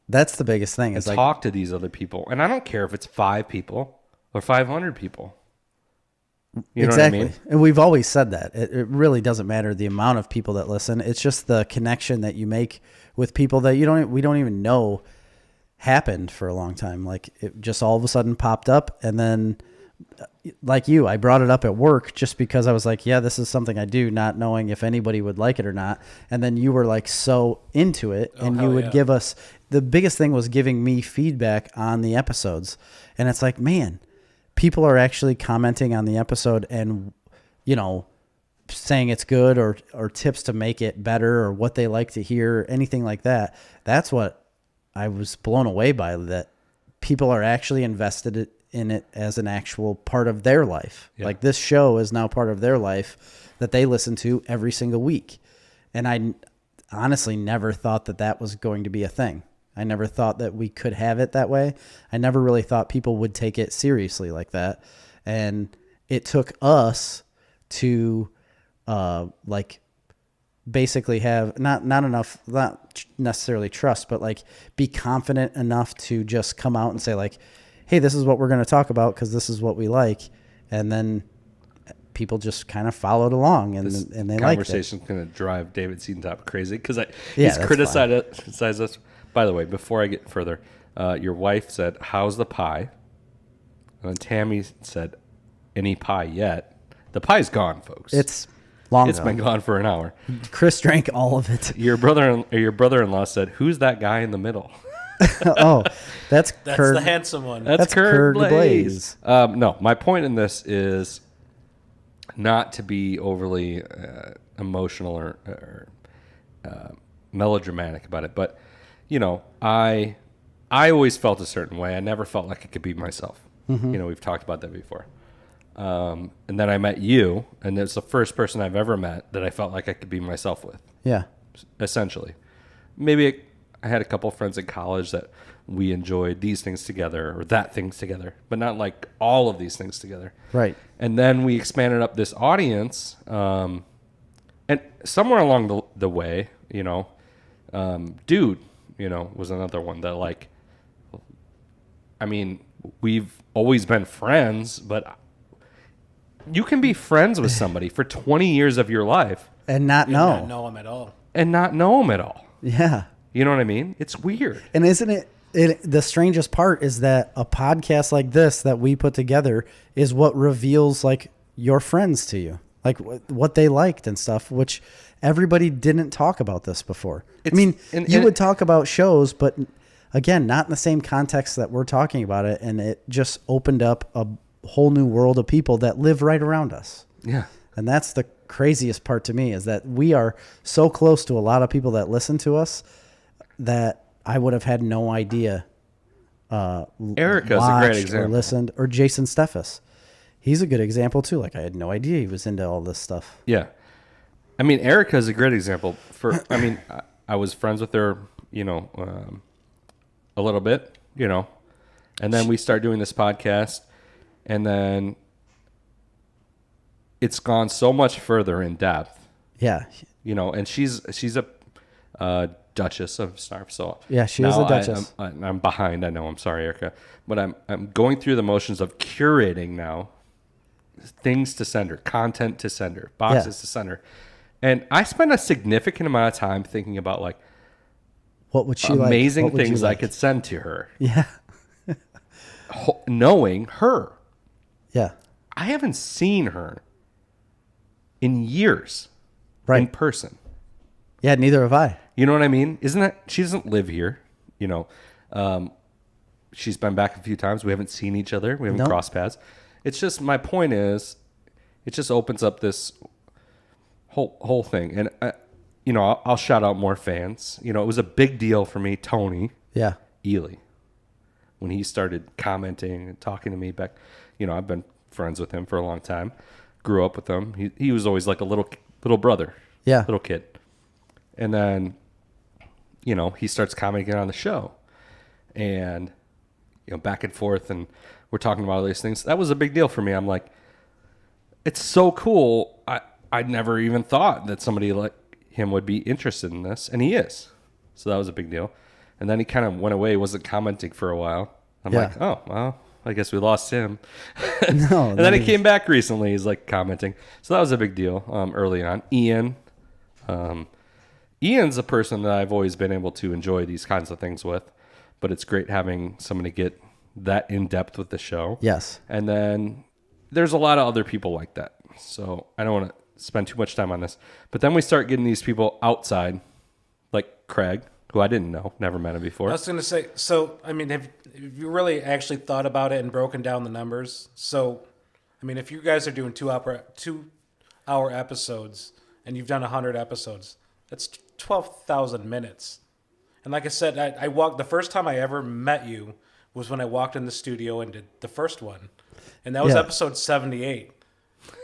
That's the biggest thing. and Is like, talk to these other people. And I don't care if it's 5 people or 500 people. You know exactly. what I mean? And we've always said that. It really doesn't matter the amount of people that listen. It's just the connection that you make with people that we don't even know happened for a long time. Like it just all of a sudden popped up. And then like you, I brought it up at work just because I was like, yeah, this is something I do, not knowing if anybody would like it or not. And then you were like so into it, and you would give us, the biggest thing was giving me feedback on the episodes. And it's like, man, people are actually commenting on the episode and, saying it's good or tips to make it better or what they like to hear, anything like that. That's what I was blown away by, that people are actually invested in it as an actual part of their life. Yeah. Like this show is now part of their life that they listen to every single week. And I honestly never thought that was going to be a thing. I never thought that we could have it that way. I never really thought people would take it seriously like that. And it took us to basically have not necessarily trust, but like be confident enough to just come out and say like, hey, this is what we're going to talk about because this is what we like. And then people just kind of followed along and they liked it. Conversation's going to drive David Seedentop crazy because he's criticized us. By the way, before I get further, your wife said, how's the pie? And Tammy said, any pie yet? The pie's gone, folks. It's long It's been gone for an hour. Chris drank all of it. Your brother-in-law said, who's that guy in the middle? Oh, that's Kurt, the handsome one. That's Kurt Blaze. No, my point in this is not to be overly emotional or melodramatic about it, but I always felt a certain way. I never felt like I could be myself. Mm-hmm. We've talked about that before. And then I met you, and it's the first person I've ever met that I felt like I could be myself with. Yeah, essentially. Maybe I had a couple friends in college that we enjoyed these things together or that things together, but not like all of these things together. Right. And then we expanded up this audience. And somewhere along the way, Dude, was another one that we've always been friends, but you can be friends with somebody for 20 years of your life and not know him at all. And not know him at all. Yeah. You know what I mean? It's weird. And isn't it the strangest part is that a podcast like this that we put together is what reveals like your friends to you, like what they liked and stuff, which everybody didn't talk about this before. You would talk about shows, but again, not in the same context that we're talking about it. And it just opened up a whole new world of people that live right around us. Yeah. And that's the craziest part to me, is that we are so close to a lot of people that listen to us that I would have had no idea. Erica's a great example. Or listened, or Jason Steffes. He's a good example too. Like I had no idea he was into all this stuff. Yeah. Erica's a great example I was friends with her, a little bit, and then we start doing this podcast, and then it's gone so much further in depth. Yeah. And she's a Duchess of Snarf. So yeah, she is a Duchess. I'm behind. I know. I'm sorry, Erica, but I'm going through the motions of curating now things to send her, content to send her, boxes to send her, and I spent a significant amount of time thinking about like what would she amazing like? things I could send to her. Yeah, knowing her. Yeah, I haven't seen her in years, right, in person. Yeah, neither have I. You know what I mean? Isn't that, she doesn't live here, she's been back a few times. We haven't seen each other. We haven't crossed paths. It's just, my point is, it just opens up this whole thing. And, I'll shout out more fans. It was a big deal for me, Tony. Yeah. Ely. When he started commenting and talking to me back, I've been friends with him for a long time. Grew up with him. He was always like a little brother. Yeah. Little kid. And then, he starts commenting on the show, and, back and forth, and we're talking about all these things. That was a big deal for me. I'm like, it's so cool. I never even thought that somebody like him would be interested in this, and he is. So that was a big deal. And then he kind of went away, wasn't commenting for a while. I'm like, oh, well, I guess we lost him. No, and then he came back recently. He's like commenting. So that was a big deal early on. Ian. Ian's a person that I've always been able to enjoy these kinds of things with. But it's great having somebody get that in depth with the show. Yes. And then there's a lot of other people like that. So I don't want to spend too much time on this. But then we start getting these people outside, like Craig, who I didn't know, never met him before. I was going to say, so, I mean, have you really actually thought about it and broken down the numbers? So, I mean, if you guys are doing 2 hour episodes and you've done 100 episodes, that's 12,000 minutes. And like I said, the first time I ever met you was when I walked in the studio and did the first one. And that was episode 78.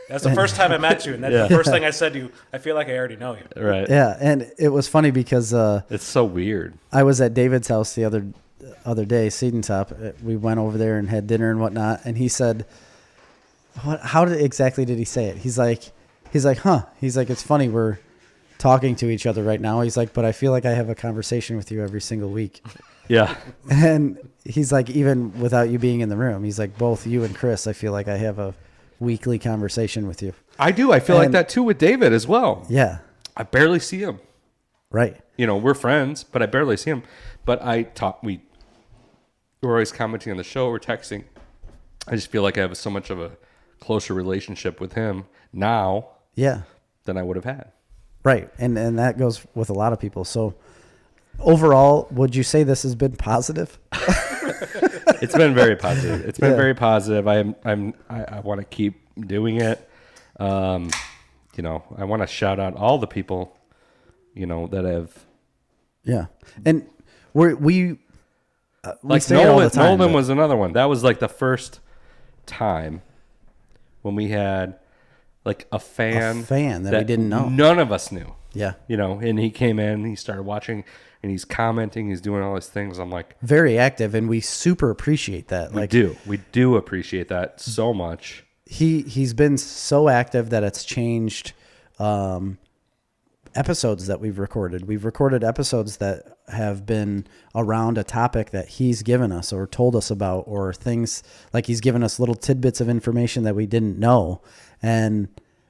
That's the first time I met you. And that's the first thing I said to you. I feel like I already know you. Right. Yeah. And it was funny because it's so weird. I was at David's house the other day, Seed and Top. We went over there and had dinner and whatnot. And he said, how exactly did he say it? He's like, huh? He's like, it's funny. We're talking to each other right now. He's like, but I feel like I have a conversation with you every single week. Yeah. And he's like, even without you being in the room, he's like, both you and Chris, I feel like I have a weekly conversation with you. I do. I feel like that too with David as well. Yeah. I barely see him. Right. You know, we're friends, but I barely see him. But we're always commenting on the show, we're texting. I just feel like I have so much of a closer relationship with him now than I would have had. Right. And that goes with a lot of people. So overall, would you say this has been positive? It's been very positive. It's been very positive. I want to keep doing it. You know, I want to shout out all the people, you know, that have. Yeah. And we like say it all the time, Nolan was another one. That was like the first time when we had like a fan that we didn't know. None of us knew. Yeah. You know, and he came in, he started watching, and he's commenting, he's doing all these things. I'm like, very active, and we super appreciate that. We do appreciate that so much. He's been so active that it's changed episodes that we've recorded. We've recorded episodes that have been around a topic that he's given us or told us about, or things like he's given us little tidbits of information that we didn't know. And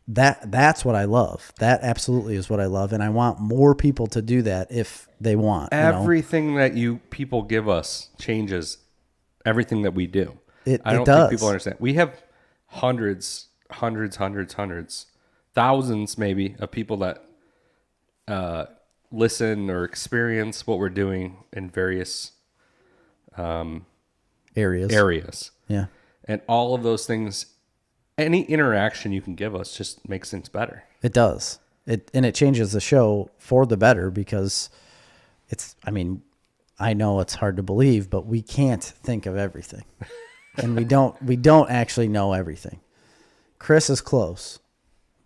that's what I love. That absolutely is what I love. And I want more people to do that if they want. Everything that you people give us changes everything that we do. I don't does. think people understand. We have hundreds, thousands maybe of people that listen or experience what we're doing in various areas. Yeah. And all of those things, any interaction you can give us just makes things better. It does. It changes the show for the better, because I know it's hard to believe, but we can't think of everything. And we don't actually know everything. Chris is close,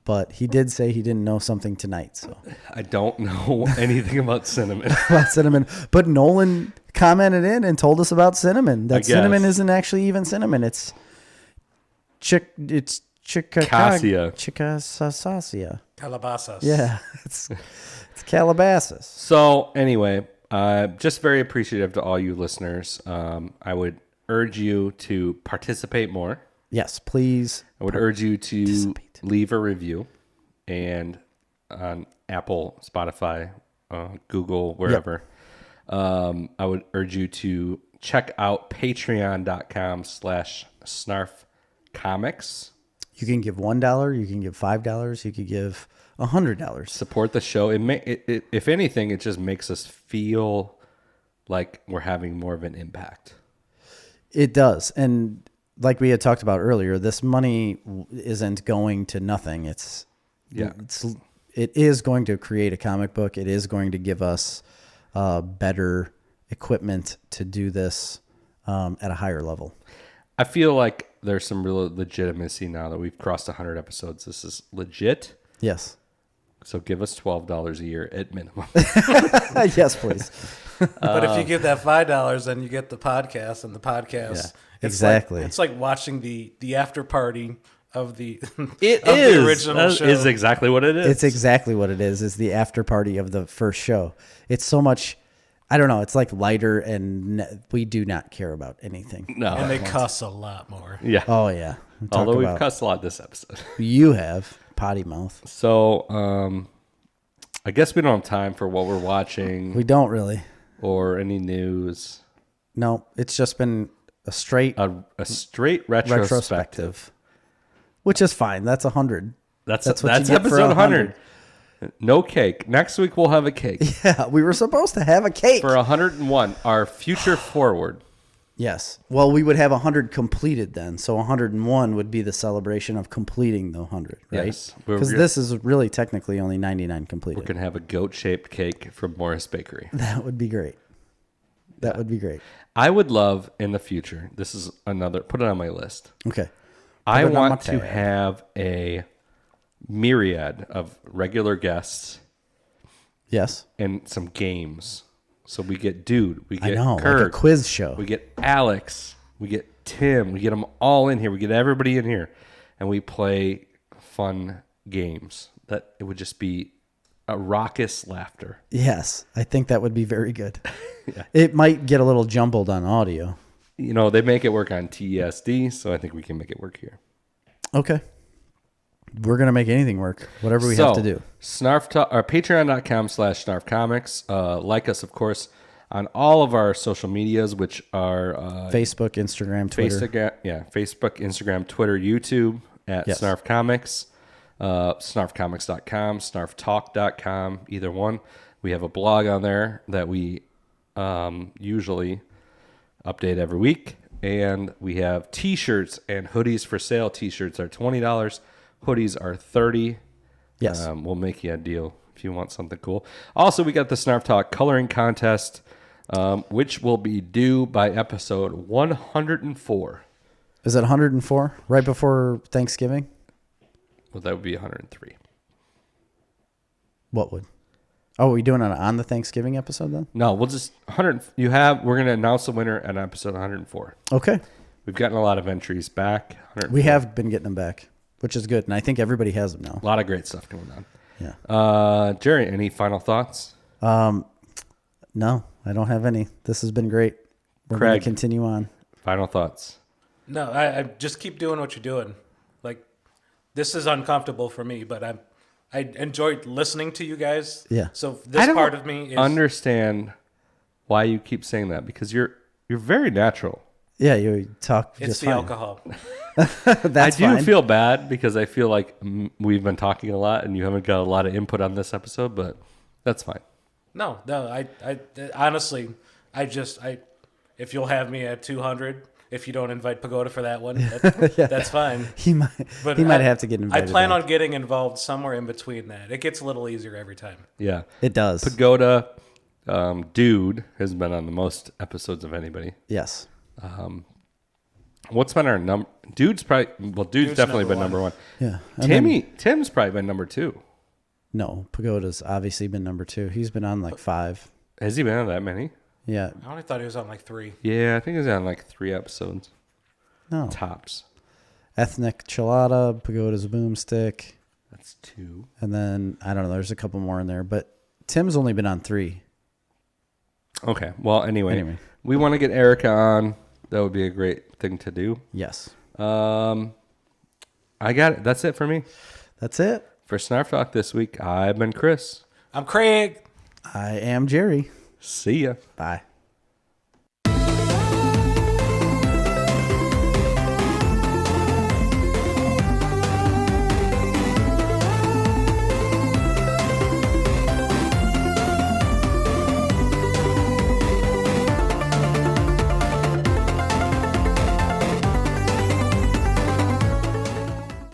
but he did say he didn't know something tonight. So I don't know anything about cinnamon. But Nolan commented in and told us about cinnamon. That cinnamon isn't actually even cinnamon. It's Chickasaw. Calabasas. Yeah, it's Calabasas. So anyway, just very appreciative to all you listeners. I would urge you to participate more. Yes, please. I would urge you to leave a review, and on Apple, Spotify, Google, wherever. Yep. I would urge you to check out patreon.com/snarfcomics. You can give $1, you can give $5, you could give $100. Support the show. If anything, it just makes us feel like we're having more of an impact. It does. And like we had talked about earlier, this money isn't going to nothing. It is going to create a comic book. It is going to give us better equipment to do this at a higher level. I feel like there's some real legitimacy now that we've crossed 100 episodes. This is legit. Yes. So give us $12 a year at minimum. Yes, please. But if you give that $5, then you get the podcast, and the podcast. Yeah, exactly. It's like watching the after party of the It of is. the original That show. is exactly what it is. It's exactly what it is the after party of the first show. It's so much, I don't know, it's like lighter and we do not care about anything. No. And they cuss a lot more. Yeah. Oh, yeah. We talk Although we've about- cussed a lot this episode. You have potty mouth. So, I guess we don't have time for what we're watching We don't really. or any news. No, it's just been a straight A straight retrospective. retrospective, which is fine. That's 100. That's what you that's get for episode 100. 100. No cake. Next week we'll have a cake Yeah, we were supposed to have a cake. for 101. Our future forward. Yes. Well, we would have 100 completed then. So 101 would be the celebration of completing the 100, right? Yes. Because this is really technically only 99 We're completed. gonna have a goat-shaped cake from Morris Bakery. That would be great. That would be great. I would love in the future. This is another. Put it on my list. Okay. I it on my want to tab. have a myriad of regular guests Yes. and some games. So we get Dude, we I get know. Like Kurt, a quiz show. we get Alex, we get Tim, we get them all in here. We get everybody in here, and we play fun games. That it would just be a raucous laughter. Yes. I think that would be very good. It might get a little jumbled on audio. You know, they make it work on TESD, so I think we can make it work here. Okay. We're going to make anything work, whatever we have to do. Snarf or patreon.com/snarfcomics. Like us, of course, on all of our social medias, which are Facebook, Instagram, Twitter. Facebook, Instagram, Twitter, YouTube at Yes. Snarf Comics, snarfcomics.com, snarftalk.com, either one. We have a blog on there that we usually update every week. And we have t-shirts and hoodies for sale. T-shirts are $20. Hoodies are $30. Yes. We'll make you a deal if you want something cool. Also, we got the Snarf Talk coloring contest, which will be due by episode 104. Is it 104? Right before Thanksgiving? Well, that would be 103. What would? Oh, are we doing it on the Thanksgiving episode then? No, we'll just 100. We're going to announce the winner at episode 104. Okay. We've gotten a lot of entries back. We have been getting them back, which is good. And I think everybody has them now. A lot of great stuff going on. Yeah. Jerry, any final thoughts? No, I don't have any. This has been great. We're going Craig. to continue on. Final thoughts. No, I just keep doing what you're doing. Like, this is uncomfortable for me, but I enjoyed listening to you guys. Yeah. So I this don't part of me is understand why you keep saying that, because you're very natural. Yeah, you talk it's just the fine. alcohol. That's I do fine. feel bad because I feel like we've been talking a lot and you haven't got a lot of input on this episode, but that's fine. No, I honestly, if you'll have me at 200, if you don't invite Pagoda for that one, that's fine. He might, But he might I- have to get invited. I plan back. on getting involved somewhere in between that. It gets a little easier every time. Yeah. It does. Pagoda, Dude has been on the most episodes of anybody. Yes. What's been our number? Dude's definitely been number one. Yeah. And then- Tim's probably been number 2. No, Pagoda's obviously been number 2. He's been on like 5. Has he been on that many? Yeah. I only thought he was on like 3. Yeah, I think he's on like 3 episodes. No. Tops. Ethnic Chilada, Pagoda's Boomstick. That's 2. And then, I don't know, there's a couple more in there. But Tim's only been on 3. Okay. Well, anyway. Anyway. We want to get Erica on. That would be a great thing to do. Yes. I got it. That's it for me. That's it. For Snarf Talk this week, I've been Chris. I'm Craig. I am Jerry. See ya. Bye.